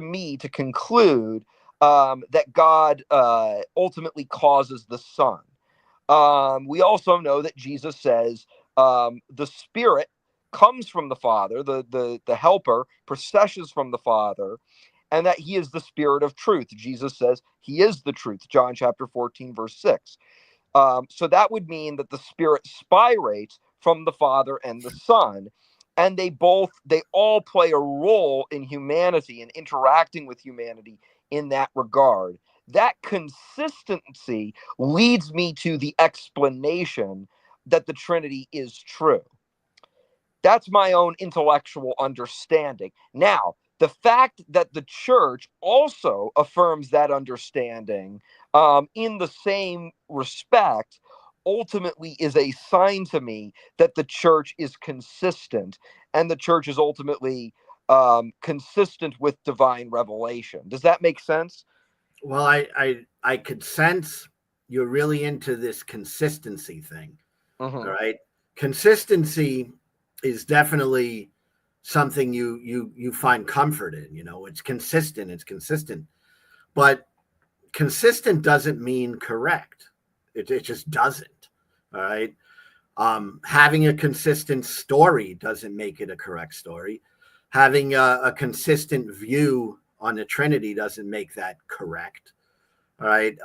me to conclude that God ultimately causes the Son. We also know that Jesus says the Spirit comes from the Father, the Helper processions from the Father, and that he is the Spirit of truth. Jesus says he is the truth, John chapter 14, verse 6. So that would mean that the Spirit spirates from the Father and the Son, and they all play a role in humanity and interacting with humanity in that regard. That consistency leads me to the explanation that the Trinity is true. That's my own intellectual understanding. Now, the fact that the church also affirms that understanding in the same respect ultimately is a sign to me that the church is consistent, and the church is ultimately consistent with divine revelation. Does that make sense? Well, I could sense you're really into this consistency thing. Mm-hmm. All right. Consistency is definitely something you find comfort in. It's consistent. But consistent doesn't mean correct. It just doesn't. All right. Having a consistent story doesn't make it a correct story. Having a consistent view on the Trinity doesn't make that correct. All right.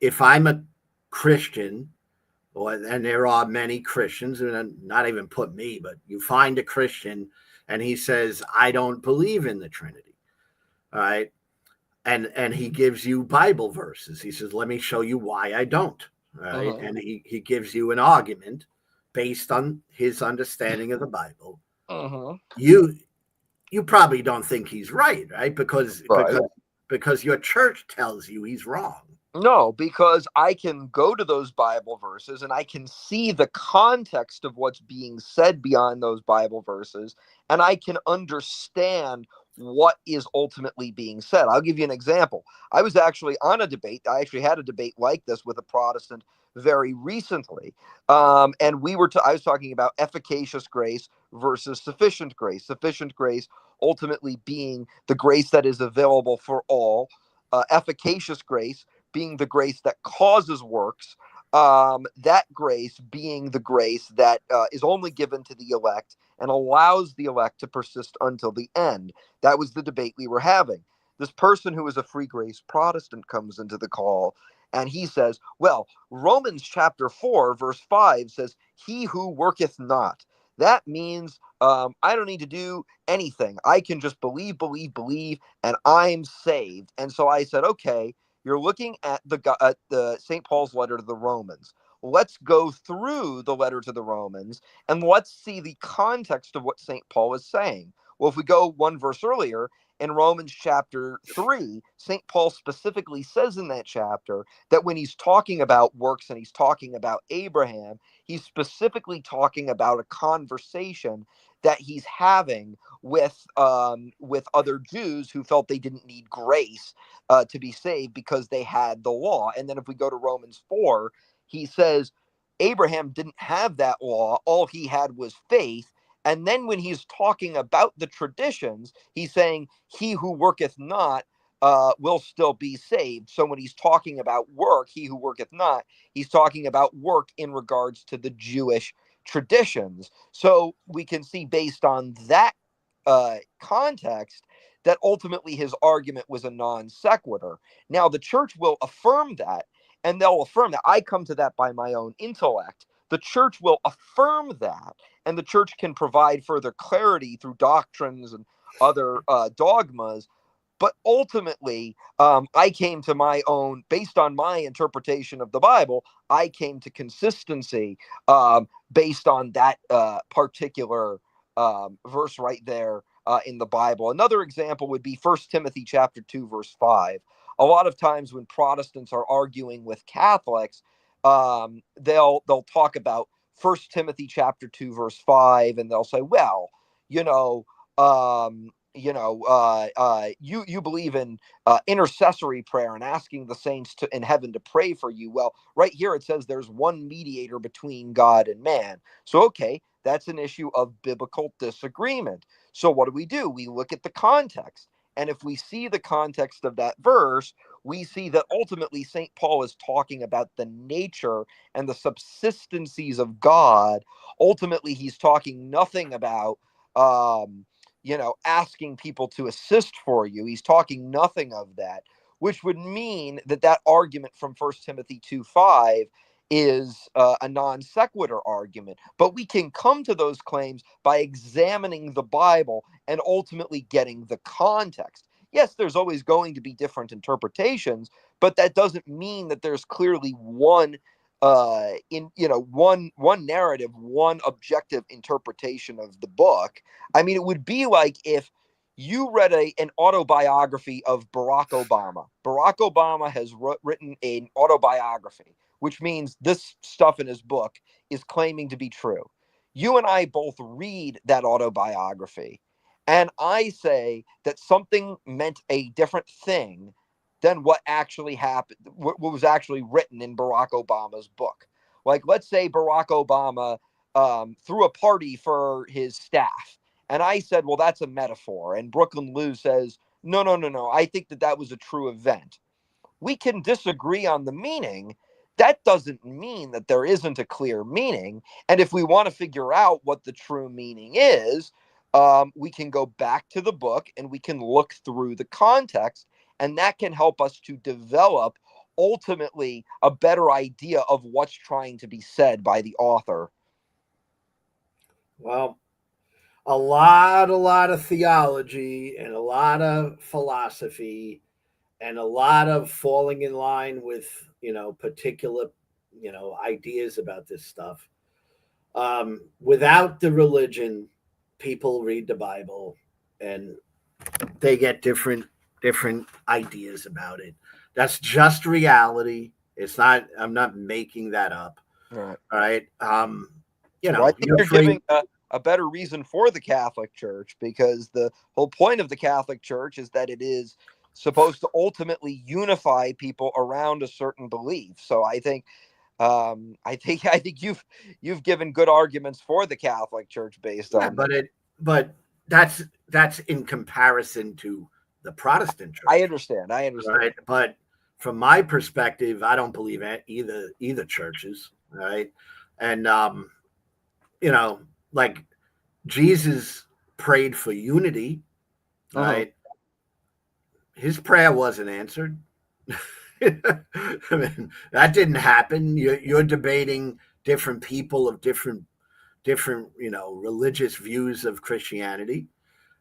If I'm a Christian, and there are many Christians, and not even put me, but you find a Christian and he says, "I don't believe in the Trinity." All right. And he gives you Bible verses. He says, "Let me show you why I don't." All right. Mm-hmm. And he gives you an argument based on his understanding of the Bible. Mm-hmm. You probably don't think he's right, right? Because Right. because your church tells you he's wrong. No, because I can go to those Bible verses and I can see the context of what's being said beyond those Bible verses, and I can understand what is ultimately being said. I'll give you an example. I was actually on a debate. I actually had a debate like this with a Protestant very recently, and I was talking about efficacious grace versus sufficient grace. Sufficient grace ultimately being the grace that is available for all. Efficacious grace being the grace that causes works, that grace being the grace that is only given to the elect and allows the elect to persist until the end. That was the debate we were having. This person who is a free grace Protestant comes into the call and he says, well, Romans chapter 4, verse 5 says, "He who worketh not." That means I don't need to do anything. I can just believe, and I'm saved. And so I said, okay, you're looking at the St. Paul's letter to the Romans. Let's go through the letter to the Romans and let's see the context of what St. Paul is saying. Well, if we go one verse earlier, in Romans chapter 3, St. Paul specifically says in that chapter that when he's talking about works and he's talking about Abraham, he's specifically talking about a conversation that he's having with other Jews who felt they didn't need grace to be saved because they had the law. And then if we go to Romans 4, he says Abraham didn't have that law. All he had was faith. And then when he's talking about the traditions, he's saying, "He who worketh not will still be saved." So when he's talking about work, "He who worketh not," he's talking about work in regards to the Jewish traditions. So we can see based on that context that ultimately his argument was a non sequitur. Now, the church will affirm that, and they'll affirm that. I come to that by my own intellect. The church will affirm that, and the church can provide further clarity through doctrines and other dogmas. But ultimately, I came to my own, based on my interpretation of the Bible, I came to consistency based on that particular verse right there in the Bible. Another example would be 1 Timothy chapter 2, verse 5. A lot of times when Protestants are arguing with Catholics, they'll talk about 1 Timothy chapter 2, verse 5, and they'll say, well, you know, you believe in intercessory prayer and asking the saints in heaven to pray for you. Well, right here it says there's one mediator between God and man. So, okay, that's an issue of biblical disagreement. So what do? We look at the context. And if we see the context of that verse, we see that ultimately St. Paul is talking about the nature and the subsistencies of God. Ultimately, he's talking nothing about asking people to assist for you. He's talking nothing of that, which would mean that that argument from 1 Timothy 2:5 is a non sequitur argument. But we can come to those claims by examining the Bible and ultimately getting the context. Yes, there's always going to be different interpretations, but that doesn't mean that there's clearly one one narrative, one objective interpretation of the book. I mean, it would be like if you read an autobiography of Barack Obama. Barack Obama has written an autobiography, which means this stuff in his book is claiming to be true. You and I both read that autobiography, and I say that something meant a different thing than what actually happened, what was actually written in Barack Obama's book. Like, let's say Barack Obama threw a party for his staff. And I said, well, that's a metaphor. And Brooklyn Lou says, no, no, no, no. I think that was a true event. We can disagree on the meaning. That doesn't mean that there isn't a clear meaning. And if we want to figure out what the true meaning is, we can go back to the book and we can look through the context. And that can help us to develop ultimately a better idea of what's trying to be said by the author. Well, a lot of theology and a lot of philosophy and a lot of falling in line with, particular, ideas about this stuff. Without the religion, people read the Bible and they get different ideas about it. That's just reality. It's not, I'm not making that up. Right. All right. Well, I think you're giving a better reason for the Catholic Church, because the whole point of the Catholic Church is that it is supposed to ultimately unify people around a certain belief. So I think you've given good arguments for the Catholic Church based on that. But that's in comparison to the Protestant Church. I understand. Right. But from my perspective, I don't believe either churches. Right. And like Jesus prayed for unity, right? His prayer wasn't answered. I mean, that didn't happen. You're debating different people of different religious views of Christianity.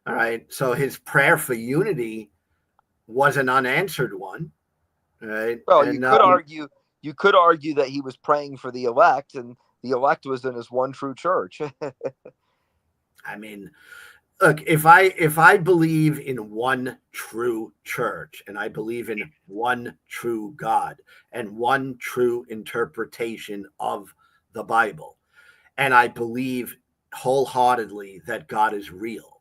All right. So his prayer for unity was an unanswered one. Right. Well, and you could argue that he was praying for the elect, and the elect was in his one true church. I mean, look, if I believe in one true church and I believe in one true God and one true interpretation of the Bible, and I believe wholeheartedly that God is real,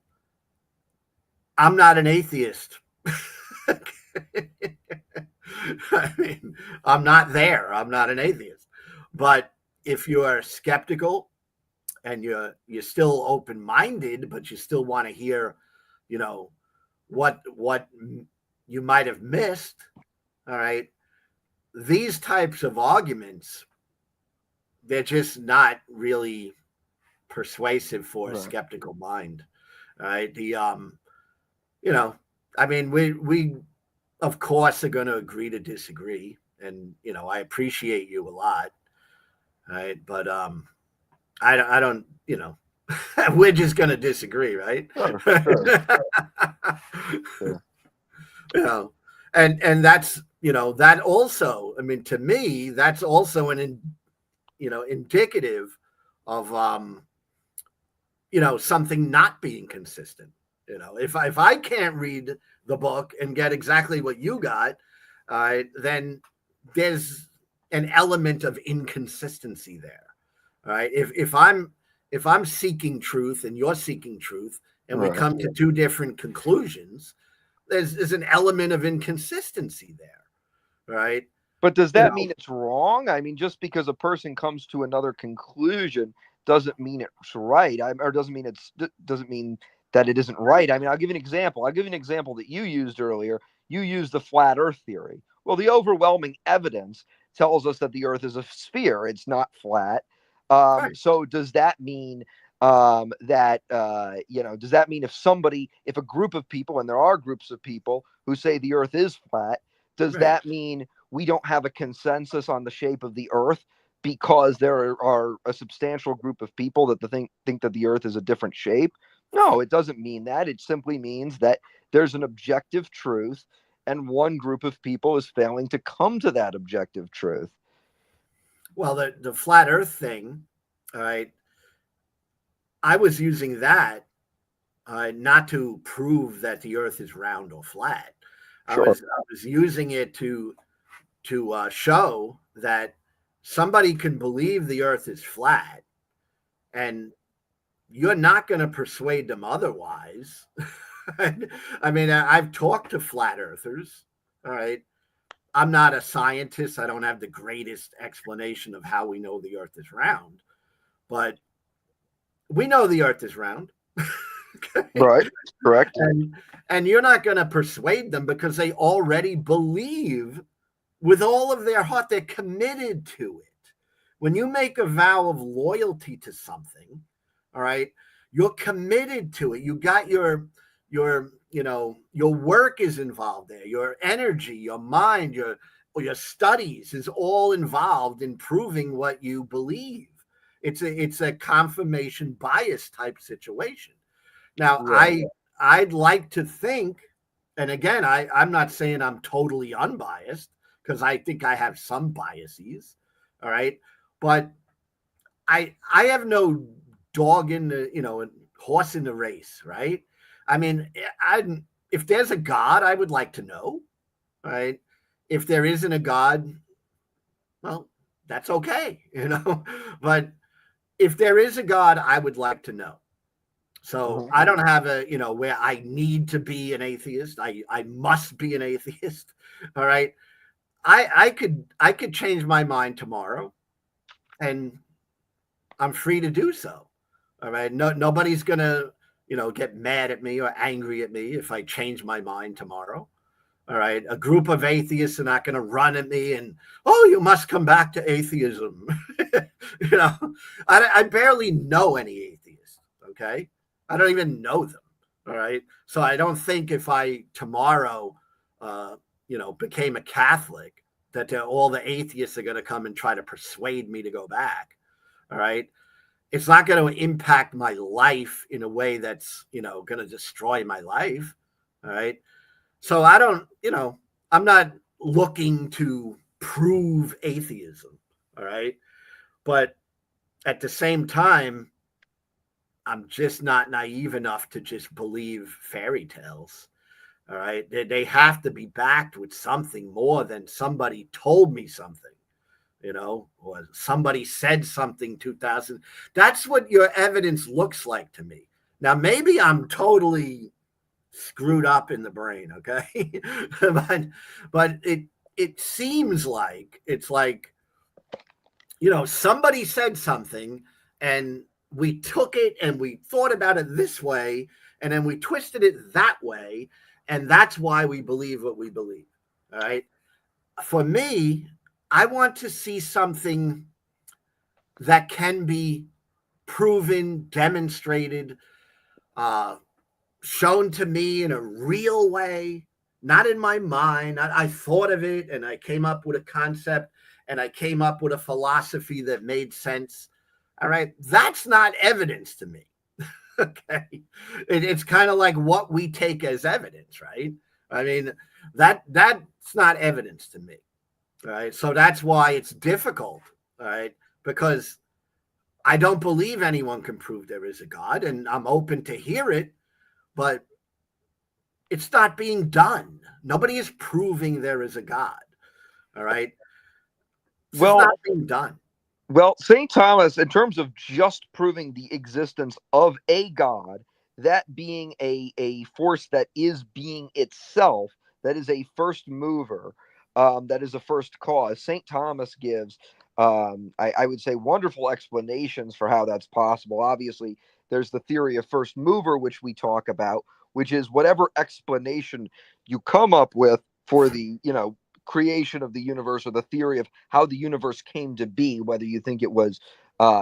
I'm not an atheist. I mean, I'm not there. I'm not an atheist. But if you're skeptical and you're still open-minded, but you still want to hear, what you might have missed, all right, these types of arguments, they're just not really persuasive for a skeptical mind. All right. I mean, we of course are going to agree to disagree. And, I appreciate you a lot. All right. But I don't, we're just going to disagree, right? Sure. You know, and that's, you know, that also, I mean, to me, that's also indicative of something not being consistent. You know, if I can't read the book and get exactly what you got, then there's an element of inconsistency there. All right. If I'm seeking truth and you're seeking truth and we Right. come to two different conclusions, there's an element of inconsistency there. Right. But does You that know, mean it's wrong? I mean, just because a person comes to another conclusion doesn't mean it's right. Or doesn't mean that it isn't right. I mean, I'll give you an example. I'll give you an example that you used earlier. You used the flat Earth theory. Well, the overwhelming evidence tells us that the Earth is a sphere. It's not flat. right. So does that mean does that mean if a group of people, and there are groups of people who say the Earth is flat, does Right. that mean we don't have a consensus on the shape of the Earth because there are a substantial group of people that think that the Earth is a different shape? No, it doesn't mean that. It simply means that there's an objective truth, and one group of people is failing to come to that objective truth. Well, the flat Earth thing, all right. I was using that not to prove that the Earth is round or flat. I Sure. was I was using it to show that somebody can believe the Earth is flat, and you're not going to persuade them otherwise. I mean, I've talked to flat earthers. All right. I'm not a scientist. I don't have the greatest explanation of how we know the Earth is round, but we know the Earth is round. Okay? Right. Correct. And you're not going to persuade them because they already believe with all of their heart. They're committed to it. When you make a vow of loyalty to something, all right, you're committed to it. You got your work is involved there. Your energy, your mind, your studies is all involved in proving what you believe. It's a confirmation bias type situation. Now, Right. I'd like to think, and again, I'm not saying I'm totally unbiased because I think I have some biases. All right. But I have no dog in the, horse in the race, right? I mean, if there's a God, I would like to know, right? If there isn't a God, well, that's okay, But if there is a God, I would like to know. So Mhm. I don't have where I need to be an atheist. I must be an atheist. All right. I could change my mind tomorrow, and I'm free to do so. All right. Nobody's gonna, get mad at me or angry at me if I change my mind tomorrow. All right. A group of atheists are not going to run at me and, oh, you must come back to atheism. you know, I barely know any atheists. Okay. I don't even know them. All right. So I don't think if I tomorrow, became a Catholic, that all the atheists are going to come and try to persuade me to go back. All right. It's not going to impact my life in a way that's, going to destroy my life. All right. So I don't, I'm not looking to prove atheism. All right. But at the same time, I'm just not naive enough to just believe fairy tales. All right. They have to be backed with something more than somebody told me something, or somebody said something 2000. That's what your evidence looks like to me. Now, maybe I'm totally screwed up in the brain, okay? but it seems like it's like, somebody said something and we took it and we thought about it this way and then we twisted it that way, and that's why we believe what we believe. All right. For me, I want to see something that can be proven, demonstrated, uh, shown to me in a real way, not in my mind. I thought of it and I came up with a concept and I came up with a philosophy that made sense. All right. That's not evidence to me. Okay. It's kind of like what we take as evidence, right? I mean, That's not evidence to me. All right. So that's why it's difficult. All right. Because I don't believe anyone can prove there is a God, and I'm open to hear it, but it's not being done. Nobody is proving there is a God. All right. It's just Well, not being done. Well, St. Thomas, in terms of just proving the existence of a God, that being a force that is being itself, that is a first mover, that is a first cause, St. Thomas gives, I would say, wonderful explanations for how that's possible. Obviously, there's the theory of first mover, which we talk about, which is whatever explanation you come up with for the, creation of the universe, or the theory of how the universe came to be, whether you think it was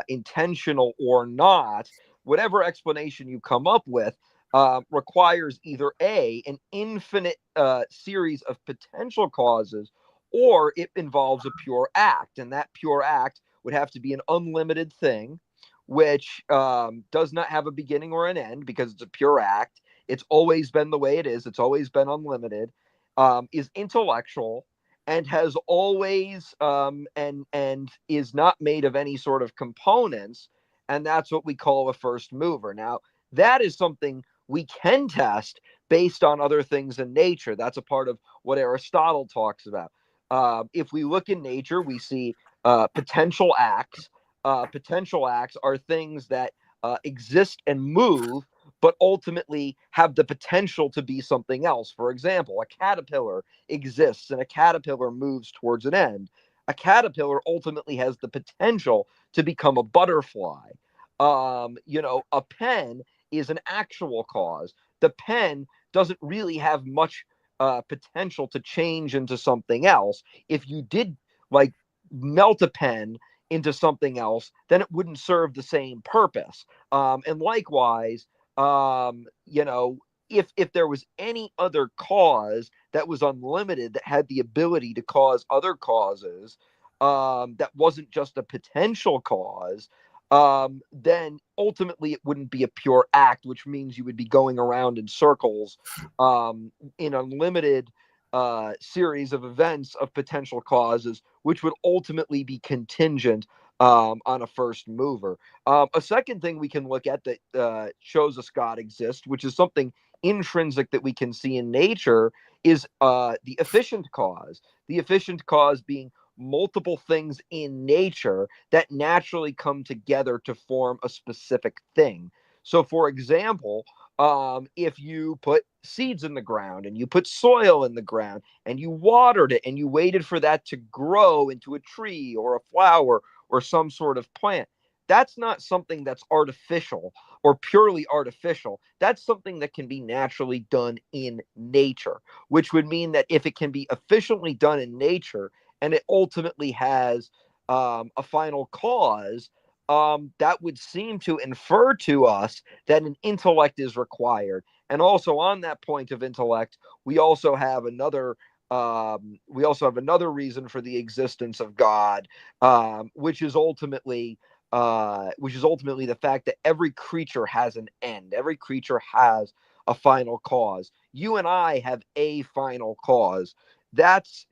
intentional or not, whatever explanation you come up with requires either an infinite series of potential causes, or it involves a pure act. And that pure act would have to be an unlimited thing, which does not have a beginning or an end because it's a pure act. It's always been the way it is. It's always been unlimited, is intellectual, and has always and is not made of any sort of components, and that's what we call a first mover. Now, that is something we can test based on other things in nature. That's a part of what Aristotle talks about. If we look in nature, we see potential acts. Potential acts are things that exist and move, but ultimately have the potential to be something else. For example, a caterpillar exists and a caterpillar moves towards an end. A caterpillar ultimately has the potential to become a butterfly. A pen is an actual cause. The pen doesn't really have much potential to change into something else. If you did like melt a pen into something else, then it wouldn't serve the same purpose. And likewise, if there was any other cause that was unlimited, that had the ability to cause other causes, that wasn't just a potential cause, then ultimately it wouldn't be a pure act, which means you would be going around in circles in unlimited series of events of potential causes, which would ultimately be contingent on a first mover. A second thing we can look at that shows us God exists, which is something intrinsic that we can see in nature, is the efficient cause. The efficient cause being multiple things in nature that naturally come together to form a specific thing. So, for example, if you put seeds in the ground and you put soil in the ground and you watered it and you waited for that to grow into a tree or a flower or some sort of plant, that's not something that's artificial or purely artificial. That's something that can be naturally done in nature, which would mean that if it can be efficiently done in nature and it ultimately has a final cause, that would seem to infer to us that an intellect is required. And also, on that point of intellect, we also have another reason for the existence of God, which is ultimately the fact that every creature has an end. Every creature has a final cause. You and I have a final cause. That's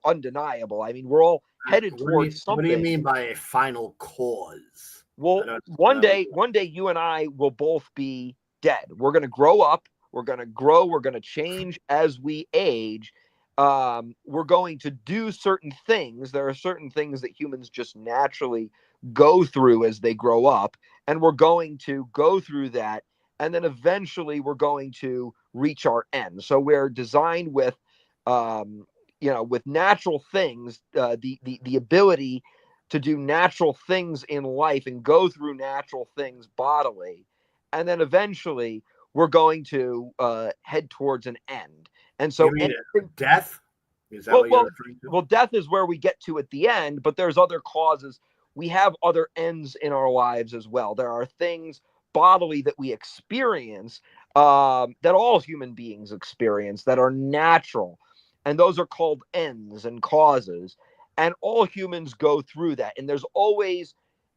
undeniable. I mean, we're all headed towards What do you something. mean by a final cause? Well, one day you and I will both be dead. We're going to grow up, we're going to grow, we're going to change as we age. We're going to do certain things. There are certain things that humans just naturally go through as they grow up, and we're going to go through that, and then eventually we're going to reach our end. So we're designed with with natural things, the ability to do natural things in life and go through natural things bodily. And then eventually we're going to head towards an end. And so You mean death? Is that well, what you're well, referring to? well, death is where we get to at the end, but there's other causes. We have other ends in our lives as well. There are things bodily that we experience, that all human beings experience, that are natural, and those are called ends and causes. And all humans go through that. And there's always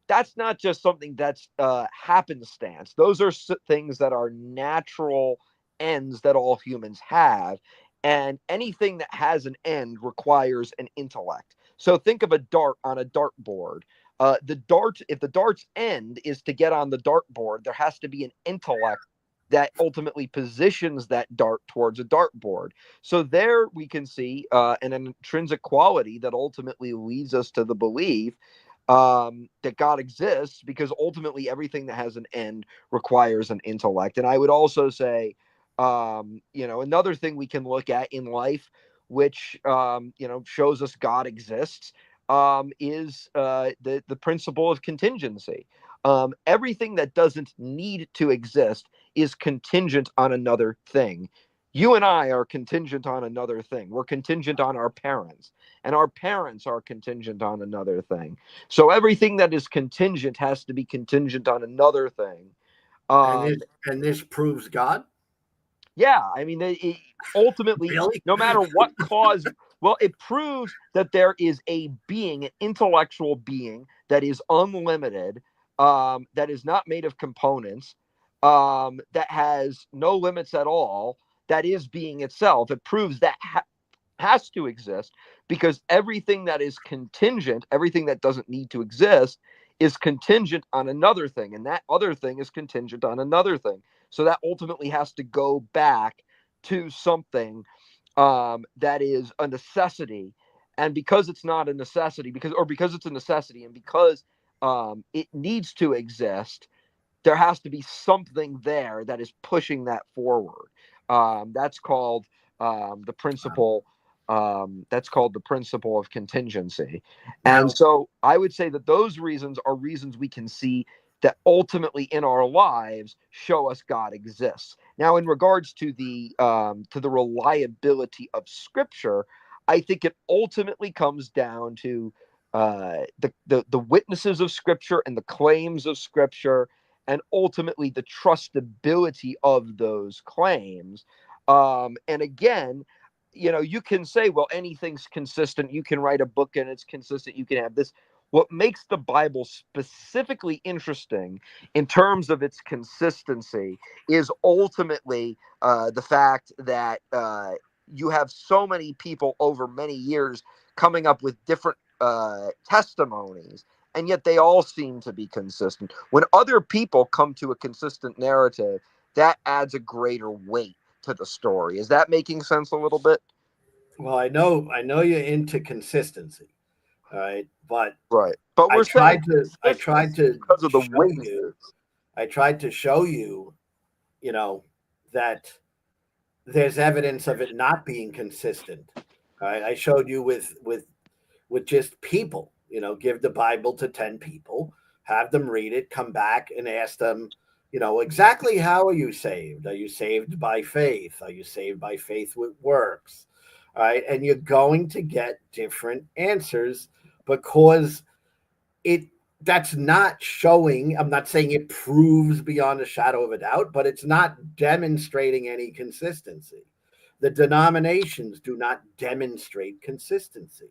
that's not just something that's happenstance. Those are things that are natural ends that all humans have. And anything that has an end requires an intellect. So think of a dart on a dartboard. If the dart's end is to get on the dartboard, there has to be an intellect that ultimately positions that dart towards a dartboard. So there we can see an intrinsic quality that ultimately leads us to the belief that God exists, because ultimately everything that has an end requires an intellect. And I would also say, another thing we can look at in life, which shows us God exists, is the principle of contingency. Everything that doesn't need to exist is contingent on another thing. You and I are contingent on another thing. We're contingent on our parents, and our parents are contingent on another thing. So everything that is contingent has to be contingent on another thing. And this proves God. Yeah, I mean, ultimately, Really? no matter what cause, well, it proves that there is a being, an intellectual being that is unlimited, that is not made of components, that has no limits at all, that is being itself. It proves that has to exist, because everything that is contingent, everything that doesn't need to exist, is contingent on another thing, and that other thing is contingent on another thing. So that ultimately has to go back to something that is a necessity. And because it's not a necessity, because it's a necessity, and because it needs to exist, there has to be something there that is pushing that forward. That's called the principle. That's called the principle of contingency. And Now, so I would say that those reasons are reasons we can see that ultimately in our lives show us God exists. Now, in regards to the reliability of Scripture, I think it ultimately comes down to the witnesses of Scripture and the claims of Scripture, and ultimately the trustability of those claims. And again, you can say, well, anything's consistent. You can write a book and it's consistent. You can have this. What makes the Bible specifically interesting in terms of its consistency is ultimately the fact that you have so many people over many years coming up with different testimonies, and yet they all seem to be consistent. When other people come to a consistent narrative, that adds a greater weight to the story. Is that making sense a little bit? well, I know you're into consistency, all right, but Right. But I we're saying tried to I tried consistency to because of the show you witnesses. I tried to show you, you know, that there's evidence of it not being consistent. All right, I showed you with just people, give the Bible to 10 people, have them read it, come back and ask them, exactly how are you saved? Are you saved by faith? Are you saved by faith with works? All right, and you're going to get different answers because it that's not showing. I'm not saying it proves beyond a shadow of a doubt, but it's not demonstrating any consistency. The denominations do not demonstrate consistency.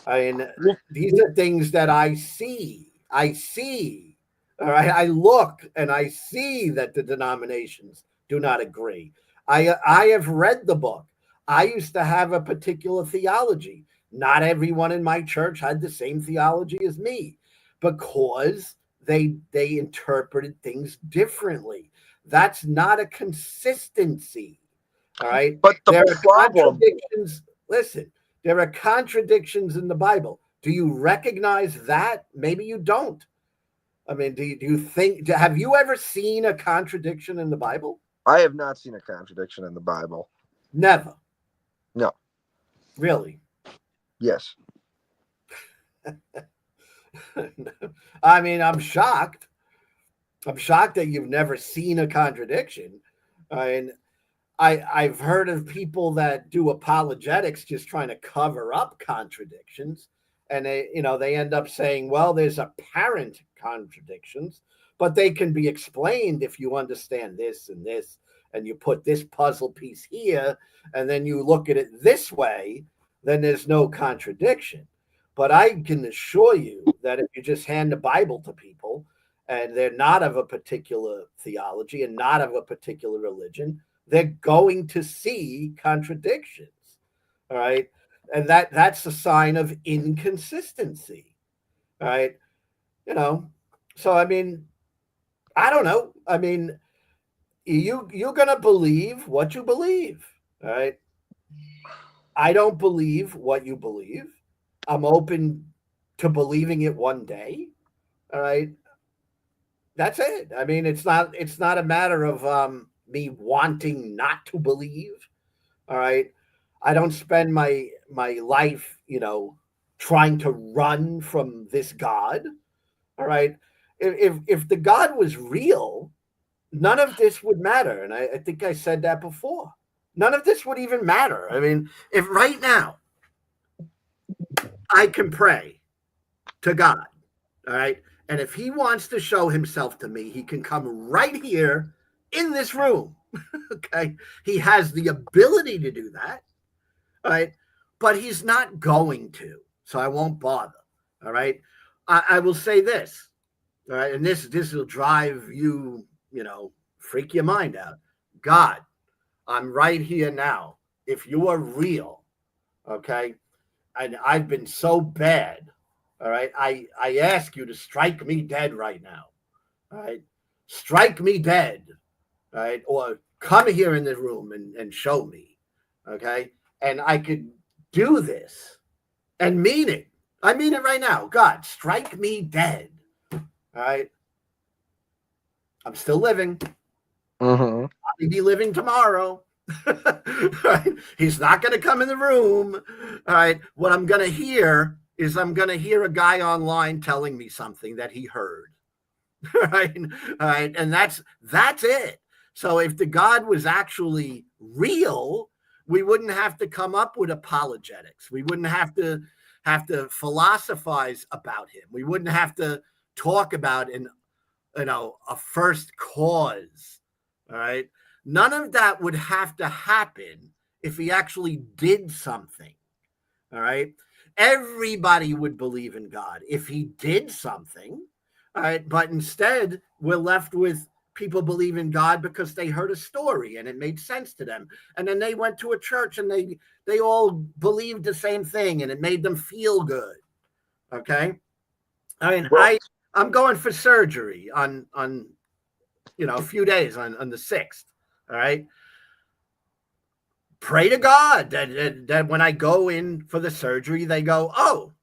I mean, these are things that I see. I see. All right. I look and I see that the denominations do not agree. I have read the book. I used to have a particular theology. Not everyone in my church had the same theology as me because they interpreted things differently. That's not a consistency. All right. But the There are problem, contradictions. Listen, there are contradictions in the Bible. Do you recognize that? Maybe you don't. I mean, do you think, have you ever seen a contradiction in the Bible? I have not seen a contradiction in the Bible. Never. No. Really. Yes. I mean, I'm shocked. I'm shocked that you've never seen a contradiction. And I've heard of people that do apologetics just trying to cover up contradictions, and they end up saying, well, there's apparent contradictions, but they can be explained if you understand this and this, and you put this puzzle piece here, and then you look at it this way, then there's no contradiction. But I can assure you that if you just hand the Bible to people and they're not of a particular theology and not of a particular religion, they're going to see contradictions. All right. And that's a sign of inconsistency. All right. You know, so I mean, I don't know. I mean, you're gonna believe what you believe. All right. I don't believe what you believe. I'm open to believing it one day. All right. That's it. I mean, it's not a matter of me wanting not to believe. All right. I don't spend my life, trying to run from this God. All right. If the God was real, none of this would matter. And I think I said that before. None of this would even matter. I mean, if right now I can pray to God, all right, and if he wants to show himself to me, he can come right here in this room. Okay. He has the ability to do that. All right. But he's not going to. So I won't bother. All right. I will say this. All right. And this will drive you, freak your mind out. God, I'm right here now. If you are real, okay, and I've been so bad, all right, I ask you to strike me dead right now. All right. Strike me dead. All right. Or come here in the room and show me. Okay. And I could do this and mean it. I mean it right now. God, strike me dead. All right. I'm still living. Mm-hmm. I'll be living tomorrow. Right? He's not going to come in the room. All right. What I'm going to hear is I'm going to hear a guy online telling me something that he heard. Right. All right. And that's it. So if the God was actually real, we wouldn't have to come up with apologetics. We wouldn't have to philosophize about him. We wouldn't have to talk about a first cause. All right. None of that would have to happen if he actually did something. All right. Everybody would believe in God if he did something. All right. But instead, we're left with people believe in God because they heard a story and it made sense to them. And then they went to a church and they all believed the same thing and it made them feel good. Okay. I mean, Well, I'm going for surgery on a few days on the 6th. All right. Pray to God that when I go in for the surgery, they go, oh,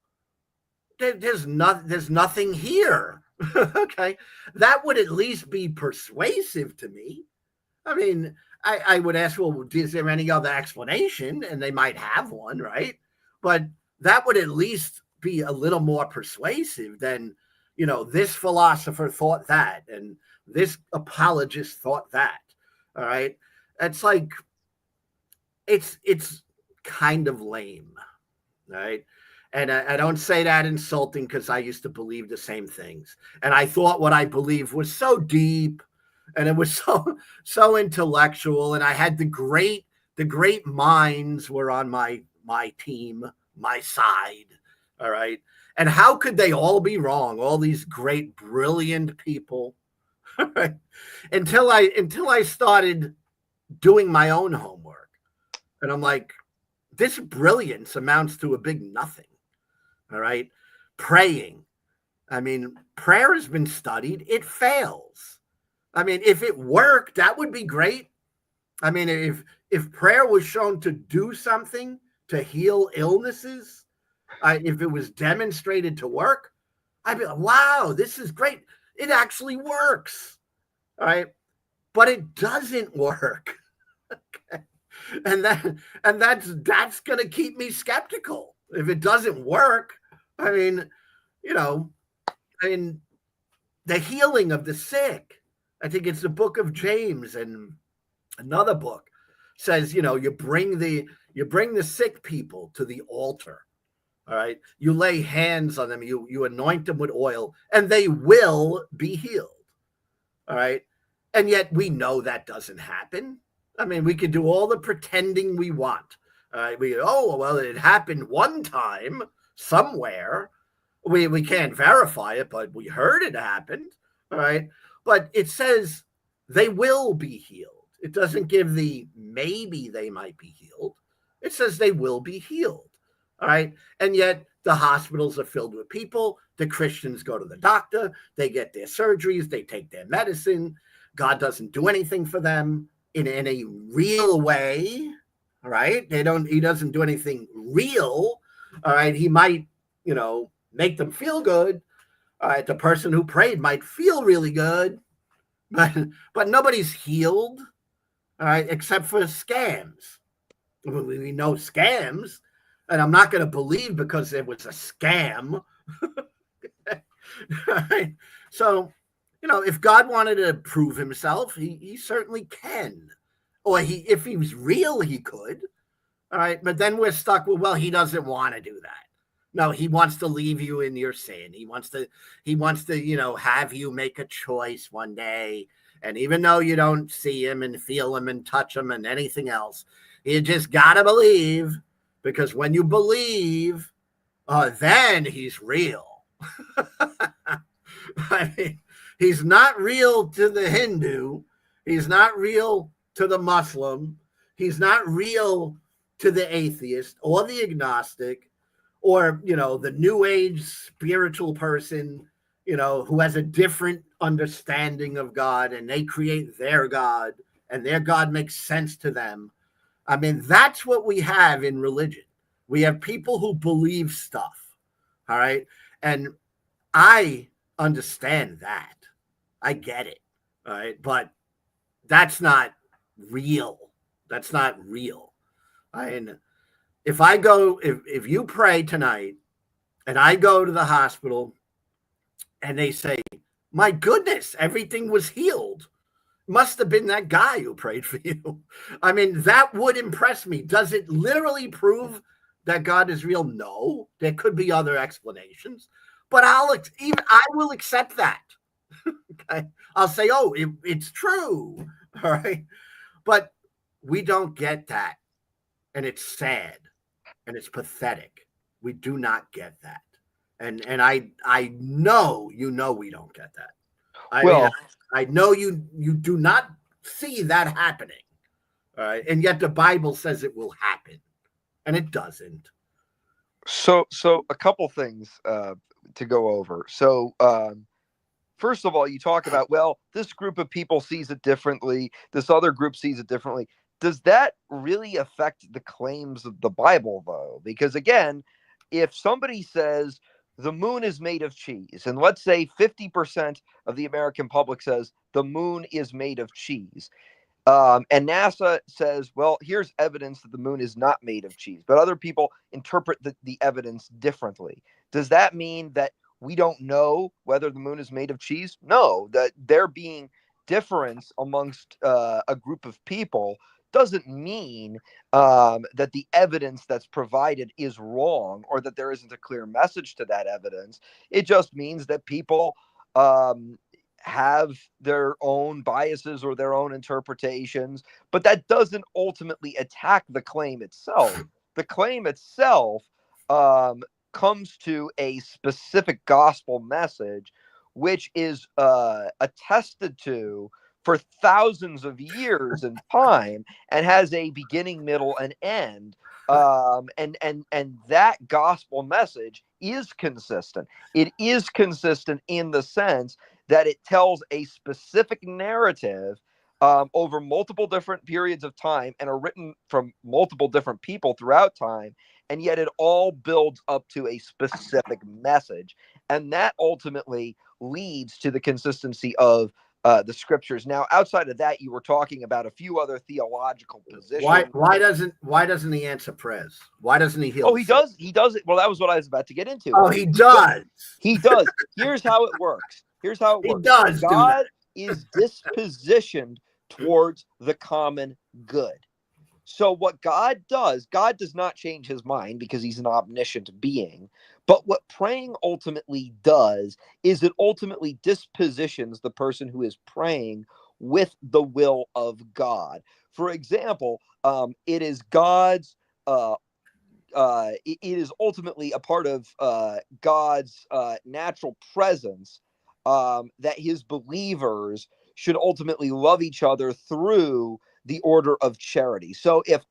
there's nothing here. Okay. That would at least be persuasive to me. I mean, I would ask, well, is there any other explanation? And they might have one, right? But that would at least be a little more persuasive than, this philosopher thought that, and this apologist thought that. All right. It's like, it's kind of lame. Right. And I don't say that insulting because I used to believe the same things. And I thought what I believed was so deep and it was so intellectual. And I had the great minds were on my team, my side. All right. And how could they all be wrong? All these great, brilliant people. Right? Until I started doing my own homework. And I'm like, this brilliance amounts to a big nothing. All right. Praying. I mean, prayer has been studied. It fails. I mean, if it worked, that would be great. I mean, if prayer was shown to do something to heal illnesses, if it was demonstrated to work, I'd be like, wow, this is great. It actually works. All right. But it doesn't work. Okay. And that's going to keep me skeptical. If it doesn't work, I mean, the healing of the sick, I think it's the book of James and another book says, you bring the sick people to the altar. All right. You lay hands on them, you anoint them with oil, and they will be healed. All right. And yet we know that doesn't happen. I mean, we can do all the pretending we want. It happened one time somewhere. We can't verify it, but we heard it happened. All right. But it says they will be healed. It doesn't give the maybe they might be healed. It says they will be healed. All right. And yet the hospitals are filled with people. The Christians go to the doctor. They get their surgeries. They take their medicine. God doesn't do anything for them in a real way. All right. He doesn't do anything real. All right. He might, make them feel good. All right. The person who prayed might feel really good, but nobody's healed. All right. Except for scams. We know scams, and I'm not going to believe because it was a scam. Right? So, if God wanted to prove himself, he certainly can. Or if he was real, he could. All right. But then we're stuck with, well, he doesn't want to do that. No, he wants to leave you in your sin. He wants to, have you make a choice one day. And even though you don't see him and feel him and touch him and anything else, you just got to believe, because when you believe, then he's real. I mean, he's not real to the Hindu. He's not real to the Muslim. He's not real to the atheist or the agnostic or, the new age spiritual person, who has a different understanding of God, and they create their God and their God makes sense to them. I mean, that's what we have in religion. We have people who believe stuff. All right. And I understand that. I get it. All right. But that's not real. That's not real. And if you pray tonight and I go to the hospital and they say, my goodness, everything was healed. Must have been that guy who prayed for you. I mean, that would impress me. Does it literally prove that God is real? No, there could be other explanations, but I will accept that. Okay, I'll say, oh, it's true. All right, but we don't get that, and it's sad, and it's pathetic. We do not get that, and I know we don't get that. I know you do not see that happening. All right. And yet the Bible says it will happen, and it doesn't. So a couple things to go over. So first of all, you talk about, well, this group of people sees it differently. This other group sees it differently. Does that really affect the claims of the Bible, though? Because again, if somebody says the moon is made of cheese, and let's say 50% of the American public says the moon is made of cheese, and NASA says, well, here's evidence that the moon is not made of cheese, but other people interpret the evidence differently. Does that mean that we don't know whether the moon is made of cheese? No, that there being difference amongst a group of people doesn't mean that the evidence that's provided is wrong or that there isn't a clear message to that evidence. It just means that people have their own biases or their own interpretations, but that doesn't ultimately attack the claim itself. The claim itself comes to a specific gospel message, which is attested to for thousands of years in time and has a beginning, middle, and end. And that gospel message is consistent. It is consistent in the sense that it tells a specific narrative over multiple different periods of time and are written from multiple different people throughout time. And yet it all builds up to a specific message. And that ultimately leads to the consistency of the scriptures. Now, outside of that, you were talking about a few other theological positions. Why doesn't he answer prayers? Why doesn't he heal? Oh, he does. He does it. Well, that was what I was about to get into. Oh, he does. He does. Here's how it works. He does. God is dispositioned towards the common good. So what God does not change his mind because he's an omniscient being. But what praying ultimately does is it ultimately dispositions the person who is praying with the will of God. For example, it is God's it is ultimately a part of God's natural presence that his believers should ultimately love each other through the order of charity. So if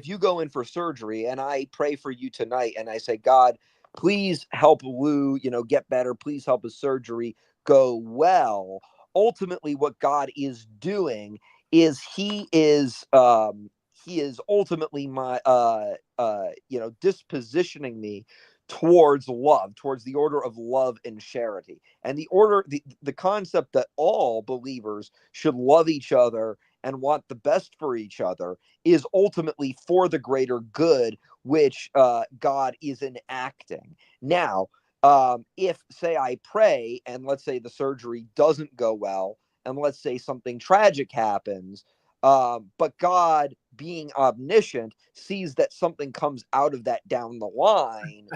you go in for surgery and I pray for you tonight and I say, God, please help Lou, get better. Please help his surgery go well. Ultimately, what God is doing is he is ultimately my dispositioning me towards love, towards the order of love and charity. And the concept that all believers should love each other and want the best for each other is ultimately for the greater good, which God is enacting. Now, if, say, I pray and let's say the surgery doesn't go well, and let's say something tragic happens, but God, being omniscient, sees that something comes out of that down the line,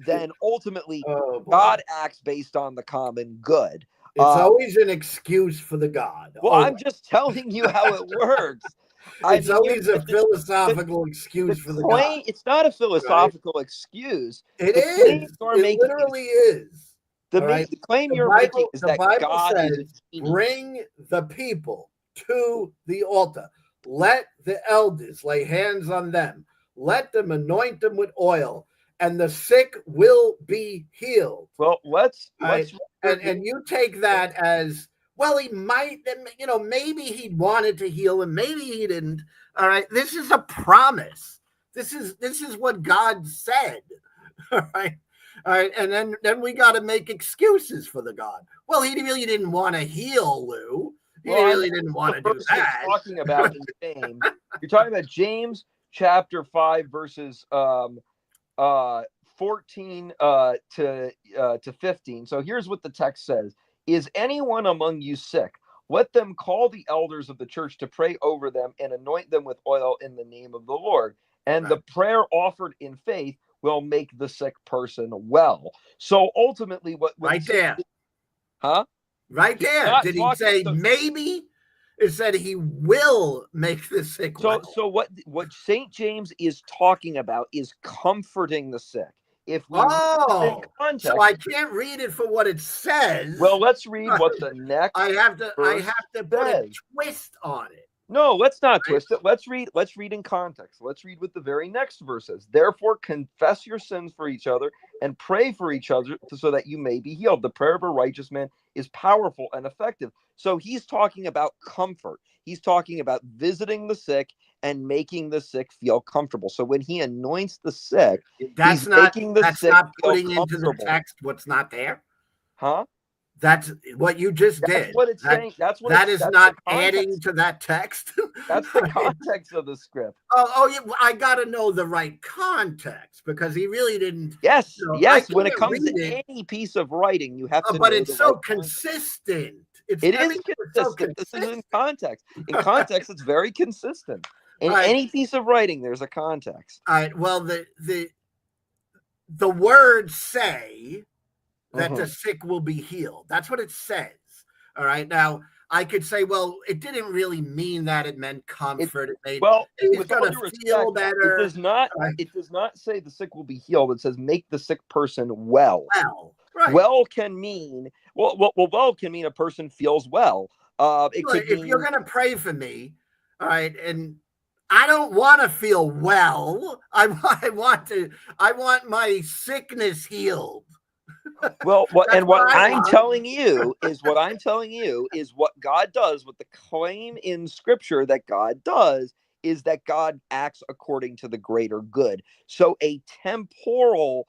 then ultimately God acts based on the common good. It's always an excuse for the God. Well, I'm just telling you how it works. It's always a philosophical excuse for the God. It's not a philosophical excuse. It is. It literally is. The claim you're making is that God is bring the people to the altar. Let the elders lay hands on them. Let them anoint them with oil, and the sick will be healed. Well, and you take that as, well, he might, maybe he wanted to heal him, maybe he didn't. All right, this is a promise. This is what God said. All right. All right, and then we got to make excuses for the God. Well, he really didn't want to heal Lou. He really didn't want to do that. You're talking about James. You're talking about James chapter 5 verses 14 to 15. So here's what the text says: Is anyone among you sick? Let them call the elders of the church to pray over them and anoint them with oil in the name of the Lord. And the prayer offered in faith will make the sick person well. So ultimately, right there. Right there. Did he say maybe? It said he will make the sick well. So what St. James is talking about is comforting the sick. If we context, so I can't read it for what it says. Well, let's read what the next. I have to put a twist on it. No, let's not twist it. Let's read in context. Let's read what the very next verse says. Therefore, confess your sins for each other and pray for each other so that you may be healed. The prayer of a righteous man is powerful and effective. So he's talking about comfort. He's talking about visiting the sick and making the sick feel comfortable. So when he anoints the sick, that's not putting into the text what's not there. Huh? That's what you just did. That's what it's saying. That is not adding to that text. That's the context of the script. Yeah, I got to know the right context because he really didn't. Yes. When it comes to any piece of writing, you have to. But it's so consistent. It is consistent. This is in context. In context, it's very consistent. In any piece of writing, there's a context. All right. Well, the words say that the sick will be healed. That's what it says. All right. Now, I could say, well, it didn't really mean that. It meant comfort. He's going to feel better. It does not say the sick will be healed. It says make the sick person well. Right. Well can mean a person feels well. If you're going to pray for me, all right, and I don't want to feel well. I want my sickness healed. Well, what I'm telling you is what God does. What the claim in Scripture that God does is that God acts according to the greater good. So a temporal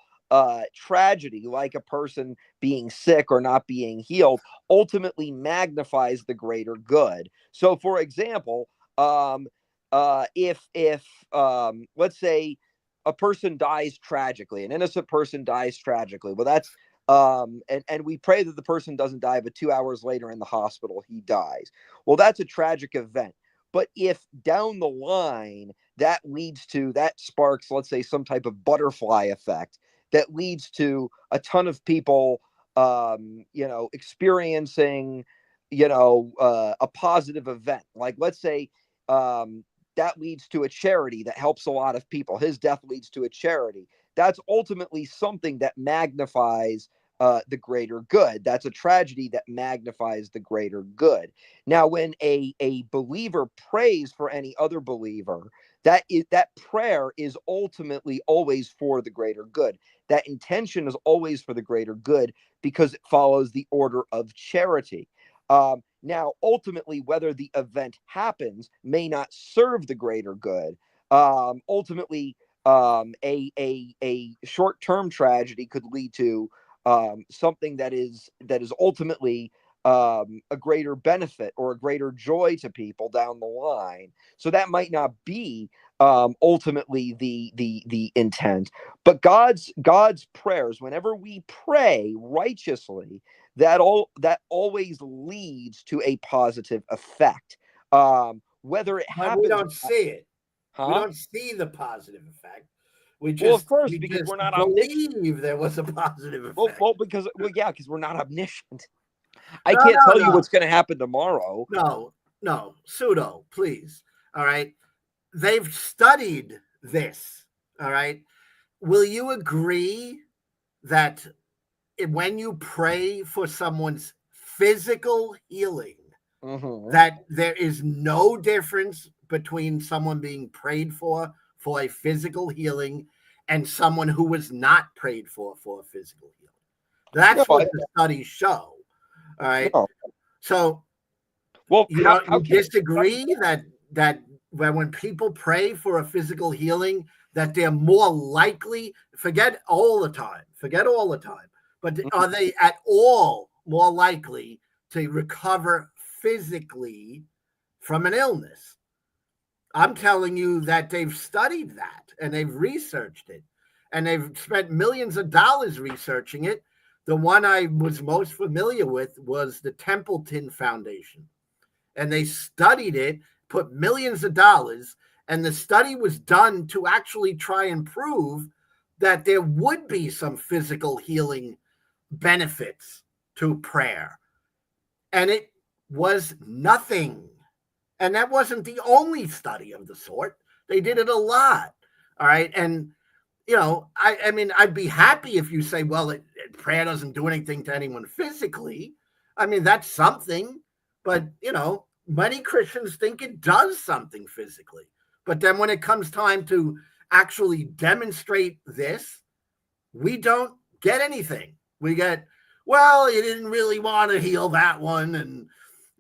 tragedy, like a person being sick or not being healed, ultimately magnifies the greater good. So, for example, if let's say a person dies tragically, an innocent person dies tragically, well, that's and we pray that the person doesn't die, but 2 hours later in the hospital he dies. Well, that's a tragic event. But if down the line that sparks, let's say, some type of butterfly effect that leads to a ton of people, experiencing, a positive event, like let's say that leads to a charity that helps a lot of people. His death leads to a charity. That's ultimately something that magnifies the greater good. That's a tragedy that magnifies the greater good. Now, when a believer prays for any other believer, that prayer is ultimately always for the greater good. That intention is always for the greater good because it follows the order of charity. Now, ultimately, whether the event happens may not serve the greater good. Ultimately, a short-term tragedy could lead to something that is ultimately a greater benefit or a greater joy to people down the line. So that might not be ultimately the intent, but God's prayers, whenever we pray righteously, that always leads to a positive effect. Whether it But we happens, don't see it. We huh? don't see the positive effect. We Well, of just course, we because just we're not omniscient. believe there was a positive effect. Because because we're not omniscient. I No, can't no, tell you no, what's going to happen tomorrow. no, no. Pseudo, please. All right. They've studied this. All right. Will you agree that when you pray for someone's physical healing, Mm-hmm. that there is no difference between someone being prayed for a physical healing and someone who was not prayed for a physical healing? No, That's what the studies show. All right. no. So Well, you know, how you can it study disagree that when people pray for a physical healing, that they're more likely, forget all the time, but that? are they at all more likely to recover physically from an illness? I'm telling you that they've studied that and they've researched it and they've spent millions of dollars researching it. The one I was most familiar with was the Templeton Foundation, and they studied it, put millions of dollars, and the study was done to actually try and prove that there would be some physical healing benefits to prayer. And it was nothing. And that wasn't the only study of the sort. They did it a lot. All right. And, you know, I mean, I'd be happy if you say, well, prayer doesn't do anything to anyone physically. I mean, that's something. But, you know, many Christians think it does something physically. But then when it comes time to actually demonstrate this, we don't get anything. We get, well, he didn't really want to heal that one. And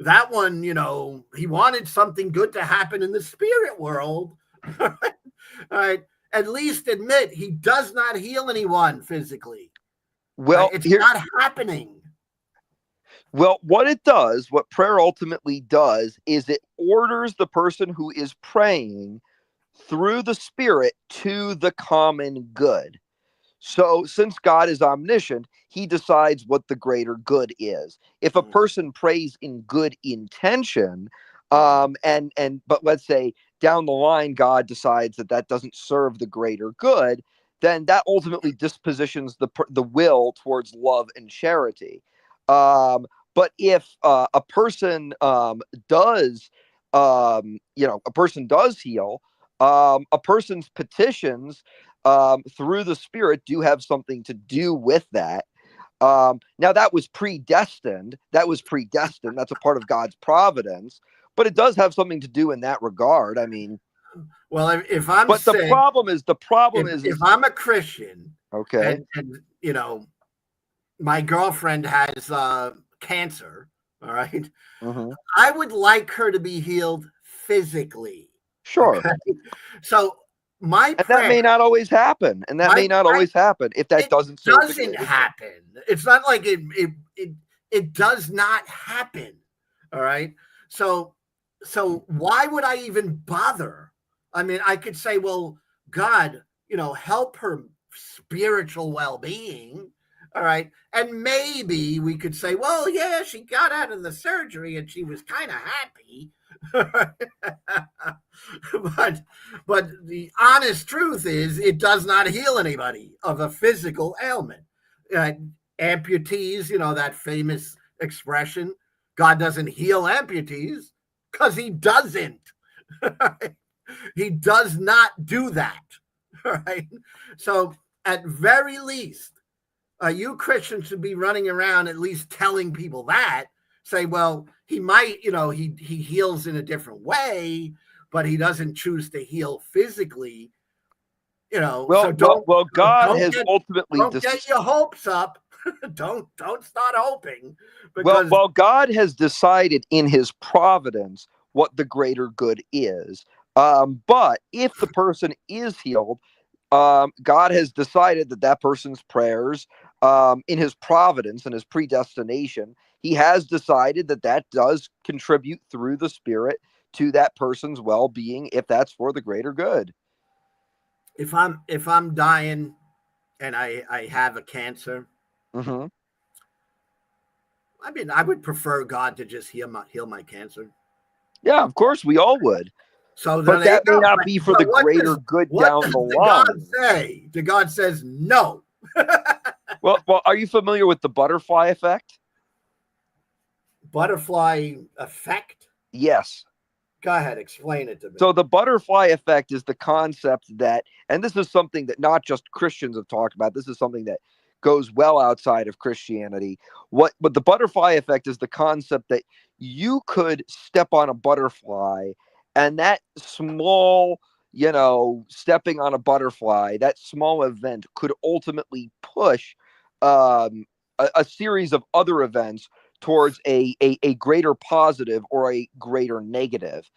that one, you know, he wanted something good to happen in the spirit world. All right. At least admit he does not heal anyone physically. Well, It's here, not happening. well, what prayer ultimately does is it orders the person who is praying through the Spirit to the common good. So, since God is omniscient, he decides what the greater good is. If a person prays in good intention, but let's say down the line God decides that that doesn't serve the greater good, then that ultimately dispositions the will towards love and charity. But if a person does, a person does heal, a person's petitions through the Spirit do have something to do with that. Now that was predestined. That's a part of God's providence, but it does have something to do in that regard. I mean, well, if I'm but sick, the problem if I'm a Christian, okay. and you know, my girlfriend has cancer, all right, Mm-hmm. I would like her to be healed physically. Sure. Okay. So my And that prayer, may not always happen. And that my may not prayer, always happen if that it doesn't serve the doesn't greater good. happen. It's not like it does not happen. All right. So why would I even bother? I mean, I could say, well, God, you know, help her spiritual well-being. All right. And maybe we could say, well, yeah, she got out of the surgery and she was kind of happy. but the honest truth is it does not heal anybody of a physical ailment. Uh, Amputees, you know, that famous expression, God doesn't heal amputees because he doesn't. He does not do that. Right. So at very least, You Christians should be running around at least telling people that. Say, well, he might, he heals in a different way, but he doesn't choose to heal physically. So God has ultimately don't get your hopes up. don't start hoping, because God has decided in his providence what the greater good is. But if the person is healed, God has decided that person's prayers, in his providence and his predestination, he has decided that does contribute through the Spirit to that person's well-being, if that's for the greater good. If I'm dying and I have a cancer, mm-hmm. I mean, I would prefer God to just heal my cancer. Yeah, of course, we all would. So but that may not be for the greater good down the line. What does God say? The God says no. well, are you familiar with the butterfly effect? Butterfly effect? Yes. Go ahead, explain it to me. So the butterfly effect is the concept that, and this is something that not just Christians have talked about, this is something that goes well outside of Christianity. But the butterfly effect is the concept that you could step on a butterfly, and that small, stepping on a butterfly, that small event could ultimately push a series of other events towards a greater positive or a greater negative.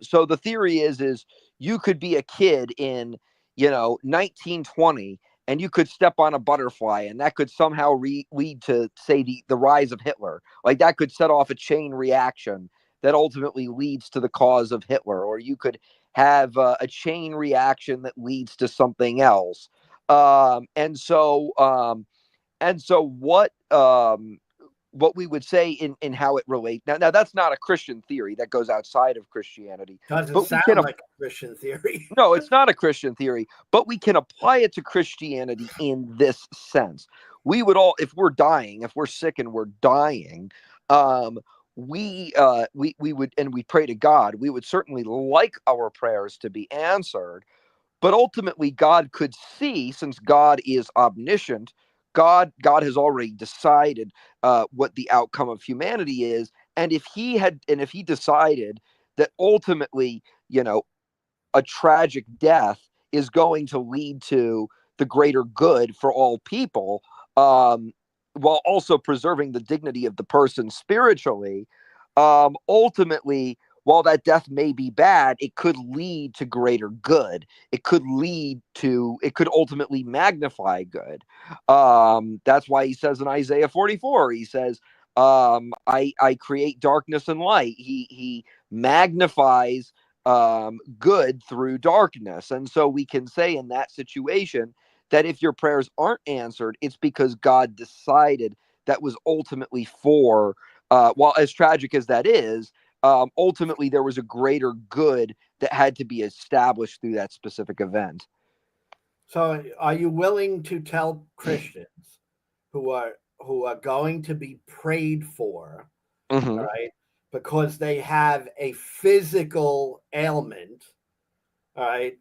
So the theory is you could be a kid in 1920, and you could step on a butterfly, and that could somehow lead to, say, the rise of Hitler. Like, that could set off a chain reaction that ultimately leads to the cause of Hitler. Or you could have a chain reaction that leads to something else. And so what we would say in how it relates. Now that's not a Christian theory, that goes outside of Christianity. Doesn't sound like a Christian theory. No, it's not a Christian theory, but we can apply it to Christianity in this sense. We would all, if we're dying, if we're sick and we're dying, we would, and we pray to God, we would certainly like our prayers to be answered. But ultimately, God could see, since God is omniscient, God has already decided what the outcome of humanity is. And if he decided that ultimately, a tragic death is going to lead to the greater good for all people, while also preserving the dignity of the person spiritually, ultimately, while that death may be bad, it could lead to greater good. It could ultimately magnify good. That's why he says in Isaiah 44, he says, I create darkness and light. He magnifies good through darkness. And so we can say in that situation that if your prayers aren't answered, it's because God decided that was ultimately for, while as tragic as that is, ultimately there was a greater good that had to be established through that specific event. So are you willing to tell Christians who are going to be prayed for, mm-hmm. all right, because they have a physical ailment, all right,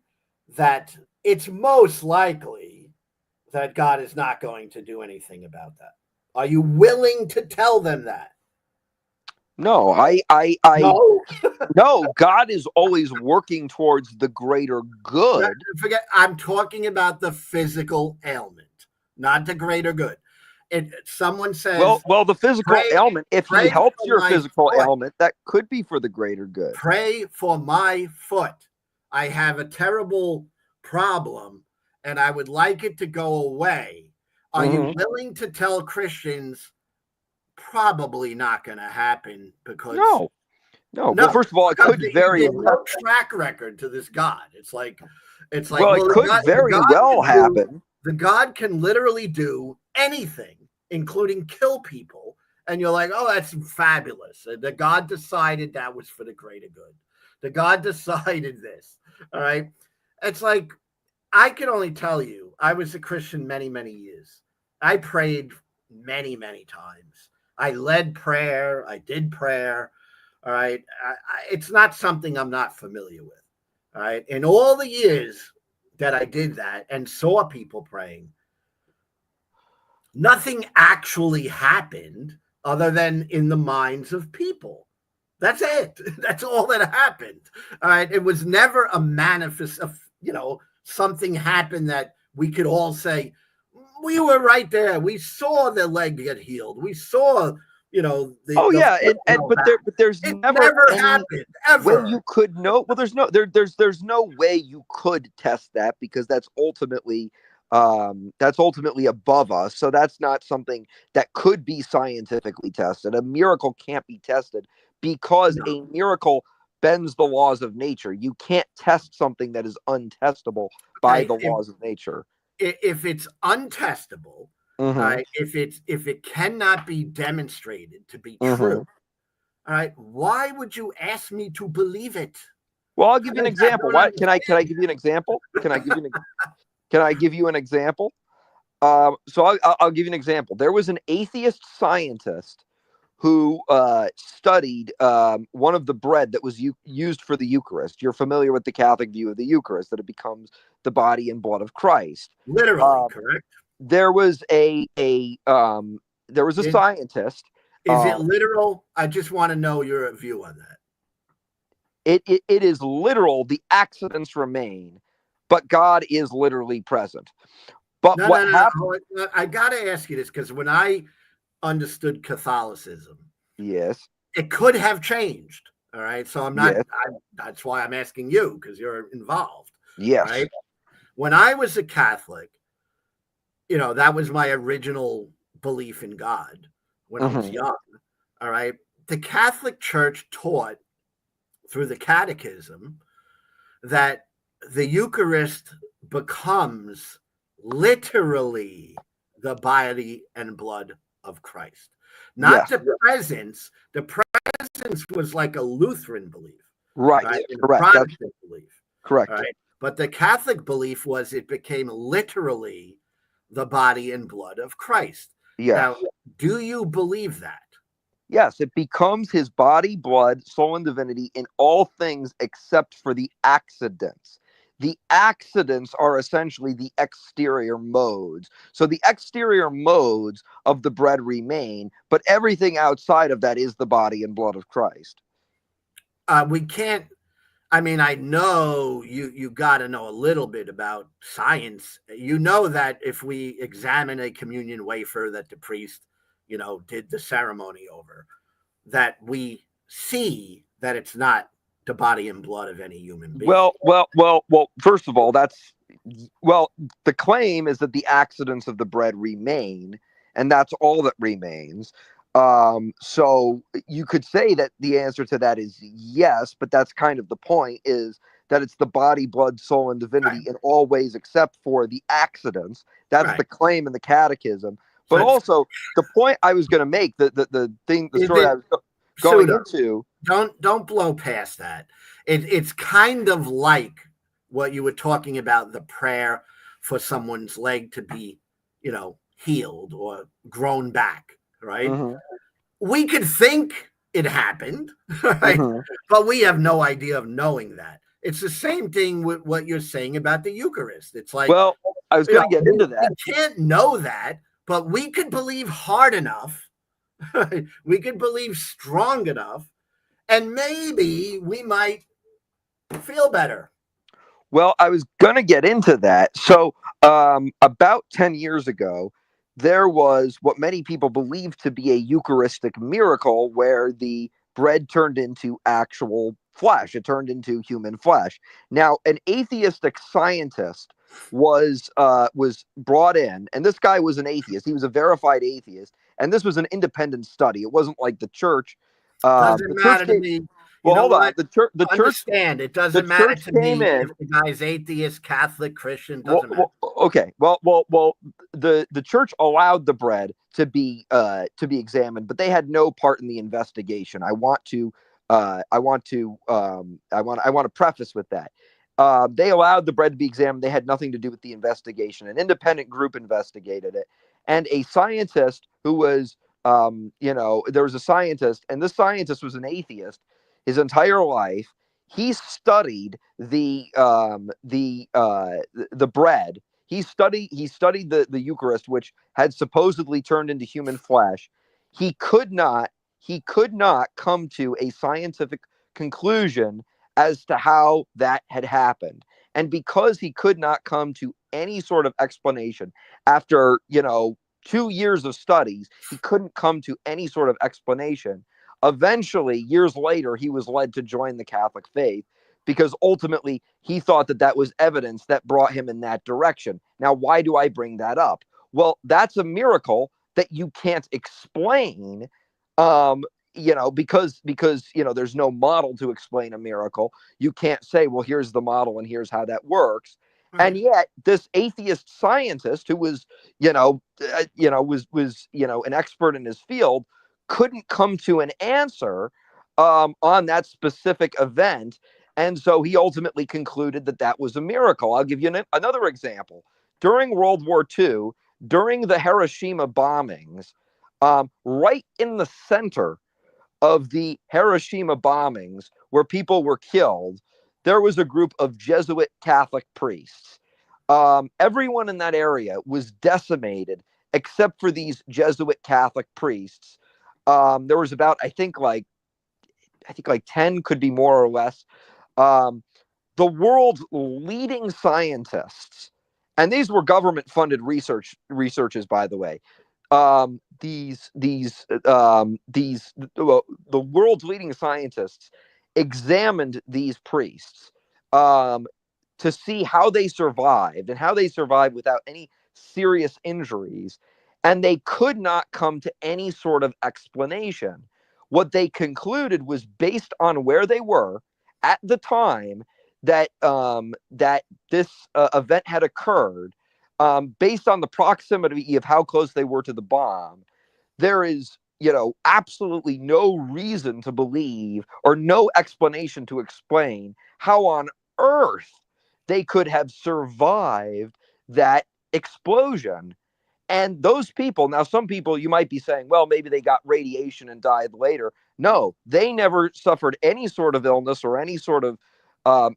that it's most likely that God is not going to do anything about that? Are you willing to tell them that? No, No. No, God is always working towards the greater good. Forget, I'm talking about the physical ailment, not the greater good. Someone says, well, the physical ailment, if he helps your physical ailment, that could be for the greater good. Pray for my foot. I have a terrible problem and I would like it to go away. Are you willing to tell Christians probably not going to happen? Because no. Well, first of all, it could very no track record to this God. It's like well, it could very well happen. The God can literally do anything, including kill people, and you're like, oh, that's fabulous. The God decided that was for the greater good. The God decided this. All right. It's like, I can only tell you, I was a Christian many, many years. I prayed many, many times. I led prayer. I did prayer. All right. It's not something I'm not familiar with. All right. In all the years that I did that and saw people praying, nothing actually happened other than in the minds of people. That's it. That's all that happened. All right. It was never a manifest of, something happened that we could all say, we were right there. We saw the leg get healed. We saw, but there's it never never any happened ever. way you could know. Well, there's no way you could test that, because that's ultimately above us. So that's not something that could be scientifically tested. A miracle can't be tested because a miracle bends the laws of nature. You can't test something that is untestable by the laws of nature. If it's untestable, if it cannot be demonstrated to be true, all right, why would you ask me to believe it? Well, I'll give you an example. Why can I give you an example? Can I give you an example? So I'll give you an example. There was an atheist scientist who studied one of the bread that was used for the Eucharist. You're familiar with the Catholic view of the Eucharist, that it becomes the body and blood of Christ. Literally, correct? There was a scientist. Is it literal? I just want to know your view on that. It is literal. The accidents remain, but God is literally present. But what happened? I got to ask you this, because when I understood Catholicism, yes, it could have changed. All right, so I'm not. Yes. That's why I'm asking you, because you're involved. Yes. Right? When I was a Catholic, that was my original belief in God when I was young. All right, the Catholic Church taught through the Catechism that the Eucharist becomes literally the body and blood of Christ, not the presence. The presence was like a Lutheran belief, right? Correct. Protestant belief, correct. Right? But the Catholic belief was it became literally the body and blood of Christ. Yes. Now, do you believe that? Yes, it becomes his body, blood, soul, and divinity in all things except for the accidents. The accidents are essentially the exterior modes. So the exterior modes of the bread remain, but everything outside of that is the body and blood of Christ. We can't. I mean, I know you got to know a little bit about science. You know that if we examine a communion wafer that the priest, did the ceremony over, that we see that it's not the body and blood of any human being. Well. First of all, the claim is that the accidents of the bread remain, and that's all that remains. So you could say that the answer to that is yes, but that's kind of the point, is that it's the body, blood, soul, and divinity in all ways except for the accidents. That's the claim in the Catechism. But also the point I was going to make, the story I was going into. Don't blow past that. It's kind of like what you were talking about, the prayer for someone's leg to be, healed or grown back, right? We could think it happened, right? But we have no idea of knowing that. It's the same thing with what you're saying about the Eucharist. It's like, well, I was going to get into that. We can't know that, but we could believe hard enough. We could believe strong enough, and maybe we might feel better. Well, I was going to get into that. So about 10 years ago, there was what many people believe to be a Eucharistic miracle, where the bread turned into actual flesh. It turned into human flesh. Now, an atheistic scientist was brought in, and this guy was an atheist. He was a verified atheist, and this was an independent study. It wasn't like the church. Doesn't matter to me. Well, hold on. The church. Understand, it doesn't matter to me if the guy's atheist, Catholic, Christian. Doesn't matter. Okay. Well. The church allowed the bread to be examined, but they had no part in the investigation. I want to preface with that. They allowed the bread to be examined. They had nothing to do with the investigation. An independent group investigated it, and a scientist who was, there was a scientist, and this scientist was an atheist his entire life. He studied the bread. He studied the Eucharist, which had supposedly turned into human flesh. He could not come to a scientific conclusion as to how that had happened. And because he could not come to any sort of explanation after, 2 years of studies, he couldn't come to any sort of explanation. Eventually, years later, he was led to join the Catholic faith because ultimately he thought that that was evidence that brought him in that direction. Now, why do I bring that up? Well, that's a miracle that you can't explain, because there's no model to explain a miracle. You can't say, well, here's the model and here's how that works. And yet, this atheist scientist who was, an expert in his field, couldn't come to an answer on that specific event. And so he ultimately concluded that that was a miracle. I'll give you another example. During World War II, during the Hiroshima bombings, right in the center of the Hiroshima bombings, where people were killed, there was a group of Jesuit Catholic priests. Everyone in that area was decimated except for these Jesuit Catholic priests. There was about, I think like 10, could be more or less. The world's leading scientists, and these were government-funded researches, by the way. The world's leading scientists examined these priests to see how they survived and how they survived without any serious injuries, and they could not come to any sort of explanation. What they concluded was, based on where they were at the time that this event had occurred, based on the proximity of how close they were to the bomb, there is, absolutely no reason to believe, or no explanation to explain, how on earth they could have survived that explosion. And those people, now some people you might be saying, well, maybe they got radiation and died later. No, they never suffered any sort of illness or any sort of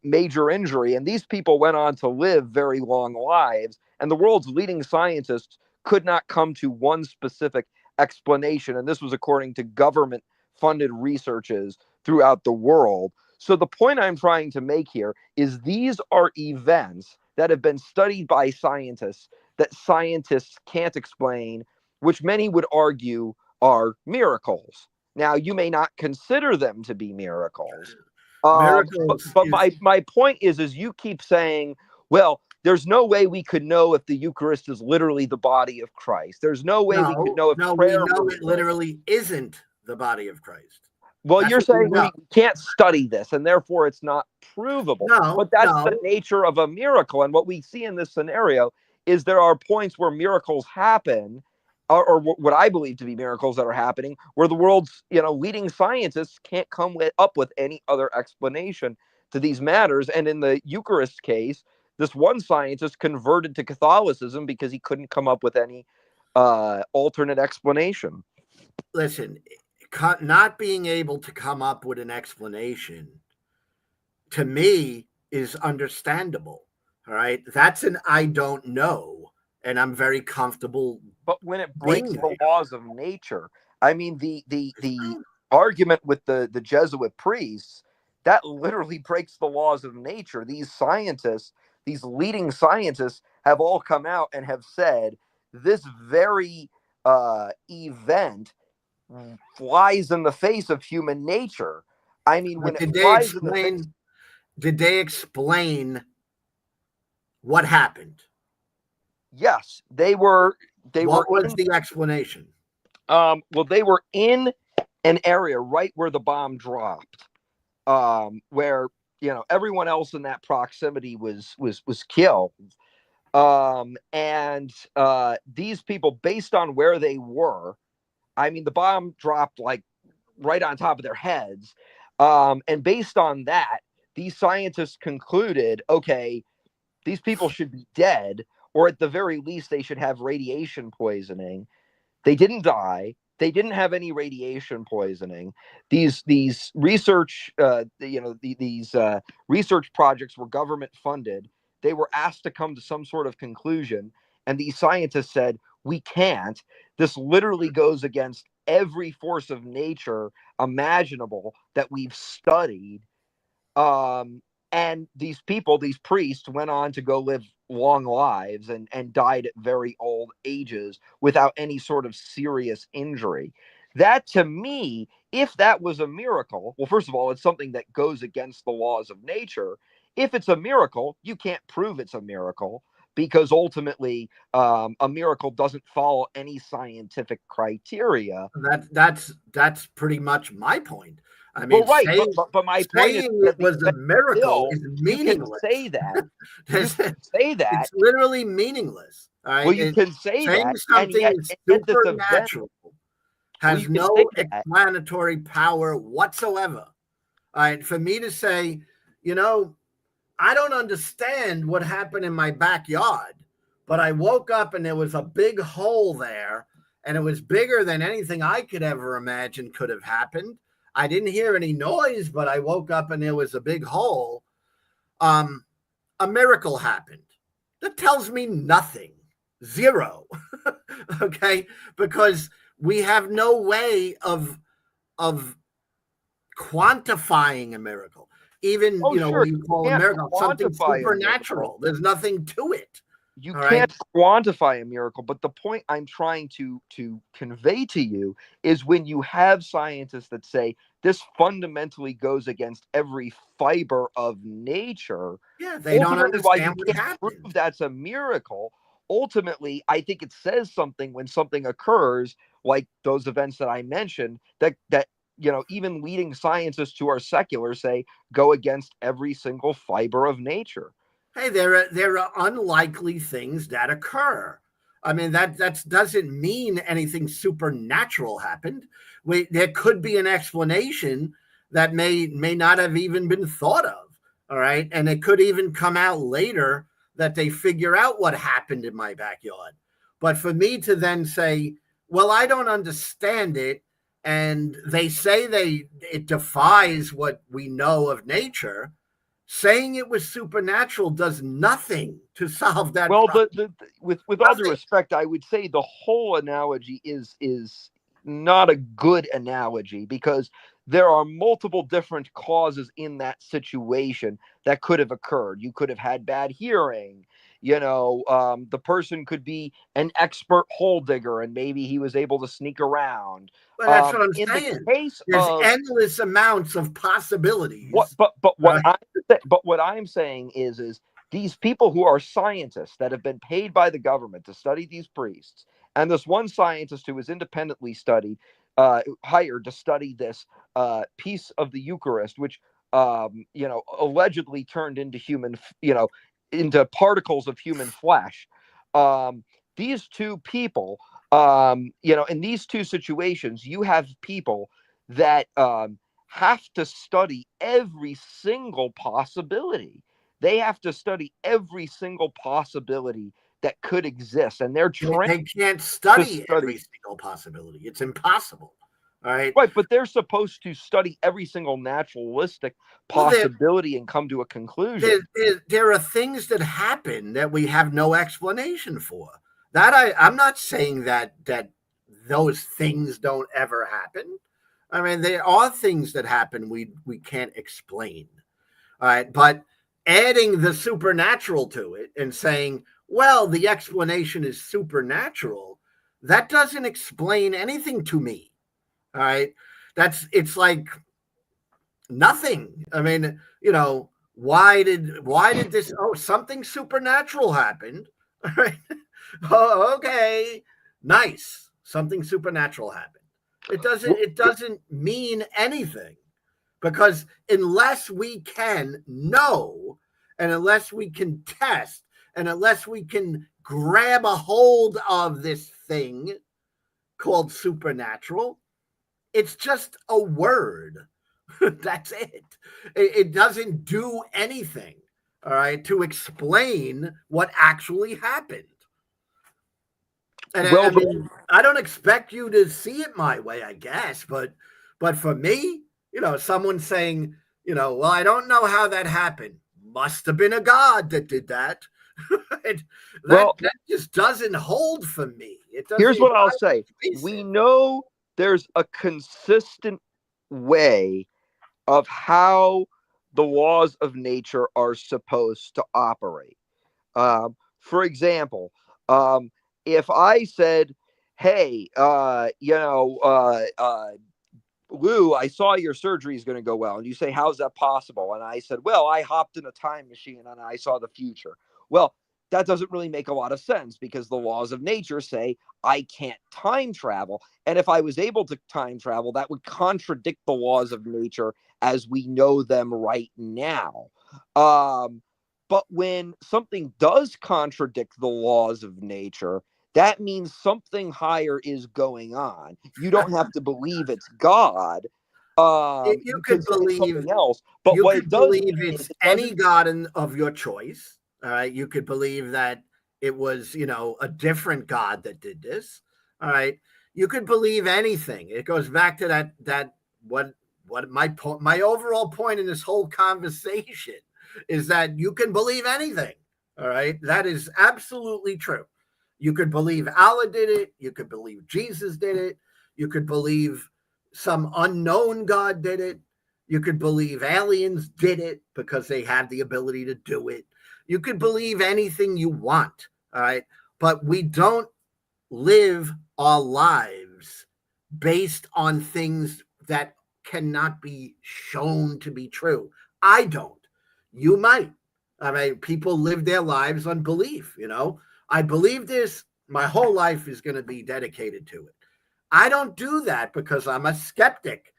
major injury. And these people went on to live very long lives. And the world's leading scientists could not come to one specific explanation. And this was according to government-funded researches throughout the world. So the point I'm trying to make here is these are events that have been studied by scientists that scientists can't explain, which many would argue are miracles. Now, you may not consider them to be miracles. Miracles But my point is you keep saying, well, there's no way we could know if the Eucharist is literally the body of Christ. There's no way we could know if prayer. We know it literally isn't the body of Christ. Well, you're saying we can't study this, and therefore it's not provable. But that's the nature of a miracle. And what we see in this scenario is there are points where miracles happen, or what I believe to be miracles that are happening, where the world's leading scientists can't come up with any other explanation to these matters. And in the Eucharist case, this one scientist converted to Catholicism because he couldn't come up with any alternate explanation. Listen, not being able to come up with an explanation, to me, is understandable. All right, that's an I don't know, and I'm very comfortable. But when it breaks the laws of nature, I mean, the argument with the Jesuit priests, that literally breaks the laws of nature. These scientists, these leading scientists, have all come out and have said this very event flies in the face of human nature. I mean, when did they explain what happened? Yes, they were. What was the explanation? Well, they were in an area right where the bomb dropped, where everyone else in that proximity was killed. And these people, based on where they were, I mean, the bomb dropped like right on top of their heads. And based on that, these scientists concluded, okay, these people should be dead, or at the very least, they should have radiation poisoning. They didn't die. They didn't have any radiation poisoning. These research, these research projects were government funded. they were asked to come to some sort of conclusion, and these scientists said, we can't. This literally goes against every force of nature imaginable that we've studied. And these people, these priests, went on to go live long lives and died at very old ages without any sort of serious injury. That, to me, if that was a miracle, well, first of all, it's something that goes against the laws of nature. If it's a miracle, you can't prove it's a miracle, because ultimately a miracle doesn't follow any scientific criteria. That's pretty much my point. I Well, mean, right, but my point is saying that it was a miracle is you can meaningless. say that. You It's can say that. it's literally meaningless. All right? Well, you can say saying that, and something yet is this event. supernatural Well, has you can no say that. explanatory power whatsoever. All right, for me to say, you know, I don't understand what happened in my backyard, but I woke up and there was a big hole there, and it was bigger than anything I could ever imagine could have happened. I didn't hear any noise, but I woke up and there was a big hole. A miracle happened. That tells me nothing. Zero. Okay? Because we have no way of quantifying a miracle. Even, Oh, sure, when you call a can't miracle something quantify a supernatural, miracle. there's nothing to it. You All can't right. quantify a miracle, but the point I'm trying to convey to you is when you have scientists that say this fundamentally goes against every fiber of nature. Yeah, they don't Ultimately, while you understand what can't happened. prove that's a miracle, ultimately, I think it says something when something occurs, like those events that I mentioned, that even leading scientists who are secular say go against every single fiber of nature. Hey, there are unlikely things that occur. I mean, that doesn't mean anything supernatural happened. There could be an explanation that may not have even been thought of. All right, and it could even come out later that they figure out what happened in my backyard. But for me to then say, well, I don't understand it, and they say it defies what we know of nature, saying it was supernatural does nothing to solve that Well, problem. with all due respect, I would say the whole analogy is not a good analogy, because there are multiple different causes in that situation that could have occurred. You could have had bad hearing. The person could be an expert hole digger, and maybe he was able to sneak around. But that's what I'm In the saying. case There's of endless amounts of possibilities. what I'm saying is these people who are scientists that have been paid by the government to study these priests, and this one scientist who was independently hired to study this piece of the Eucharist, which allegedly turned into into particles of human flesh. These two people, in these two situations, you have people that have to study every single possibility. They have to study every single possibility that could exist, and they're trained. They can't study every single possibility. It's impossible. All right. Right, but they're supposed to study every single naturalistic possibility and come to a conclusion. There are things that happen that we have no explanation for. That I'm not saying that those things don't ever happen. I mean, there are things that happen we can't explain. All right, but adding the supernatural to it and saying, well, the explanation is supernatural, that doesn't explain anything to me. All right. It's like nothing. I mean, why did this? Oh, something supernatural happened. All right. Oh, okay. Nice. Something supernatural happened. It doesn't mean anything, because unless we can know, and unless we can test, and unless we can grab a hold of this thing called supernatural, it's just a word. That's it. It doesn't do anything, all right, to explain what actually happened. And Well, I mean, I don't expect you to see it my way, I guess, but for me, someone saying, well, I don't know how that happened. must have been a god that did that. And Well, that just doesn't hold for me. It doesn't. here's what I'll say. We know there's a consistent way of how the laws of nature are supposed to operate. For example, if I said, hey, Lou, I saw your surgery is going to go well. And you say, how's that possible? And I said, well, I hopped in a time machine and I saw the future. Well, that doesn't really make a lot of sense because the laws of nature say I can't time travel. And if I was able to time travel, that would contradict the laws of nature as we know them right now. But when something does contradict the laws of nature, that means something higher is going on. You don't have to believe it's God. You could believe something else. But you what could it does believe it's any god of your choice. All right. You could believe that it was, a different god that did this. All right. You could believe anything. It goes back to that what my overall point in this whole conversation is that you can believe anything. All right. That is absolutely true. You could believe Allah did it. You could believe Jesus did it. You could believe some unknown God did it. You could believe aliens did it because they had the ability to do it. You could believe anything you want. All right. But we don't live our lives based on things that cannot be shown to be true. I don't. You might. I mean, people live their lives on belief. I believe this. My whole life is going to be dedicated to it. I don't do that because I'm a skeptic.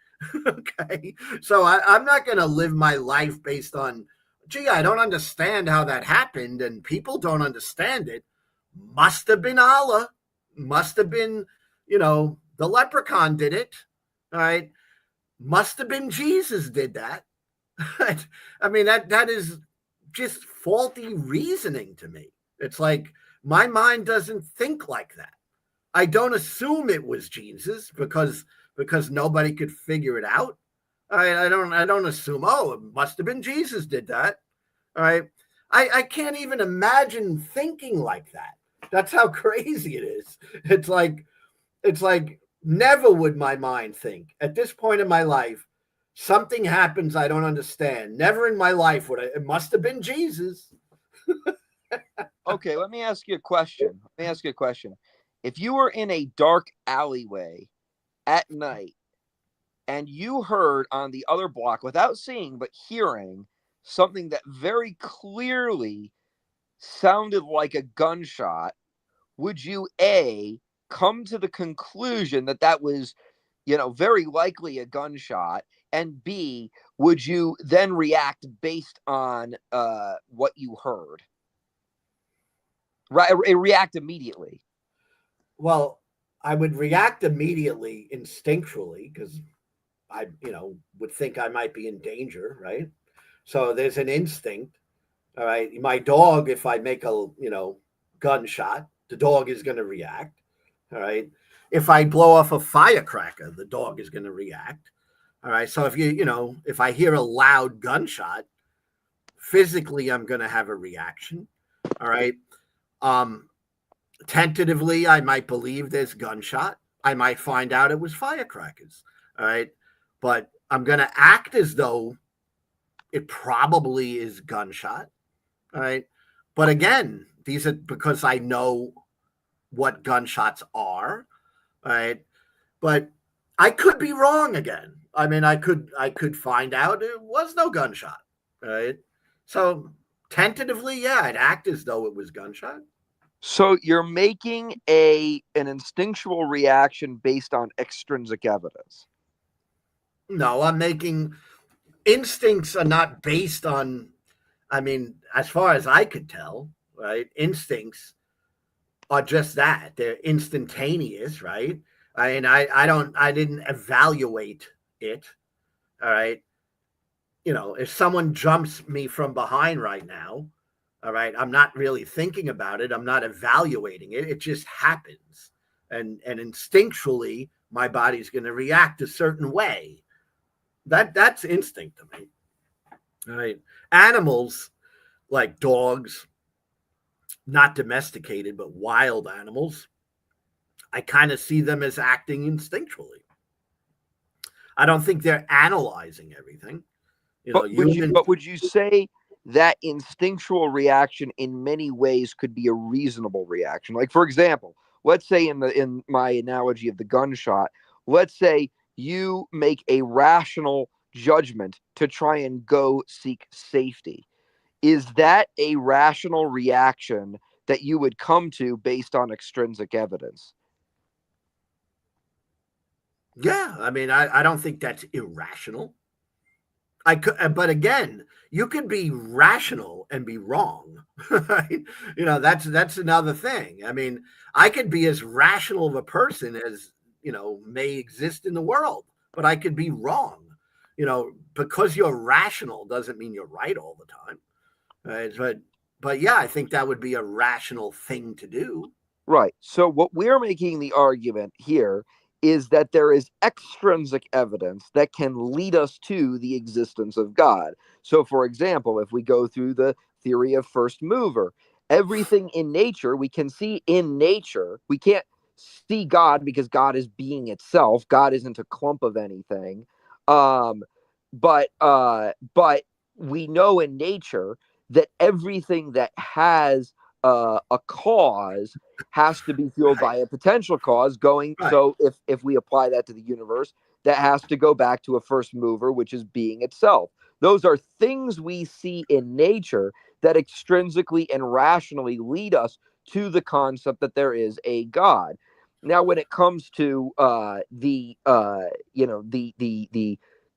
Okay. So I'm not going to live my life based on, gee, I don't understand how that happened and people don't understand it. Must have been Allah. Must have been, the leprechaun did it. All right. Must have been Jesus did that. I mean, that is just faulty reasoning to me. It's like my mind doesn't think like that. I don't assume it was Jesus because nobody could figure it out. I don't assume, oh, it must have been Jesus did that. All right. I can't even imagine thinking like that. That's how crazy it is. It's like never would my mind think at this point in my life, something happens I don't understand. Never in my life would it must have been Jesus. Okay, let me ask you a question. If you were in a dark alleyway at night and you heard on the other block, without seeing but hearing, something that very clearly sounded like a gunshot, would you A, come to the conclusion that that was, very likely a gunshot, and B, would you then react based on what you heard? Right, react immediately. Well, I would react immediately instinctually because I, would think I might be in danger, right? So there's an instinct. All right. My dog, if I make a, gunshot, the dog is going to react. All right. If I blow off a firecracker, the dog is going to react. All right. So if I hear a loud gunshot, physically, I'm going to have a reaction. All right. Tentatively, I might believe there's gunshot. I might find out it was firecrackers. All right. But I'm going to act as though it probably is gunshot. All right. But again, these are because I know what gunshots are. All right. But I could be wrong again. I mean, I could find out it was no gunshot. Right. So tentatively, yeah, I'd act as though it was gunshot. So you're making an instinctual reaction based on extrinsic evidence. No, I'm making instincts are not based on, I mean, as far as I could tell, right? Instincts are just that. They're instantaneous, right? I didn't evaluate it. All right. If someone jumps me from behind right now, all right, I'm not really thinking about it. I'm not evaluating it. It just happens. And instinctually, my body's going to react a certain way. That's instinct to me. All right. Animals, like dogs, not domesticated, but wild animals, I kind of see them as acting instinctually. I don't think they're analyzing everything. You know, But would you say that instinctual reaction in many ways could be a reasonable reaction? Like, for example, let's say in my analogy of the gunshot, let's say you make a rational judgment to try and go seek safety. Is that a rational reaction that you would come to based on extrinsic evidence? Yeah, I mean, I don't think that's irrational. I could, but again, you could be rational and be wrong. Right? You know, that's another thing. I mean, I could be as rational of a person as may exist in the world, but I could be wrong. You know, because you're rational doesn't mean you're right all the time. Right? But yeah, I think that would be a rational thing to do. Right. So what we're making the argument here is that there is extrinsic evidence that can lead us to the existence of God. So for example, if we go through the theory of first mover, everything in nature we can see in nature. We can't see God because God is being itself. God isn't a clump of anything. Um, but we know in nature that everything that has a cause has to be fueled Right. by a potential cause going. Right. So if we apply that to the universe, that has to go back to a first mover, which is being itself. Those are things we see in nature that extrinsically and rationally lead us to the concept that there is a God. Now, when it comes to the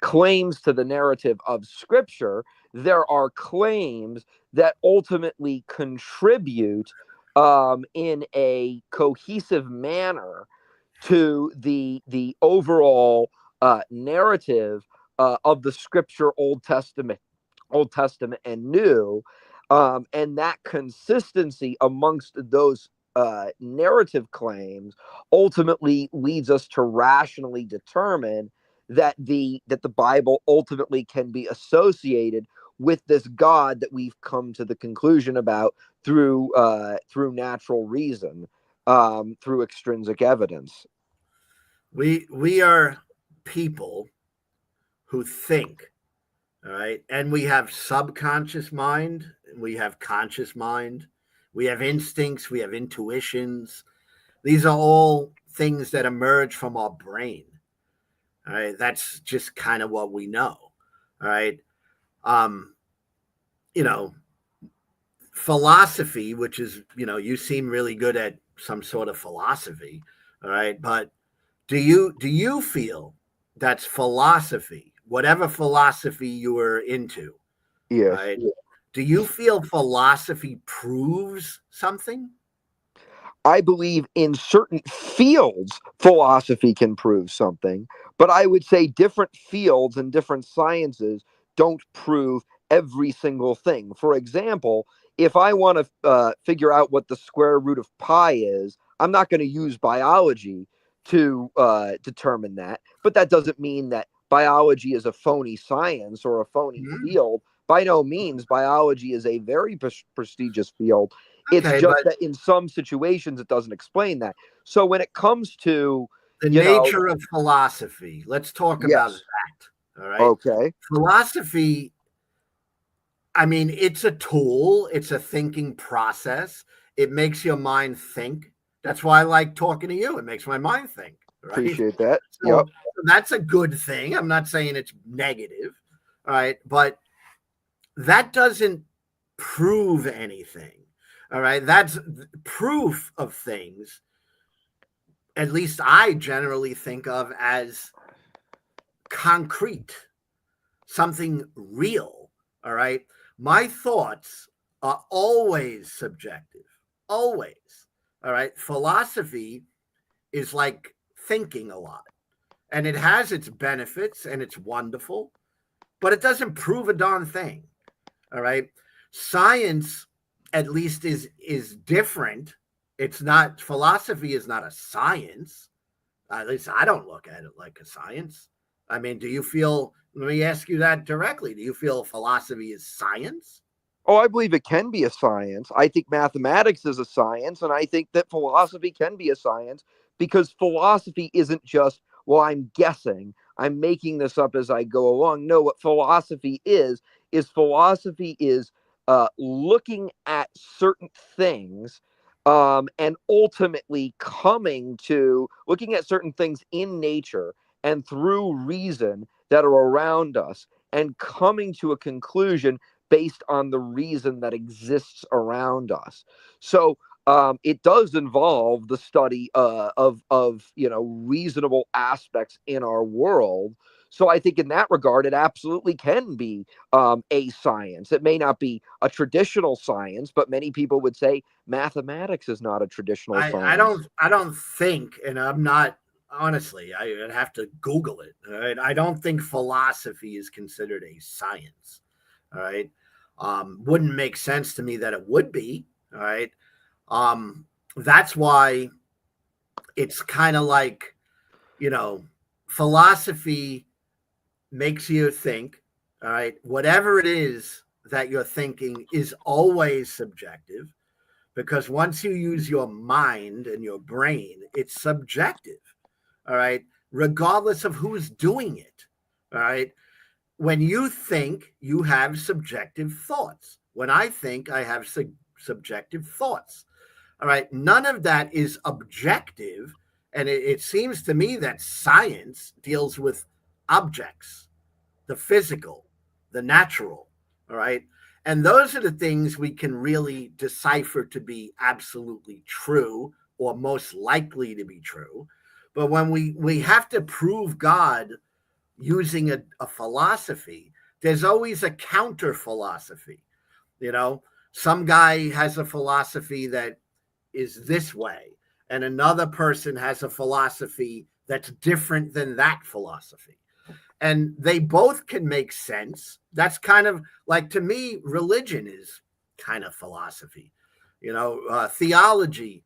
claims to the narrative of Scripture, there are claims that ultimately contribute in a cohesive manner to the overall narrative of the Scripture, Old Testament and New, and that consistency amongst those narrative claims ultimately leads us to rationally determine that the Bible ultimately can be associated with this God that we've come to the conclusion about through natural reason, through extrinsic evidence. We are people who think. All right. And we have subconscious mind, we have conscious mind, we have instincts, we have intuitions. These are all things that emerge from our brain. All right. That's just kind of what we know. All right. Um, you know, philosophy, which is, you seem really good at some sort of philosophy. All right. But do you feel that's philosophy, whatever philosophy you were into? Yes. Right? Do you feel philosophy proves something? I believe in certain fields, philosophy can prove something, but I would say different fields and different sciences don't prove every single thing. For example, if I want to figure out what the square root of pi is, I'm not going to use biology to determine that. But that doesn't mean that biology is a phony science or a phony Mhm. field. By no means, biology is a very prestigious field. It's Okay, just but that in some situations it doesn't explain that. So when it comes to, the you know, nature of philosophy, let's talk about yes, that. All right. okay, Philosophy, I mean, it's a tool, it's a thinking process. It makes your mind think. That's why I like talking to you. It makes my mind think, right? appreciate that. Yep. So that's a good thing. I'm not saying it's negative, all right? But that doesn't prove anything. All right. That's proof of things. At least I generally think of as concrete, something real. All right. My thoughts are always subjective, always. All right. Philosophy is like thinking a lot, and it has its benefits and it's wonderful, but it doesn't prove a darn thing. All right. Science, at least, is different. It's not, philosophy is not a science. At least I don't look at it like a science. I mean, do you feel, let me ask you that directly. Do you feel philosophy is science? Oh, I believe it can be a science. I think mathematics is a science, and I think that philosophy can be a science because philosophy isn't just, well, I'm guessing, I'm making this up as I go along. No, what philosophy is looking at certain things and ultimately coming to looking at certain things in nature and through reason that are around us and coming to a conclusion based on the reason that exists around us. So it does involve the study of reasonable aspects in our world. So I think in that regard, it absolutely can be a science. It may not be a traditional science, but many people would say mathematics is not a traditional science. I don't think, and I'm not honestly, I'd have to Google it. All right. I don't think philosophy is considered a science. All right. Wouldn't make sense to me that it would be. All right. That's why it's kind of like, you know, philosophy makes you think. All right. Whatever it is that you're thinking is always subjective, because once you use your mind and your brain, it's subjective. All right. Regardless of who's doing it. All right. When you think, you have subjective thoughts. When I think, I have subjective thoughts. All right. None of that is objective. And it seems to me that science deals with objects, the physical, the natural. All right. And those are the things we can really decipher to be absolutely true or most likely to be true. But when we have to prove God using a philosophy, there's always a counter philosophy. You know, some guy has a philosophy that is this way, and another person has a philosophy that's different than that philosophy. And they both can make sense. That's kind of like, to me, religion is kind of philosophy. Theology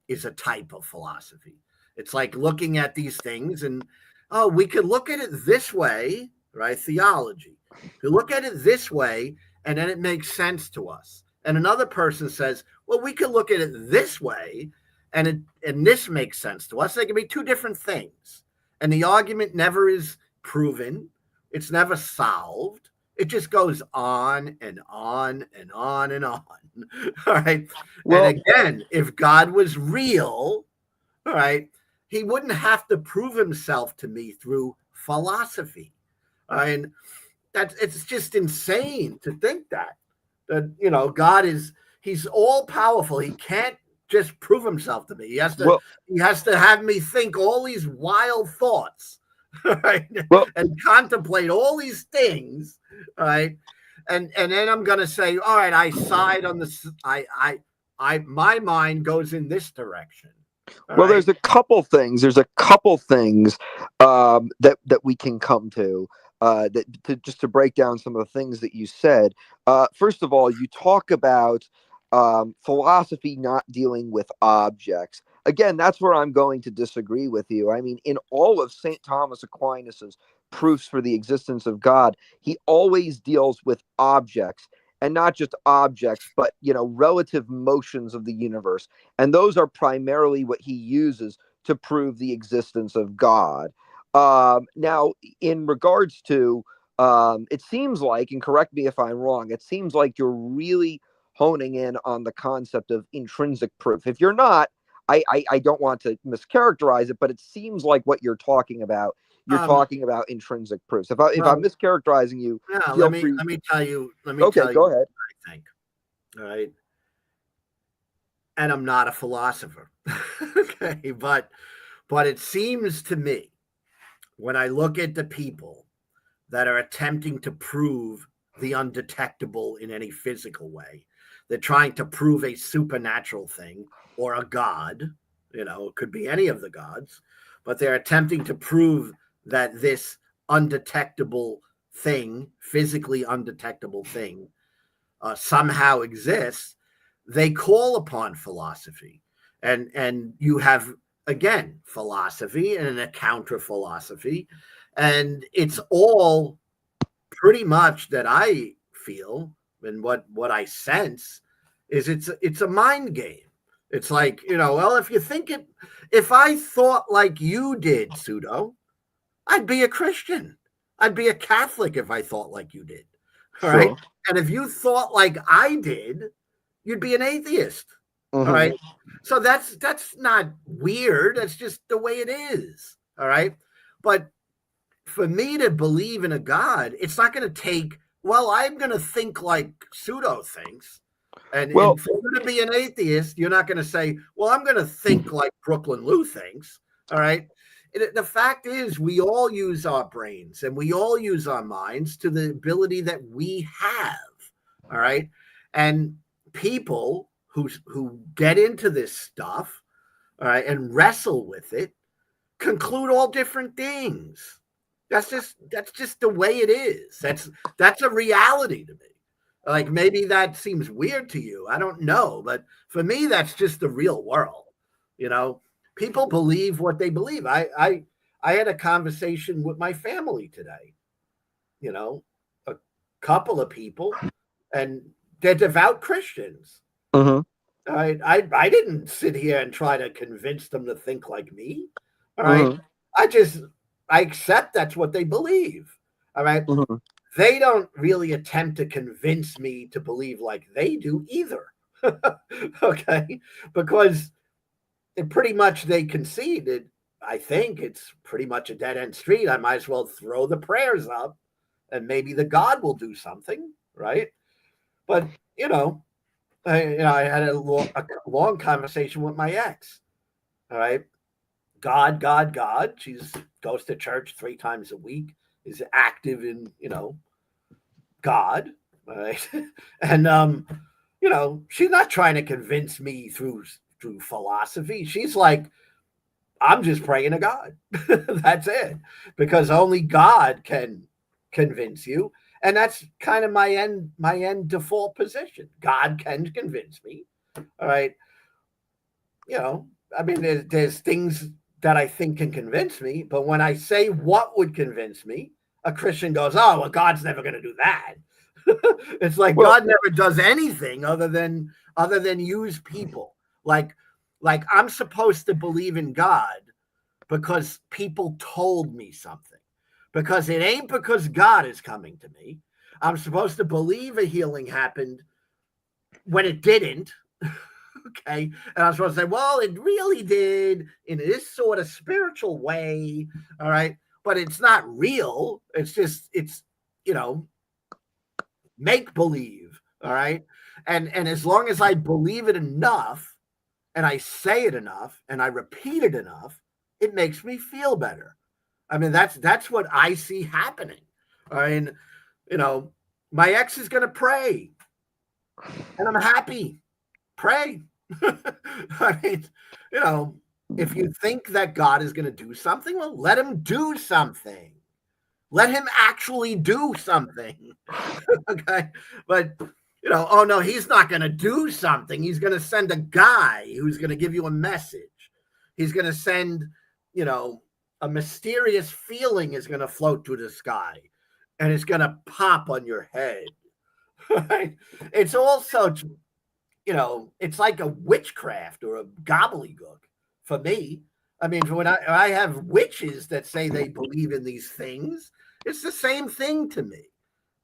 is a type of philosophy. It's like looking at these things and, oh, we could look at it this way, right? Theology. We look at it this way, and then it makes sense to us. And another person says, well, we could look at it this way, and this makes sense to us. They can be two different things. And the argument never is proven. It's never solved. It just goes on and on and on and on. All right. Well, and again, if God was real, all right, he wouldn't have to prove himself to me through philosophy. And it's just insane to think that God he's all powerful. He can't just prove himself to me. He has to have me think all these wild thoughts, right? And contemplate all these things, right? And then I'm gonna say, all right, I side on the my mind goes in this direction. Well, there's a couple things. That we can come to. To break down some of the things that you said. First of all, you talk about philosophy not dealing with objects. Again, that's where I'm going to disagree with you. I mean, in all of St. Thomas Aquinas's proofs for the existence of God, he always deals with objects, and not just objects, but relative motions of the universe. And those are primarily what he uses to prove the existence of God. Now, in regards to, it seems like, and correct me if I'm wrong, it seems like you're really honing in on the concept of intrinsic proof. If you're not, I don't want to mischaracterize it, but it seems like what you're talking about. You're talking about intrinsic proofs. If I'm mischaracterizing you, let me tell you. Okay, go ahead. I think. All right. And I'm not a philosopher. Okay, but it seems to me, when I look at the people that are attempting to prove the undetectable in any physical way, they're trying to prove a supernatural thing or a god. It could be any of the gods, but they're attempting to prove that this undetectable thing, physically undetectable thing, somehow exists. They call upon philosophy, and you have, again, philosophy and a counter philosophy, and it's all pretty much, that I feel, and what I sense is it's a mind game. It's like, well, if you think it, if I thought like you did, Pseudo, I'd be a Christian. I'd be a Catholic if I thought like you did. All right. Sure. And if you thought like I did, you'd be an atheist. Mhm. All right. So that's not weird. That's just the way it is. All right. But for me to believe in a God, it's not going to take, well, I'm going to think like Pseudo thinks. And for you to be an atheist, you're not going to say, well, I'm going to think like Brooklyn Lou thinks. All right. The fact is, we all use our brains and we all use our minds to the ability that we have. All right. And people who get into this stuff, all right, and wrestle with it, conclude all different things. That's just the way it is. That's a reality to me. Like, maybe that seems weird to you. I don't know. But for me, that's just the real world. People believe what they believe. I had a conversation with my family today. A couple of people, and they're devout Christians. Mhm. I didn't sit here and try to convince them to think like me. All right. Mhm. I accept that's what they believe. All right. Mhm. They don't really attempt to convince me to believe like they do either. Okay. Because pretty much they conceded. I think it's pretty much a dead end street. I might as well throw the prayers up and maybe the God will do something. Right. But, I had a long conversation with my ex. All right. God, God, God. She goes to church 3 times a week, is active in, God. All right. And, she's not trying to convince me through philosophy. She's like, I'm just praying to God. That's it. Because only God can convince you. And that's kind of my end default position. God can convince me. All right. I mean, there's things that I think can convince me, but when I say what would convince me, a Christian goes, "Oh, well, God's never going to do that." It's like God never does anything other than use people. Like I'm supposed to believe in God because people told me something. Because it ain't because God is coming to me. I'm supposed to believe a healing happened when it didn't. Okay. And I was supposed to say, well, it really did in this sort of spiritual way. All right. But it's not real. It's make believe. All right. And as long as I believe it enough and I say it enough and I repeat it enough, it makes me feel better. I mean, that's what I see happening. I mean, my ex is going to pray and I'm happy. Pray. I mean, if you think that God is going to do something, well, let him do something. Let him actually do something. Okay. But, oh no, he's not going to do something. He's going to send a guy who's going to give you a message. He's going to send, a mysterious feeling is going to float through the sky and it's going to pop on your head. Right? It's also, it's like a witchcraft or a gobbledygook for me. I mean, when I have witches that say they believe in these things, it's the same thing to me.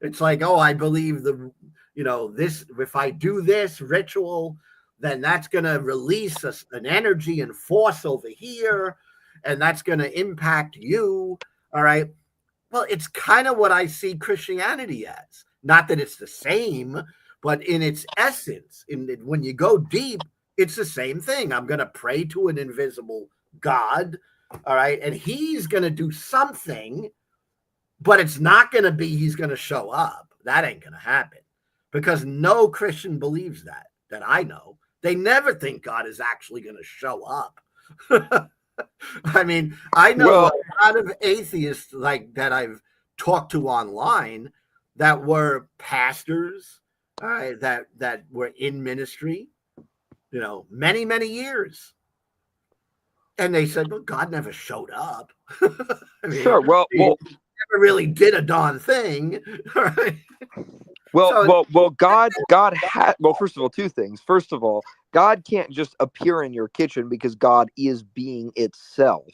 It's like, oh, I believe this, if I do this ritual, then that's going to release an energy and force over here, and that's going to impact you. All right. Well, it's kind of what I see Christianity as. Not that it's the same, but in its essence, when you go deep, it's the same thing. I'm going to pray to an invisible God, all right? And he's going to do something, but it's not going to be he's going to show up. That ain't going to happen because no Christian believes that I know. They never think God is actually going to show up. I mean, I know a lot of atheists like that I've talked to online that were pastors, that were in ministry, many, many years. And they said, well, God never showed up. I mean, sure. Well, he never never really did a darn thing. Right? Well, God had. Well, first of all, two things. First of all, God can't just appear in your kitchen because God is being itself.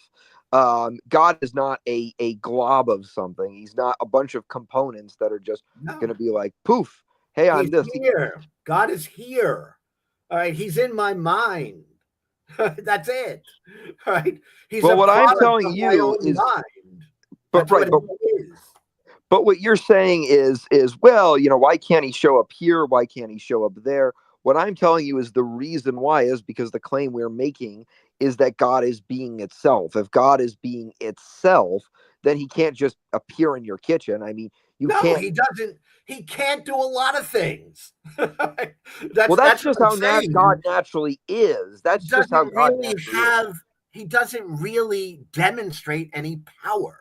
God is not a glob of something. He's not a bunch of components that are just No, going to be like, poof, hey, I'm he's this. here. God is here. All right, he's in my mind. That's it. All right, he's Well, a what I'm product telling of my you own is, mind. but That's what right, but he is. But what you're saying is, well, why can't he show up here? Why can't he show up there? What I'm telling you is the reason why is because the claim we're making is that God is being itself. If God is being itself, then he can't just appear in your kitchen. I mean, you No, can't. he doesn't. He can't do a lot of things. Well, that's That's just what I'm how saying. God naturally is. That's just how Doesn't God really naturally is. have. He doesn't really demonstrate any power.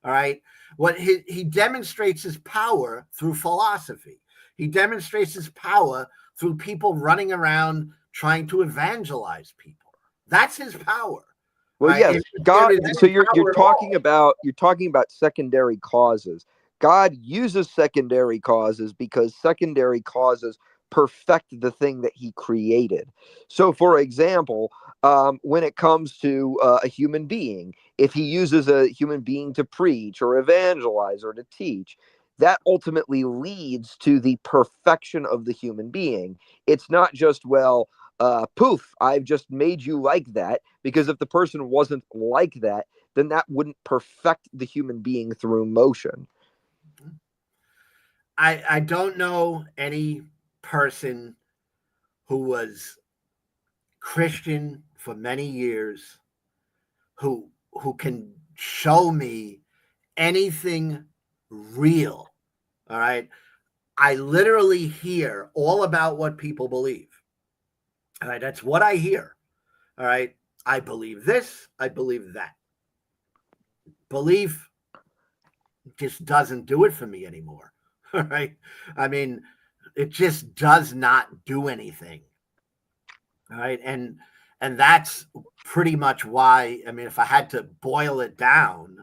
All right. What he demonstrates his power through philosophy. He demonstrates his power through people running around trying to evangelize people. That's his power. Well, yes, If there God. is So any you're power at talking all. about secondary causes. God uses secondary causes because secondary causes perfect the thing that He created. So, for example, when it comes to a human being, if He uses a human being to preach or evangelize or to teach, that ultimately leads to the perfection of the human being. It's not just, well, poof, I've just made you like that, because if the person wasn't like that, then that wouldn't perfect the human being through motion. I don't know any person who was Christian for many years who can show me anything real. All right. I literally hear all about what people believe. All right. That's what I hear. All right. I believe this. I believe that. Belief just doesn't do it for me anymore. All right. I mean, it just does not do anything. All right. And that's pretty much why, I mean, if I had to boil it down,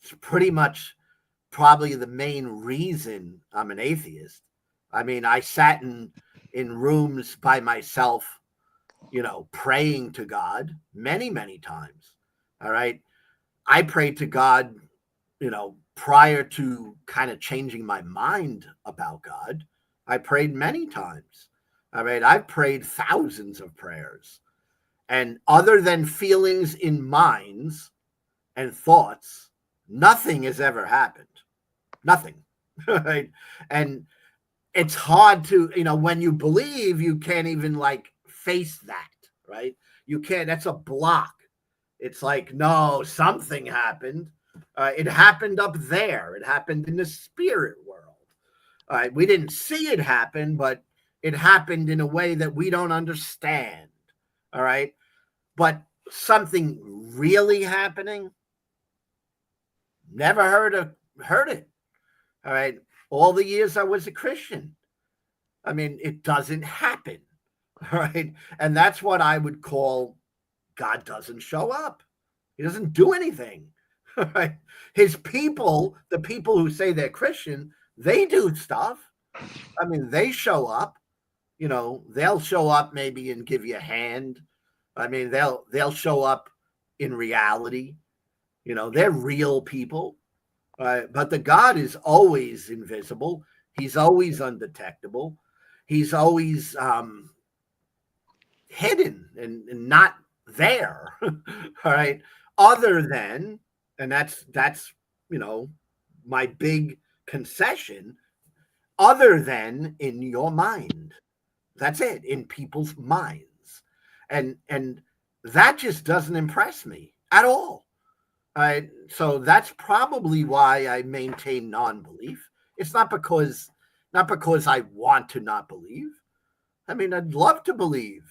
it's pretty much probably the main reason I'm an atheist. I mean, I sat in rooms by myself, praying to God many, many times. All right. I prayed to God, prior to kind of changing my mind about God. I prayed many times. All right. I've prayed thousands of prayers. And other than feelings in minds and thoughts, nothing has ever happened. Nothing. Right. And it's hard to, when you believe, you can't even like face that, right? You can't, that's a block. It's like, no, something happened. It happened up there. It happened in the spirit world. We didn't see it happen, but it happened in a way that we don't understand. All right. But something really happening, never heard it. All right. All the years I was a Christian. I mean, it doesn't happen. All right. And that's what I would call God doesn't show up. He doesn't do anything. All right. His people, the people who say they're Christian, they do stuff. I mean, they show up. They'll show up maybe and give you a hand. I mean, they'll show up in reality. They're real people. But the God is always invisible. He's always undetectable. He's always hidden and not there. All right. Other than, and that's my big concession, other than in your mind. That's it, in people's minds. And that just doesn't impress me at all. So that's probably why I maintain non-belief. It's not because I want to not believe. I mean, I'd love to believe,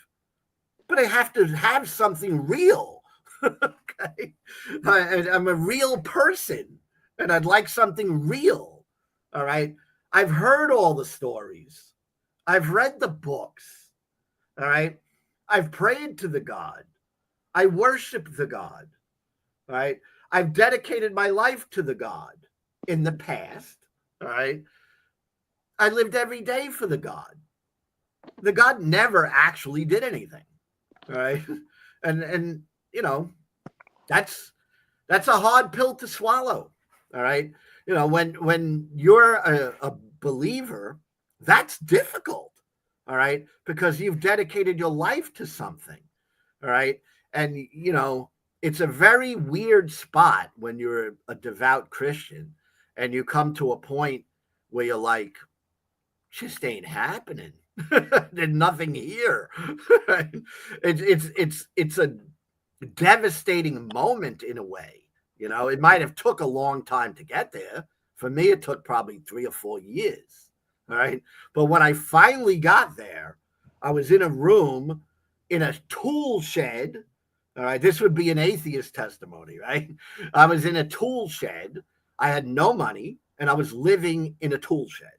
but I have to have something real. Okay, I'm a real person, and I'd like something real. All right, I've heard all the stories. I've read the books. All right, I've prayed to the God. I worship the God. All right, I've dedicated my life to the God. in the past, all right, I lived every day for the God. The God never actually did anything, all right? And you know, that's a hard pill to swallow, all right? You know, when you're a believer, that's difficult, all right, because you've dedicated your life to something, all right? And you know, it's a very weird spot when you're a devout Christian and you come to a point where you're like, just ain't happening. There's nothing here. It's a devastating moment in a way. You know, it might have took a long time to get there. For me, it took probably 3 or 4 years. All right. But when I finally got there, I was in a room in a tool shed. All right. This would be an atheist testimony, right? I was in a tool shed. I had no money and I was living in a tool shed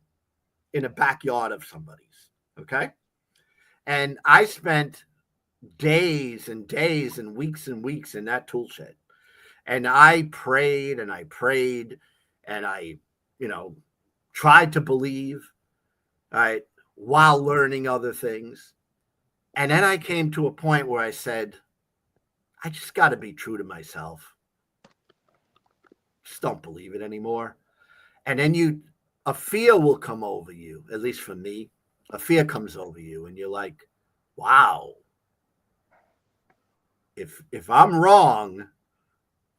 in a backyard of somebody's. Okay. And I spent days and days and weeks in that tool shed. And I prayed and I prayed and I, you know, tried to believe, right, while learning other things. And then I came to a point where I said, I just got to be true to myself. Just don't believe it anymore. And then a fear will come over you, at least for me. A fear comes over you and you're like, wow, if I'm wrong,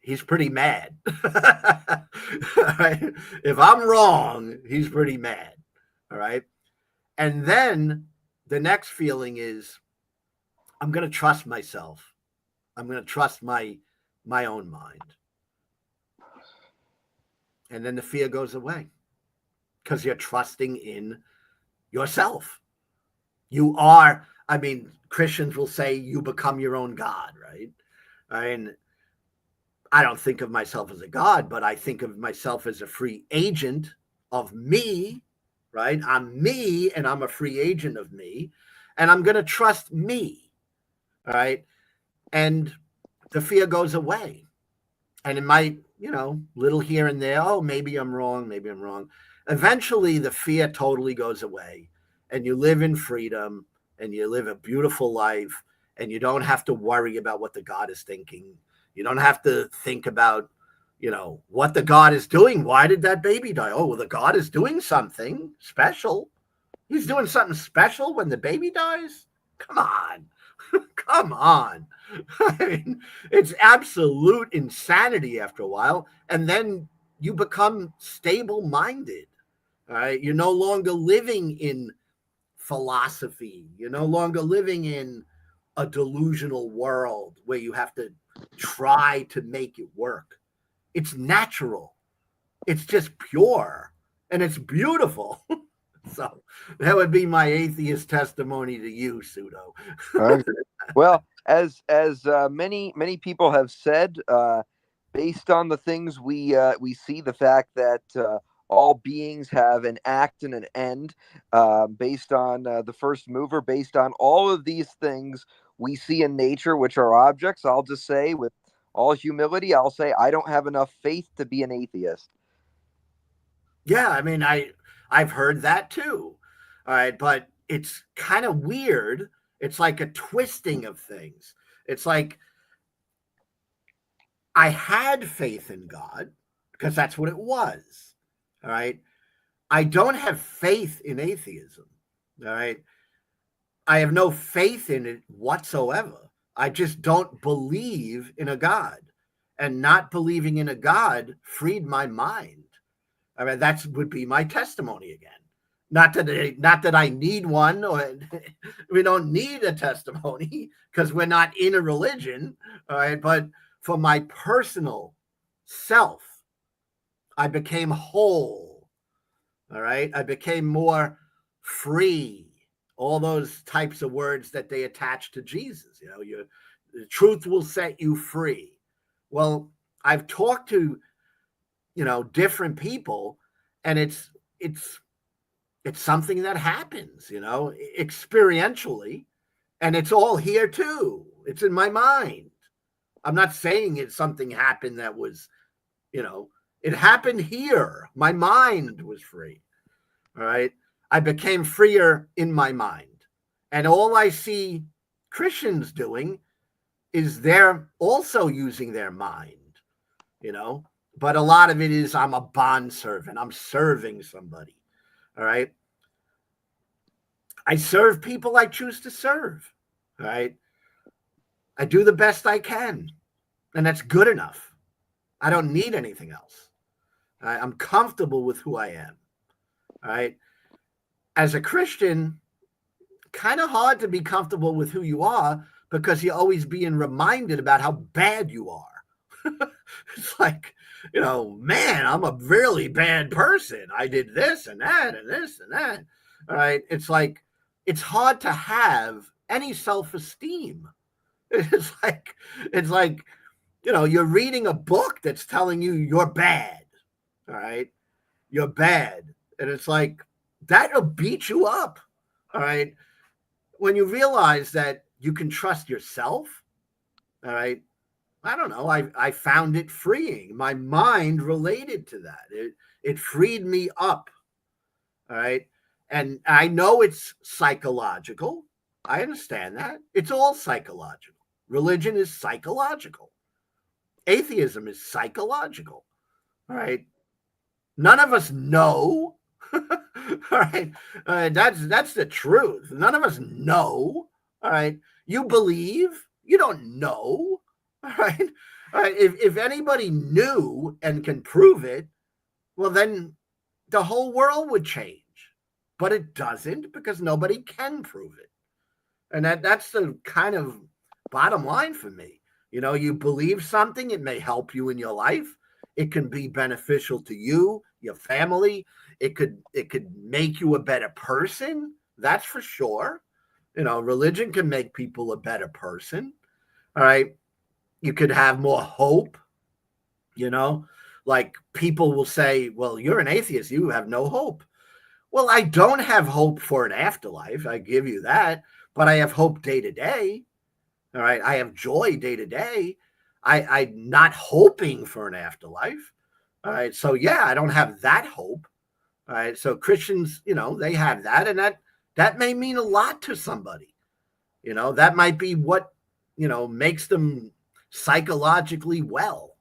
he's pretty mad. Right? If I'm wrong, he's pretty mad. All right. And then the next feeling is I'm going to trust myself. I'm going to trust my own mind. And then the fear goes away because you're trusting in yourself. You are, I mean, Christians will say you become your own God, right? And I don't think of myself as a God, but I think of myself as a free agent of me, right? I'm me and I'm a free agent of me. And I'm going to trust me, right? And the fear goes away. And it might, you know, little here and there, oh, maybe I'm wrong, maybe I'm wrong. Eventually, the fear totally goes away and you live in freedom and you live a beautiful life and you don't have to worry about what the God is thinking. You don't have to think about, you know, what the God is doing. Why did that baby die? Oh, well, the God is doing something special. He's doing something special when the baby dies? Come on. Come on. I mean, it's absolute insanity after a while. And then you become stable-minded. All right. You're no longer living in philosophy. You're no longer living in a delusional world where you have to try to make it work. It's natural. It's just pure and it's beautiful. So that would be my atheist testimony to you, Pseudo. Well, as many people have said, based on the things we see, the fact that all beings have an act and an end, based on the first mover, based on all of these things we see in nature, which are objects. I'll just say, with all humility, I'll say I don't have enough faith to be an atheist. Yeah, I mean, I've heard that too. All right, but it's kind of weird. It's like a twisting of things. It's like I had faith in God because that's what it was. All right. I don't have faith in atheism. All right. I have no faith in it whatsoever. I just don't believe in a God. And not believing in a God freed my mind. I mean, that would be my testimony again. Not that I need one, or we don't need a testimony because we're not in a religion. All right. But for my personal self, I became whole. All right. I became more free. All those types of words that they attach to Jesus. You know, the truth will set you free. Well, I've talked to, you know, different people, and it's something that happens, you know, experientially, and it's all here too. It's in my mind. I'm not saying it's something happened that was, you know, It happened here. My mind was free. All right. I became freer in my mind. And all I see Christians doing is they're also using their mind, you know, but a lot of it is I'm a bond servant. I'm serving somebody. All right. I serve people I choose to serve. All right. I do the best I can. And that's good enough. I don't need anything else. I'm comfortable with who I am. All right. As a Christian, kind of hard to be comfortable with who you are because you're always being reminded about how bad you are. It's like, you know, man, I'm a really bad person. I did this and that and this and that. All right. It's like, it's hard to have any self-esteem. It's like, you know, you're reading a book that's telling you you're bad. All right. You're bad. And it's like, that'll beat you up. All right. When you realize that you can trust yourself, all right, I don't know. I found it freeing. My mind related to that. It freed me up. All right. And I know it's psychological. I understand that. It's all psychological. Religion is psychological. Atheism is psychological. All right. None of us know. All right. That's the truth. None of us know. All right. You believe, you don't know. All right. All right. If anybody knew and can prove it, well, then the whole world would change. But it doesn't because nobody can prove it. And that's the kind of bottom line for me. You know, you believe something, it may help you in your life. It can be beneficial to you, your family. It could make you a better person. That's for sure. You know, religion can make people a better person. All right. You could have more hope. You know, like people will say, well, you're an atheist. You have no hope. Well, I don't have hope for an afterlife. I give you that. But I have hope day to day. All right. I have joy day to day. I'm not hoping for an afterlife. All right. So, yeah, I don't have that hope. All right. So Christians, you know, they have that. And that may mean a lot to somebody. You know, that might be what, you know, makes them psychologically well.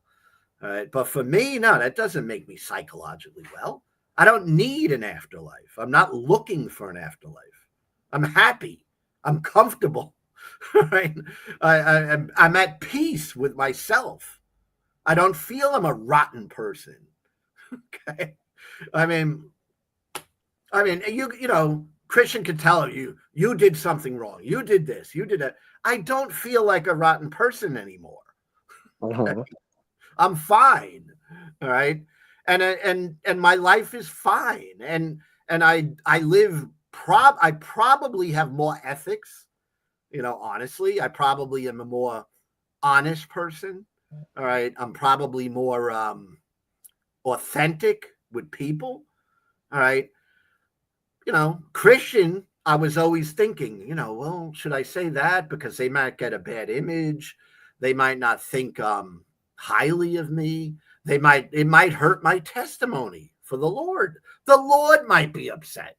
All right. But for me, no, that doesn't make me psychologically well. I don't need an afterlife. I'm not looking for an afterlife. I'm happy. I'm comfortable. Right? I'm at peace with myself. I don't feel I'm a rotten person. Okay. I mean, you know, Christian can tell you did something wrong. You did this. You did that. I don't feel like a rotten person anymore. Okay? I'm fine. All right. And my life is fine. And I probably have more ethics. You know, honestly, I probably am a more honest person. All right. I'm probably more authentic with people. All right. You know, Christian, I was always thinking, you know, well, should I say that? Because they might get a bad image. They might not think highly of me. It might hurt my testimony for the Lord. The Lord might be upset.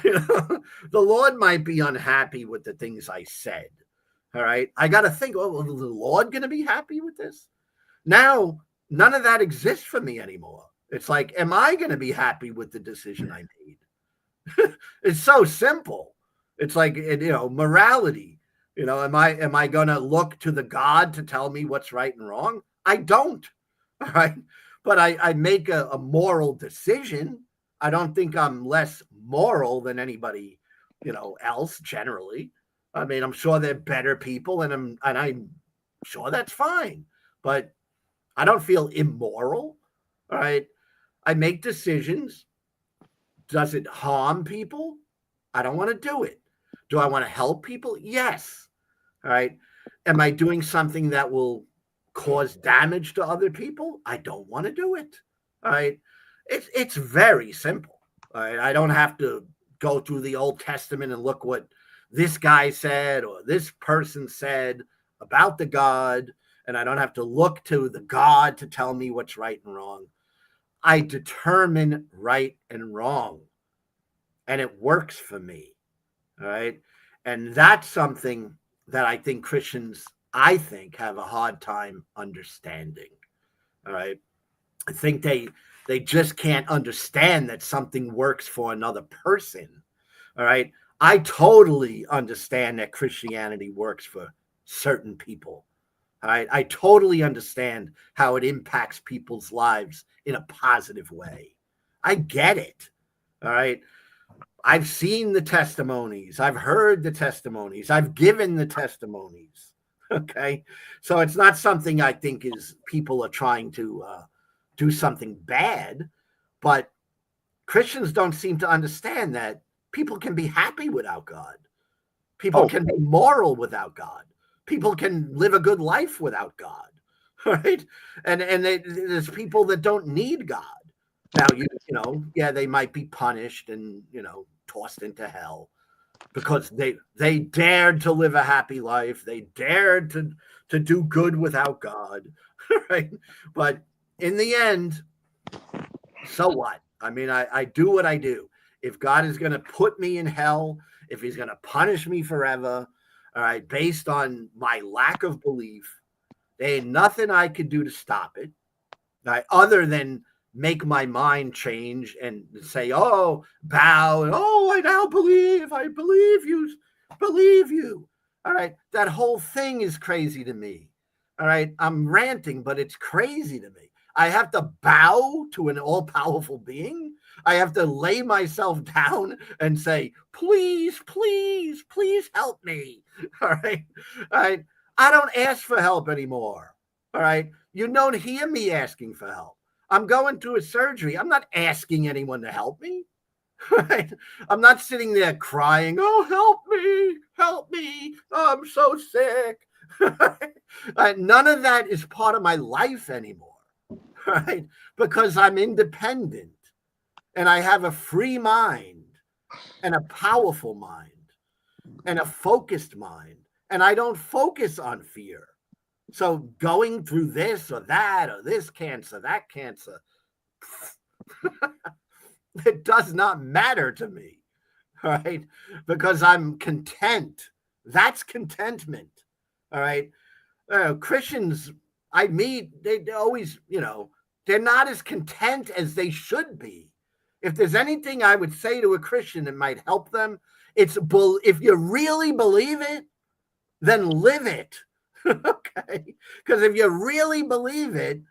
The Lord might be unhappy with the things I said. All right. I got to think, oh, is the Lord going to be happy with this? Now, none of that exists for me anymore. It's like, am I going to be happy with the decision I made? It's so simple. It's like, you know, morality. You know, am I going to look to the God to tell me what's right and wrong? I don't. All right. But I make a moral decision. I don't think I'm less moral than anybody, you know, else generally. I mean, I'm sure they're better people and I'm sure that's fine, but I don't feel immoral. All right. I make decisions. Does it harm people? I don't want to do it. Do I want to help people? Yes. All right. Am I doing something that will cause damage to other people? I don't want to do it. All right. It's very simple. All right. I don't have to go through the Old Testament and look what this guy said or this person said about the God. And I don't have to look to the God to tell me what's right and wrong. I determine right and wrong, and it works for me. All right. And that's something that I think Christians, I think, have a hard time understanding. All right. I think they just can't understand that something works for another person. All right. I totally understand that Christianity works for certain people. All right. I totally understand how it impacts people's lives in a positive way. I get it. All right. I've seen the testimonies. I've heard the testimonies. I've given the testimonies. Okay. So it's not something I think is people are trying to do something bad, but Christians don't seem to understand that people can be happy without God. People can be moral without God. People can live a good life without God. Right. And there's people that don't need God. Now, you know, yeah, they might be punished and, you know, tossed into hell because they dared to live a happy life. They dared to do good without God. Right. But in the end, so what? I mean, I do what I do. If God is going to put me in hell, if he's going to punish me forever, all right, based on my lack of belief, there ain't nothing I could do to stop it, right, other than make my mind change and say, oh, bow, and oh, I now believe, I believe you. All right. That whole thing is crazy to me. All right. I'm ranting, but it's crazy to me. I have to bow to an all-powerful being. I have to lay myself down and say, please, please, please help me. All right. All right. I don't ask for help anymore. All right. You don't hear me asking for help. I'm going through a surgery. I'm not asking anyone to help me. Right? I'm not sitting there crying, oh, help me. Oh, I'm so sick. None of that is part of my life anymore. Right? Because I'm independent and I have a free mind and a powerful mind and a focused mind. And I don't focus on fear. So going through this or that or this cancer, that cancer, it does not matter to me, right? Because I'm content. That's contentment, all right? Christians I meet, they always, you know, they're not as content as they should be. If there's anything I would say to a Christian that might help them, it's if you really believe it, then live it. Okay? Because if you really believe it,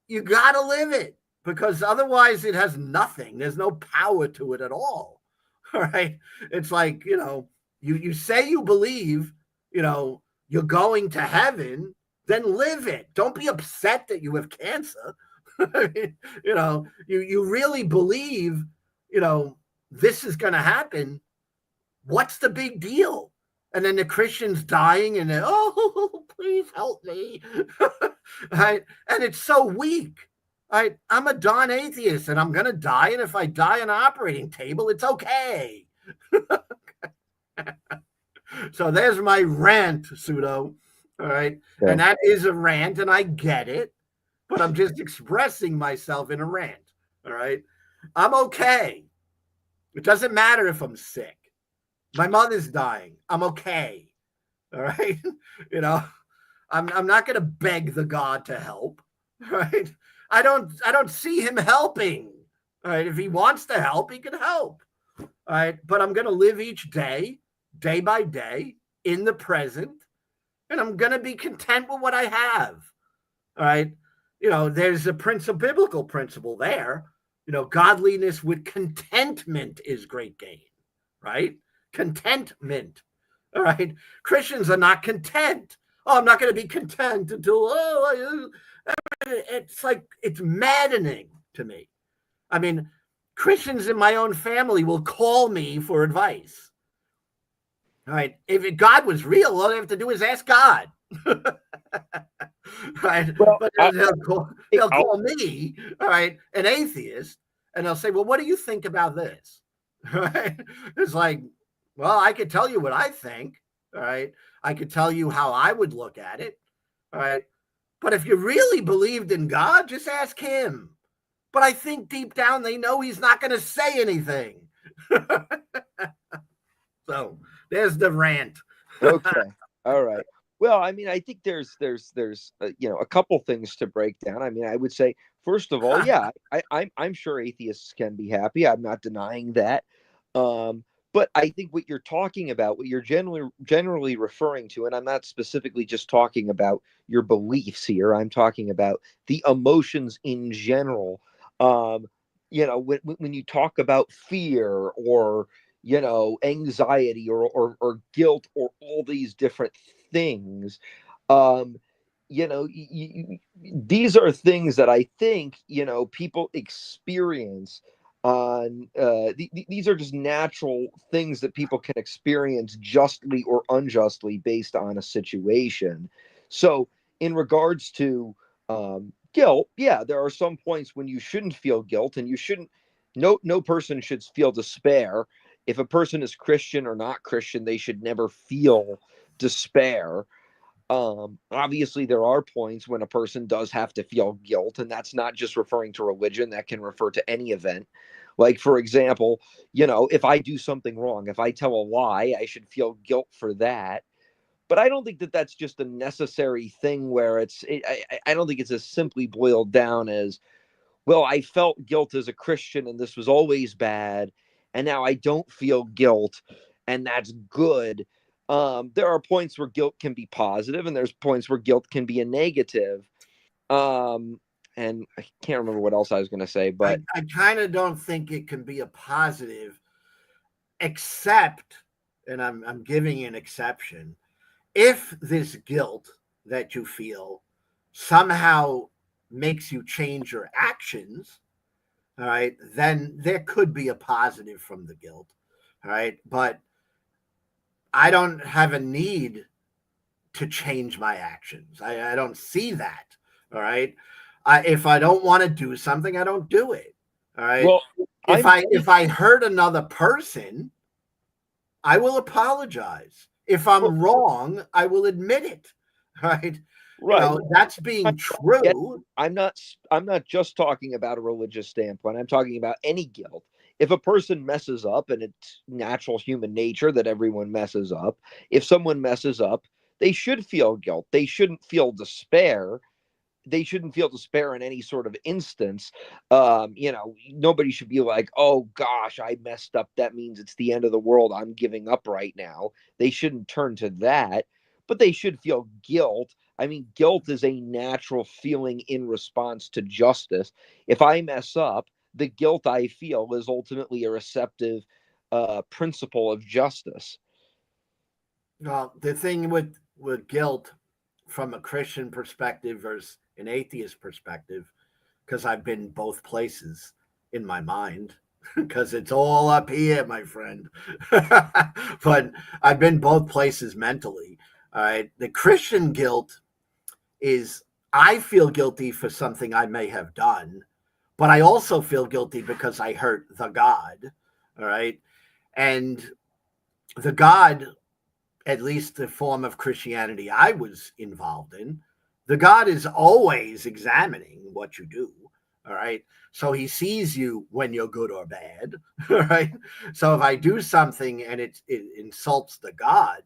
you got to live it, because otherwise it has nothing. There's no power to it at all. All right. It's like, you know, you say you believe, you know, you're going to heaven, then live it. Don't be upset that you have cancer. You know, you really believe, you know, this is going to happen. What's the big deal? And then the Christian's dying and then, oh, please help me. Right? And it's so weak. I'm a darn atheist and I'm going to die. And if I die on an operating table, it's okay. So there's my rant, Pseudo. All right. Okay. And that is a rant and I get it, but I'm just expressing myself in a rant. All right. I'm okay. It doesn't matter if I'm sick. My mother's dying. I'm okay. All right. You know, I'm not going to beg the God to help. Right. I don't see him helping. All right. If he wants to help, he can help. All right. But I'm going to live each day, day by day, in the present, and I'm going to be content with what I have. All right. You know, there's a biblical principle there. You know, godliness with contentment is great gain. Right. Contentment. All right. Christians are not content. Oh, I'm not going to be content until, it's like, it's maddening to me. I mean, Christians in my own family will call me for advice. All right. If God was real, all they have to do is ask God. Right. Well, but they'll call me, all right, an atheist, and they'll say, well, what do you think about this? Right. It's like, well, I could tell you what I think. All right. I could tell you how I would look at it. All right. But if you really believed in God, just ask him. but I think deep down they know he's not going to say anything. So there's the rant. Okay. All right. Well, I mean, I think there's a couple things to break down. I mean, I would say first of all, yeah, I'm sure atheists can be happy. I'm not denying that. Um, but I think what you're talking about, what you're generally referring to, and I'm not specifically just talking about your beliefs here. I'm talking about the emotions in general. Um, when you talk about fear or anxiety or guilt or all these different things, um these are things that I think people experience on these are just natural things that people can experience justly or unjustly based on a situation. So in regards to guilt, yeah, there are some points when you shouldn't feel guilt, and you shouldn't no person should feel despair. If a person is Christian or not Christian, they should never feel despair. Obviously, there are points when a person does have to feel guilt, and that's not just referring to religion, that can refer to any event. Like, for example, if I do something wrong, if I tell a lie, I should feel guilt for that. But I don't think that that's just a necessary thing where I don't think it's as simply boiled down as, well, I felt guilt as a Christian and this was always bad, and now I don't feel guilt and that's good. There are points where guilt can be positive, and there's points where guilt can be a negative. And I can't remember what else I was going to say, but I kind of don't think it can be a positive, except, and I'm giving an exception, if this guilt that you feel somehow makes you change your actions, all right, then there could be a positive from the guilt, all right. But I don't have a need to change my actions. I don't see that, all right. If I don't want to do something, I don't do it, all right. well, If I hurt another person, I will apologize. If I'm wrong, I will admit it. Right? right. That's being Yeah, true. I'm not just talking about a religious standpoint. I'm talking about any guilt. If a person messes up, and it's natural human nature that everyone messes up, if someone messes up, they should feel guilt. They shouldn't feel despair. They shouldn't feel despair in any sort of instance. Nobody should be like, oh gosh, I messed up. That means it's the end of the world. I'm giving up right now. They shouldn't turn to that, but they should feel guilt. I mean, guilt is a natural feeling in response to justice. If I mess up, the guilt I feel is ultimately a receptive principle of justice. Well, the thing with guilt from a Christian perspective versus an atheist perspective, because I've been both places in my mind, because it's all up here, my friend. But I've been both places mentally. All right. The Christian guilt is I feel guilty for something I may have done, but I also feel guilty because I hurt the God. All right. And the God, at least the form of Christianity I was involved in, the God is always examining what you do. All right. So he sees you when you're good or bad. All right. So if I do something and it insults the God,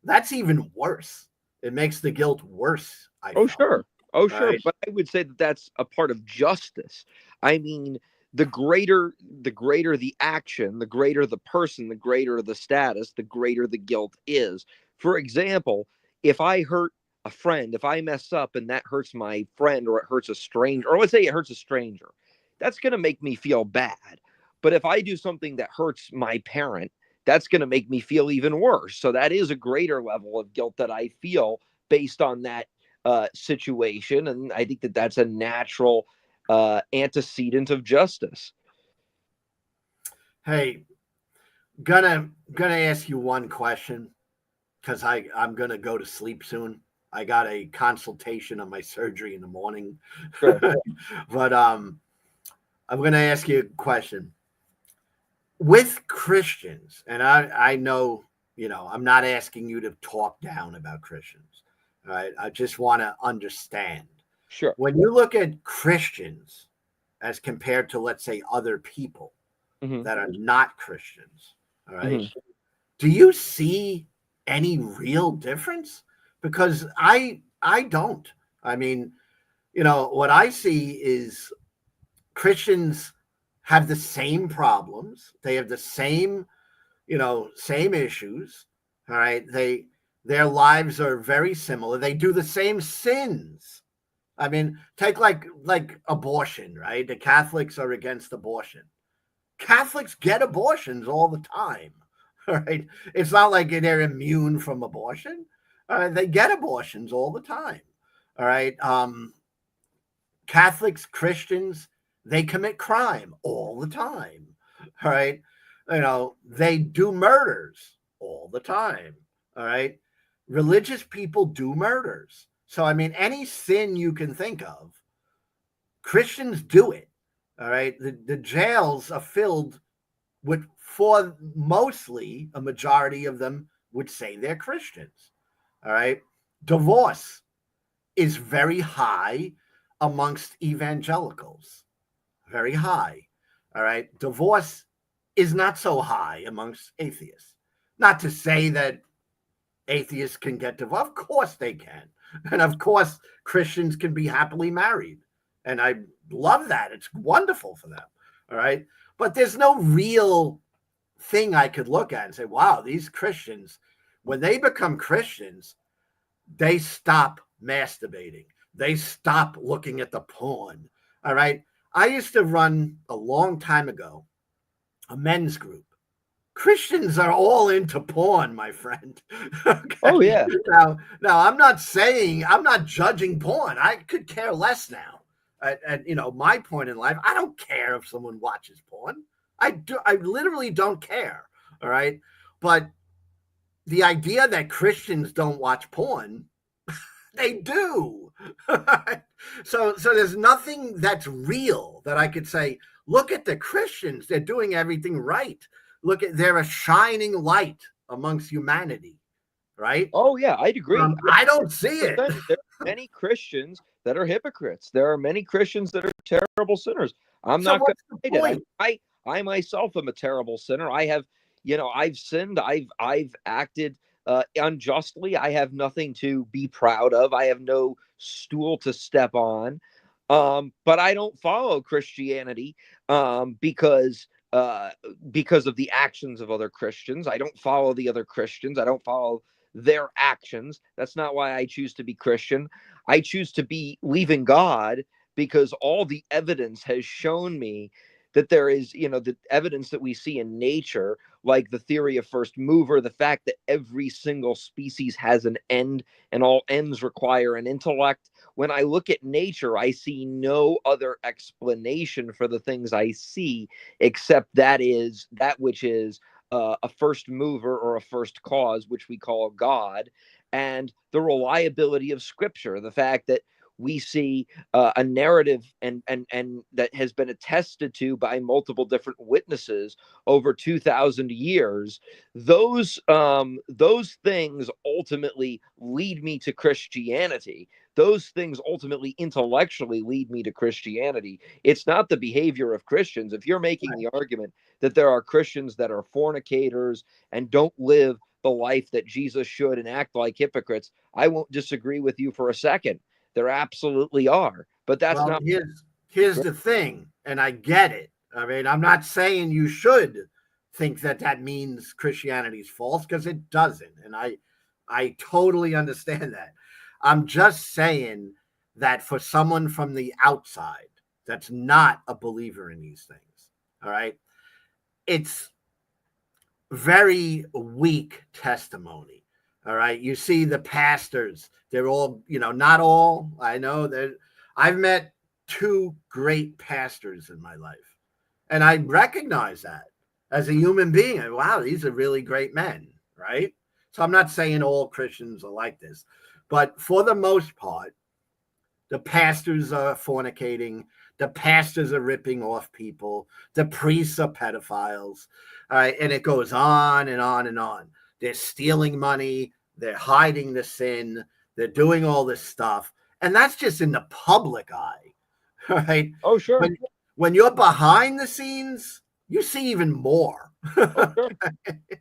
that's even worse. It makes the guilt worse, I Oh, felt. sure. Oh, All sure. right. But I would say that that's a part of justice. I mean, the greater the action, the greater the person, the greater the status, the greater the guilt is. For example, if I hurt a friend, if I mess up and that hurts my friend, or it hurts a stranger, or let's say it hurts a stranger, that's going to make me feel bad. But if I do something that hurts my parent, that's going to make me feel even worse. So that is a greater level of guilt that I feel based on that situation, and I think that that's a natural antecedent of justice. Hey, gonna ask you one question because I'm gonna go to sleep soon. I got a consultation on my surgery in the morning. Sure. But I'm gonna ask you a question. With Christians, and I know, I'm not asking you to talk down about Christians. All right. I just want to understand. Sure. When you look at Christians, as compared to, let's say, other people Mhm. that are not Christians. All right. Mhm. Do you see any real difference? Because I don't. I mean, what I see is Christians have the same problems. They have the same, same issues. All right. Their lives are very similar. They do the same sins. I mean, take like abortion, right? The Catholics are against abortion. Catholics get abortions all the time. All right. It's not like they're immune from abortion. They get abortions all the time. All right. Catholics, Christians, they commit crime all the time. All right. They do murders all the time. All right. Religious people do murders. So, I mean, any sin you can think of, Christians do it. All right. The jails are filled with, for mostly a majority of them would say they're Christians. All right. Divorce is very high amongst evangelicals. Very high. All right. Divorce is not so high amongst atheists. Not to say that atheists can get divorced. Of course they can. And of course, Christians can be happily married. And I love that. It's wonderful for them. All right. But there's no real thing I could look at and say, wow, these Christians, when they become Christians, they stop masturbating. They stop looking at the porn. All right. I used to run a long time ago a men's group. Christians are all into porn, my friend. Okay? Oh yeah. Now, I'm not judging porn. I could care less now. At my point in life, I don't care if someone watches porn. I literally don't care. All right. But the idea that Christians don't watch porn, they do. So there's nothing that's real that I could say, look at the Christians. They're doing everything right. They're a shining light amongst humanity. Right. Oh yeah, I'd agree. I don't see it. There are many Christians that are hypocrites. There are many Christians that are terrible sinners. I'm So not going what's to the hide it. point? I myself am a terrible sinner. I have, I've sinned. I've acted unjustly. I have nothing to be proud of. I have no stool to step on. But I don't follow Christianity because of the actions of other Christians. I don't follow the other Christians. I don't follow their actions. That's not why I choose to be Christian. I choose to believe in God because all the evidence has shown me that there is, the evidence that we see in nature, like the theory of first mover, the fact that every single species has an end and all ends require an intellect. When I look at nature, I see no other explanation for the things I see except that which is a first mover or a first cause, which we call God, and the reliability of Scripture, the fact that we see a narrative and that has been attested to by multiple different witnesses over 2,000 years. Those things ultimately lead me to Christianity. Those things ultimately intellectually lead me to Christianity. It's not the behavior of Christians. If you're making the argument that there are Christians that are fornicators and don't live the life that Jesus should and act like hypocrites, I won't disagree with you for a second. There absolutely are, but that's Well, not. here's the thing, and I get it. I mean, I'm not saying you should think that means Christianity is false, because it doesn't, and I totally understand that. I'm just saying that for someone from the outside that's not a believer in these things, all right, it's very weak testimony. All right. You see the pastors, they're all, not all. I know that I've met two great pastors in my life. And I recognize that as a human being. Wow, these are really great men. Right. So I'm not saying all Christians are like this, but for the most part, the pastors are fornicating. The pastors are ripping off people. The priests are pedophiles. And it goes on and on and on. They're stealing money. They're hiding the sin. They're doing all this stuff. And that's just in the public eye. Right. Oh, sure. when you're behind the scenes, you see even more. Oh, sure.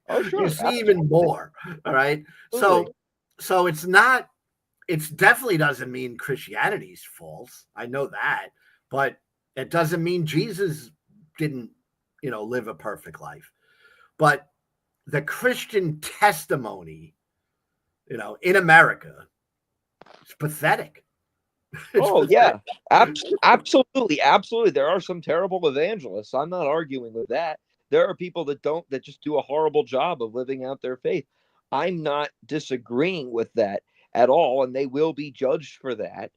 Oh, You sure. see even more. All right. Absolutely. So it's not, it definitely doesn't mean Christianity's false. I know that, but it doesn't mean Jesus didn't, live a perfect life. But the Christian testimony, in America, it's pathetic. It's Oh yeah, pathetic. absolutely, absolutely. There are some terrible evangelists. I'm not arguing with that. There are people that just do a horrible job of living out their faith. I'm not disagreeing with that at all, and they will be judged for that.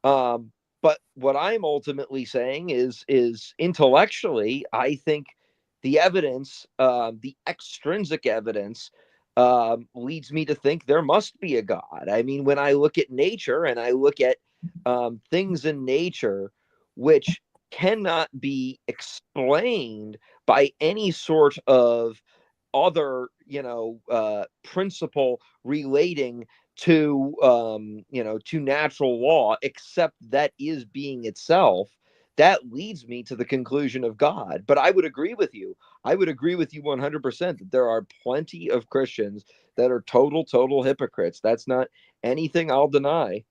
But what I'm ultimately saying is intellectually, I think the evidence, the extrinsic evidence, leads me to think there must be a God. I mean, when I look at nature and I look at things in nature which cannot be explained by any sort of other principle relating to to natural law except that is being itself, that leads me to the conclusion of God. But I would agree with you. I would agree with you 100% that there are plenty of Christians that are total hypocrites. That's not anything I'll deny.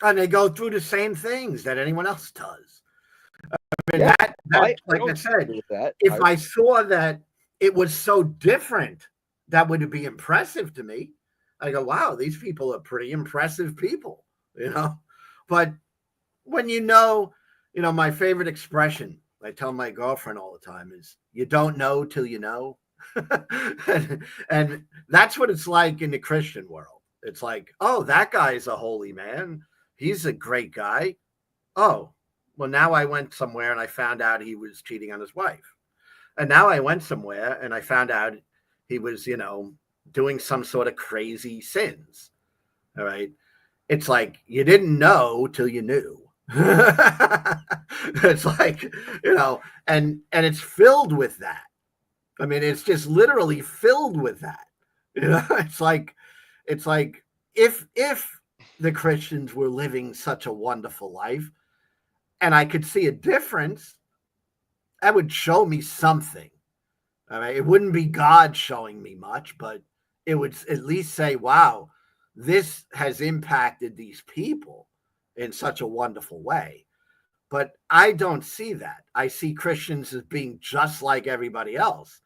And they go through the same things that anyone else does. I mean, Yeah, that I like I don't said, disagree with that. if I saw that it was so different, that would be impressive to me. I go, wow, these people are pretty impressive people, But when my favorite expression I tell my girlfriend all the time is, you don't know till you know. and that's what it's like in the Christian world. It's like, oh, that guy's a holy man. He's a great guy. Oh, well, now I went somewhere and I found out he was cheating on his wife. And now I went somewhere and I found out he was, doing some sort of crazy sins. All right. It's like you didn't know till you knew. It's like, and it's filled with that. I mean, it's just literally filled with that. It's like if the Christians were living such a wonderful life and I could see a difference, that would show me something. All right. It wouldn't be God showing me much, but it would at least say, wow, this has impacted these people in such a wonderful way. But I don't see that. I see Christians as being just like everybody else.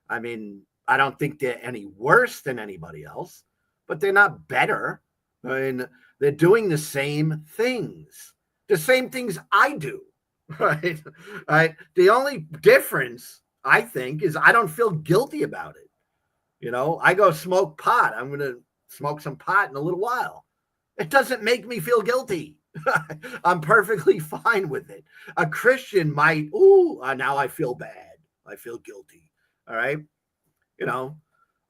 I mean, I don't think they're any worse than anybody else, but they're not better. I mean, they're doing the same things I do. Right. Right. The only difference, I think, is I don't feel guilty about it. I go smoke pot. I'm going to smoke some pot in a little while. It doesn't make me feel guilty. I'm perfectly fine with it. A Christian might, now I feel bad. I feel guilty. All right.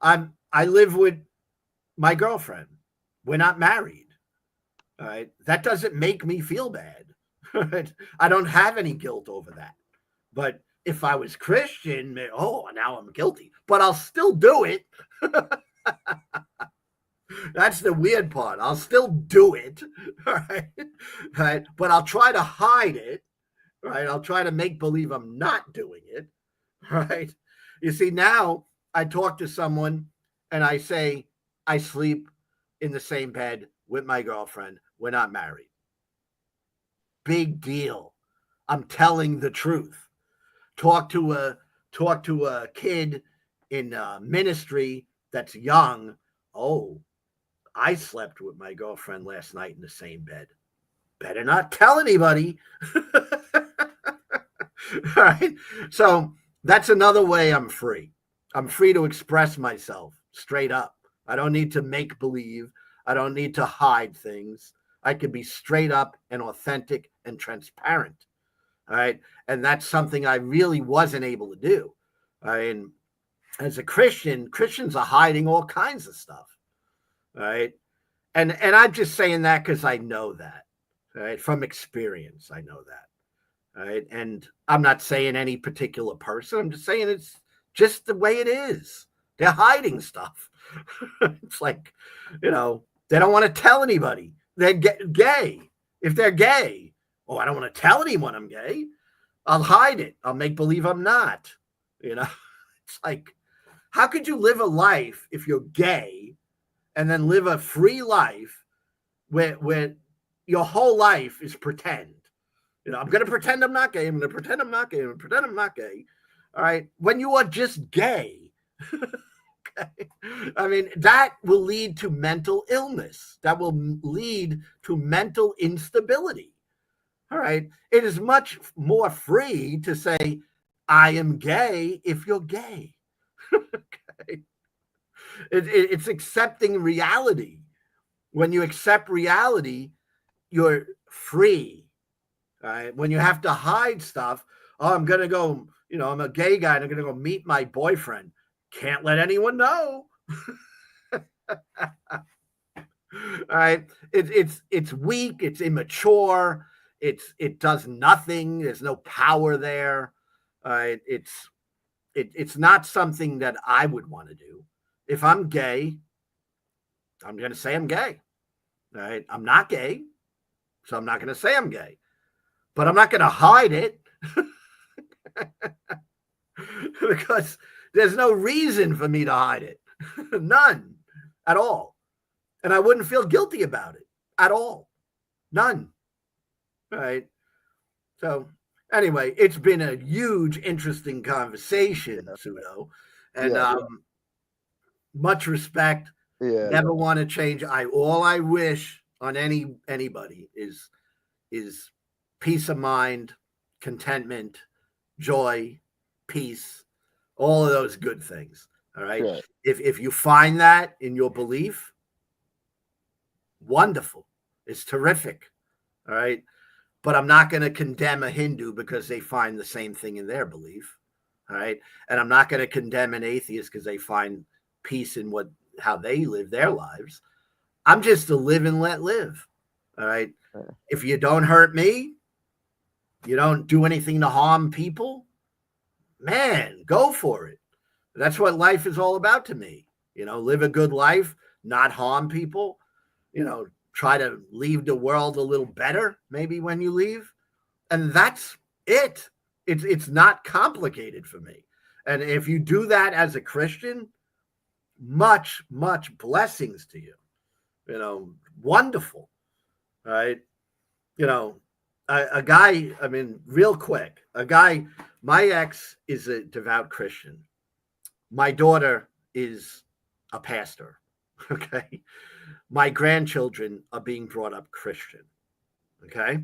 I live with my girlfriend. We're not married. All right. That doesn't make me feel bad. I don't have any guilt over that. But if I was Christian, now I'm guilty, but I'll still do it. That's the weird part. I'll still do it. Right? Right. But I'll try to hide it. Right. I'll try to make believe I'm not doing it. Right. You see, now I talk to someone and I say, I sleep in the same bed with my girlfriend. We're not married. Big deal. I'm telling the truth. Talk to a kid in ministry that's young. Oh, I slept with my girlfriend last night in the same bed. Better not tell anybody. All right. So that's another way I'm free. I'm free to express myself straight up. I don't need to make believe. I don't need to hide things. I can be straight up and authentic and transparent. All right. And that's something I really wasn't able to do. I mean, as a Christian, Christians are hiding all kinds of stuff. All right. And I'm just saying that because I know that. All right. From experience, I know that. All right. And I'm not saying any particular person. I'm just saying it's just the way it is. They're hiding stuff. It's like, they don't want to tell anybody they're gay. If they're gay, I don't want to tell anyone I'm gay. I'll hide it. I'll make believe I'm not. You know, it's like, how could you live a life if you're gay and then live a free life where your whole life is pretend? You know, I'm going to pretend I'm not gay. I'm going to pretend I'm not gay. I'm going to pretend I'm not gay. All right. When you are just gay, okay? I mean, that will lead to mental illness. That will lead to mental instability. All right. It is much more free to say, I am gay if you're gay. Okay. It's accepting reality. When you accept reality, you're free. All right. When you have to hide stuff, oh, I'm going to go, you know, I'm a gay guy and I'm going to go meet my boyfriend. Can't let anyone know. All right. It's weak. It's immature. It does nothing. There's no power there. It's not something that I would want to do. If I'm gay, I'm going to say I'm gay. All right. I'm not gay, so I'm not going to say I'm gay, but I'm not going to hide it because there's no reason for me to hide it. None at all. And I wouldn't feel guilty about it at all. None. All right. So anyway, it's been a huge, interesting conversation, Pseudo. And much respect. Yeah. Never want to change. All I wish on anybody is peace of mind, contentment, joy, peace, all of those good things. All right. Right. If you find that in your belief, wonderful. It's terrific. All right. But I'm not going to condemn a Hindu because they find the same thing in their belief. All right. And I'm not going to condemn an atheist because they find peace in how they live their lives. I'm just a live and let live. All right. If you don't hurt me, you don't do anything to harm people, man, go for it. That's what life is all about to me. You know, live a good life, not harm people, you know, try to leave the world a little better maybe when you leave. And that's it. It's not complicated for me. And if you do that as a Christian, much, much blessings to you. You know, wonderful. Right. You know, a guy, I mean, real quick, my ex is a devout Christian. My daughter is a pastor. Okay. My grandchildren are being brought up Christian. Okay.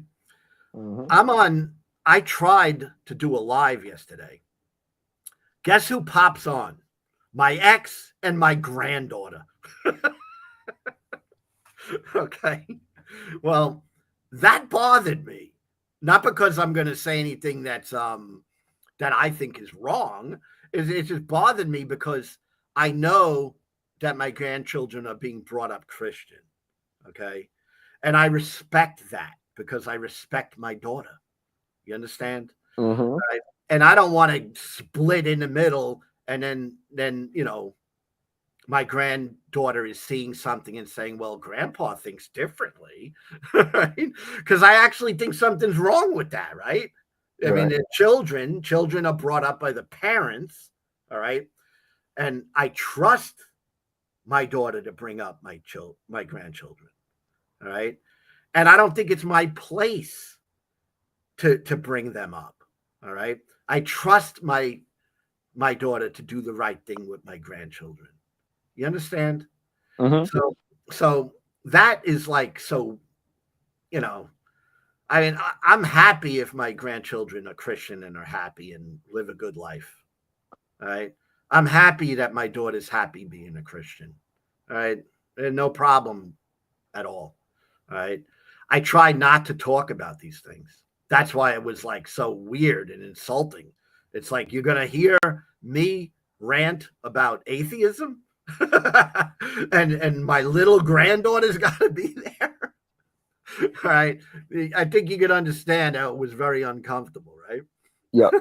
Mm-hmm. I tried to do a live yesterday. Guess who pops on? My ex and my granddaughter. Okay. Well, that bothered me. Not because I'm going to say anything that I think is wrong. It just bothered me because I know that my grandchildren are being brought up Christian. Okay. And I respect that because I respect my daughter. You understand? Mm-hmm. Right? And I don't want to split in the middle and then, you know, my granddaughter is seeing something and saying, well, grandpa thinks differently, right? Because I actually think something's wrong with that, right? I mean, the children are brought up by the parents, all right? And I trust my daughter to bring up my grandchildren, all right? And I don't think it's my place to bring them up, all right? I trust my daughter to do the right thing with my grandchildren. You understand? Mm-hmm. So that is like, so, you know, I mean, I'm happy if my grandchildren are Christian and are happy and live a good life. All right. I'm happy that my daughter's happy being a Christian. All right. And no problem at all. All right. I try not to talk about these things. That's why it was like so weird and insulting. It's like, you're going to hear me rant about atheism? and my little granddaughter's got to be there. All right. I think you could understand how it was very uncomfortable, right? Yep.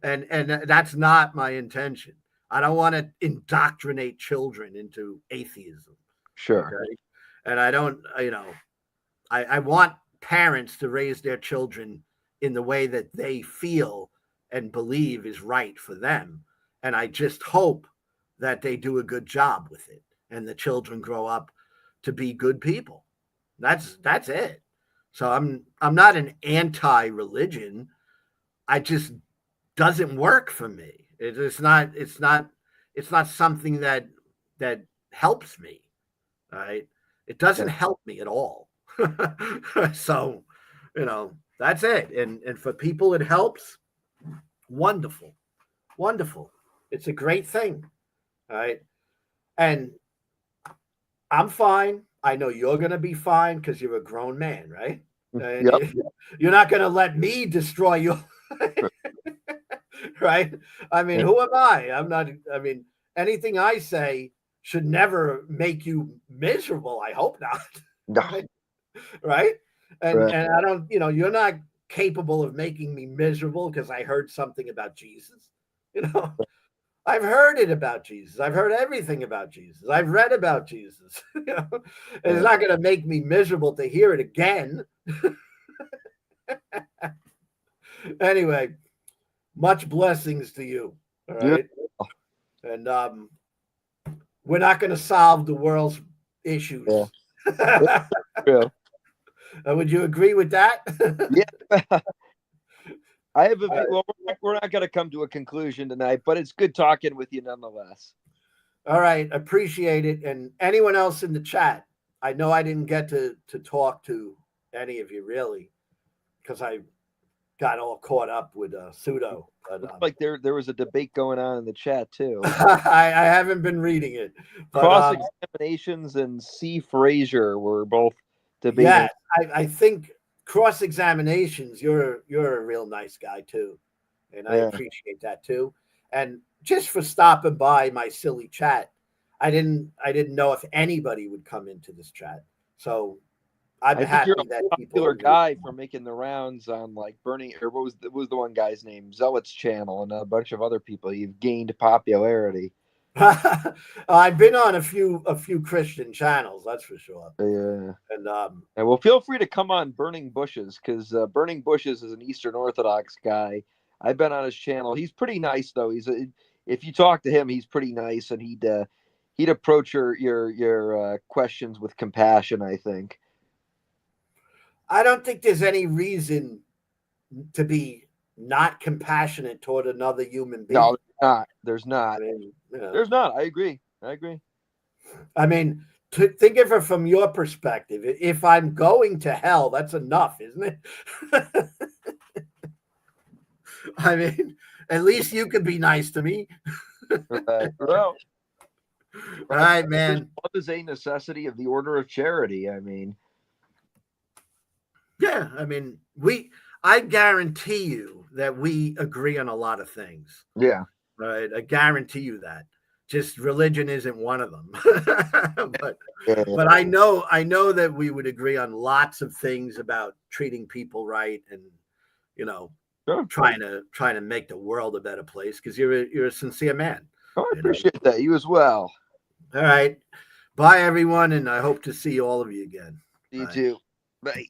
And that's not my intention. I don't want to indoctrinate children into atheism. Sure. Okay. And I don't, you know, I want parents to raise their children in the way that they feel and believe is right for them. And I just hope that they do a good job with it and the children grow up to be good people. That's it. So I'm not an anti-religion. I just doesn't work for me. It's not something that helps me. Right? It doesn't help me at all. So, that's it. And for people it helps, wonderful. Wonderful. It's a great thing. All right. And I'm fine. I know you're going to be fine because you're a grown man, right? And Yep. you're not going to let me destroy you. Right? I mean, who am I? I'm not, I mean, anything I say should never make you miserable. I hope not. No. Right? And Right. and I don't, you're not capable of making me miserable because I heard something about Jesus. I've heard it about Jesus. I've heard everything about Jesus. I've read about Jesus. It's not going to make me miserable to hear it again. Anyway, much blessings to you. All right. Yeah. And we're not going to solve the world's issues. Yeah. True. Would you agree with that? Yeah. I have well, we're not going to come to a conclusion tonight, but it's good talking with you nonetheless. All right. Appreciate it. And anyone else in the chat, I know I didn't get to talk to any of you really because I got all caught up with pseudo. But, looks like there was a debate going on in the chat too. I haven't been reading it. Cross examinations and C. Frazier were both debating. Yeah, I think cross examinations. You're a real nice guy too, and I appreciate that too. And just for stopping by my silly chat, I didn't know if anybody would come into this chat, so I'm happy that people popular guy for making the rounds on like Burning, or what was the one guy's name? Zealot's channel and a bunch of other people. You've gained popularity. I've been on a few Christian channels, that's for sure. Yeah. And well, feel free to come on Burning Bushes because Burning Bushes is an Eastern Orthodox guy. I've been on his channel. He's pretty nice though. If you talk to him, he's pretty nice, and he'd approach your questions with compassion, I think. I don't think there's any reason to be not compassionate toward another human being. No, there's not. I mean, there's not. I agree. I mean, to think of it from your perspective, if I'm going to hell, that's enough, isn't it? I mean, at least you could be nice to me. Right. Well, all right, man. Love is a necessity of the order of charity. I mean, yeah, I mean, I guarantee you that we agree on a lot of things. Yeah. Right. I guarantee you that. Just religion isn't one of them. but I know that we would agree on lots of things about treating people right and trying to make the world a better place because you're a sincere man. Oh, I appreciate that. You as well. All right. Bye everyone, and I hope to see all of you again. You too. Bye.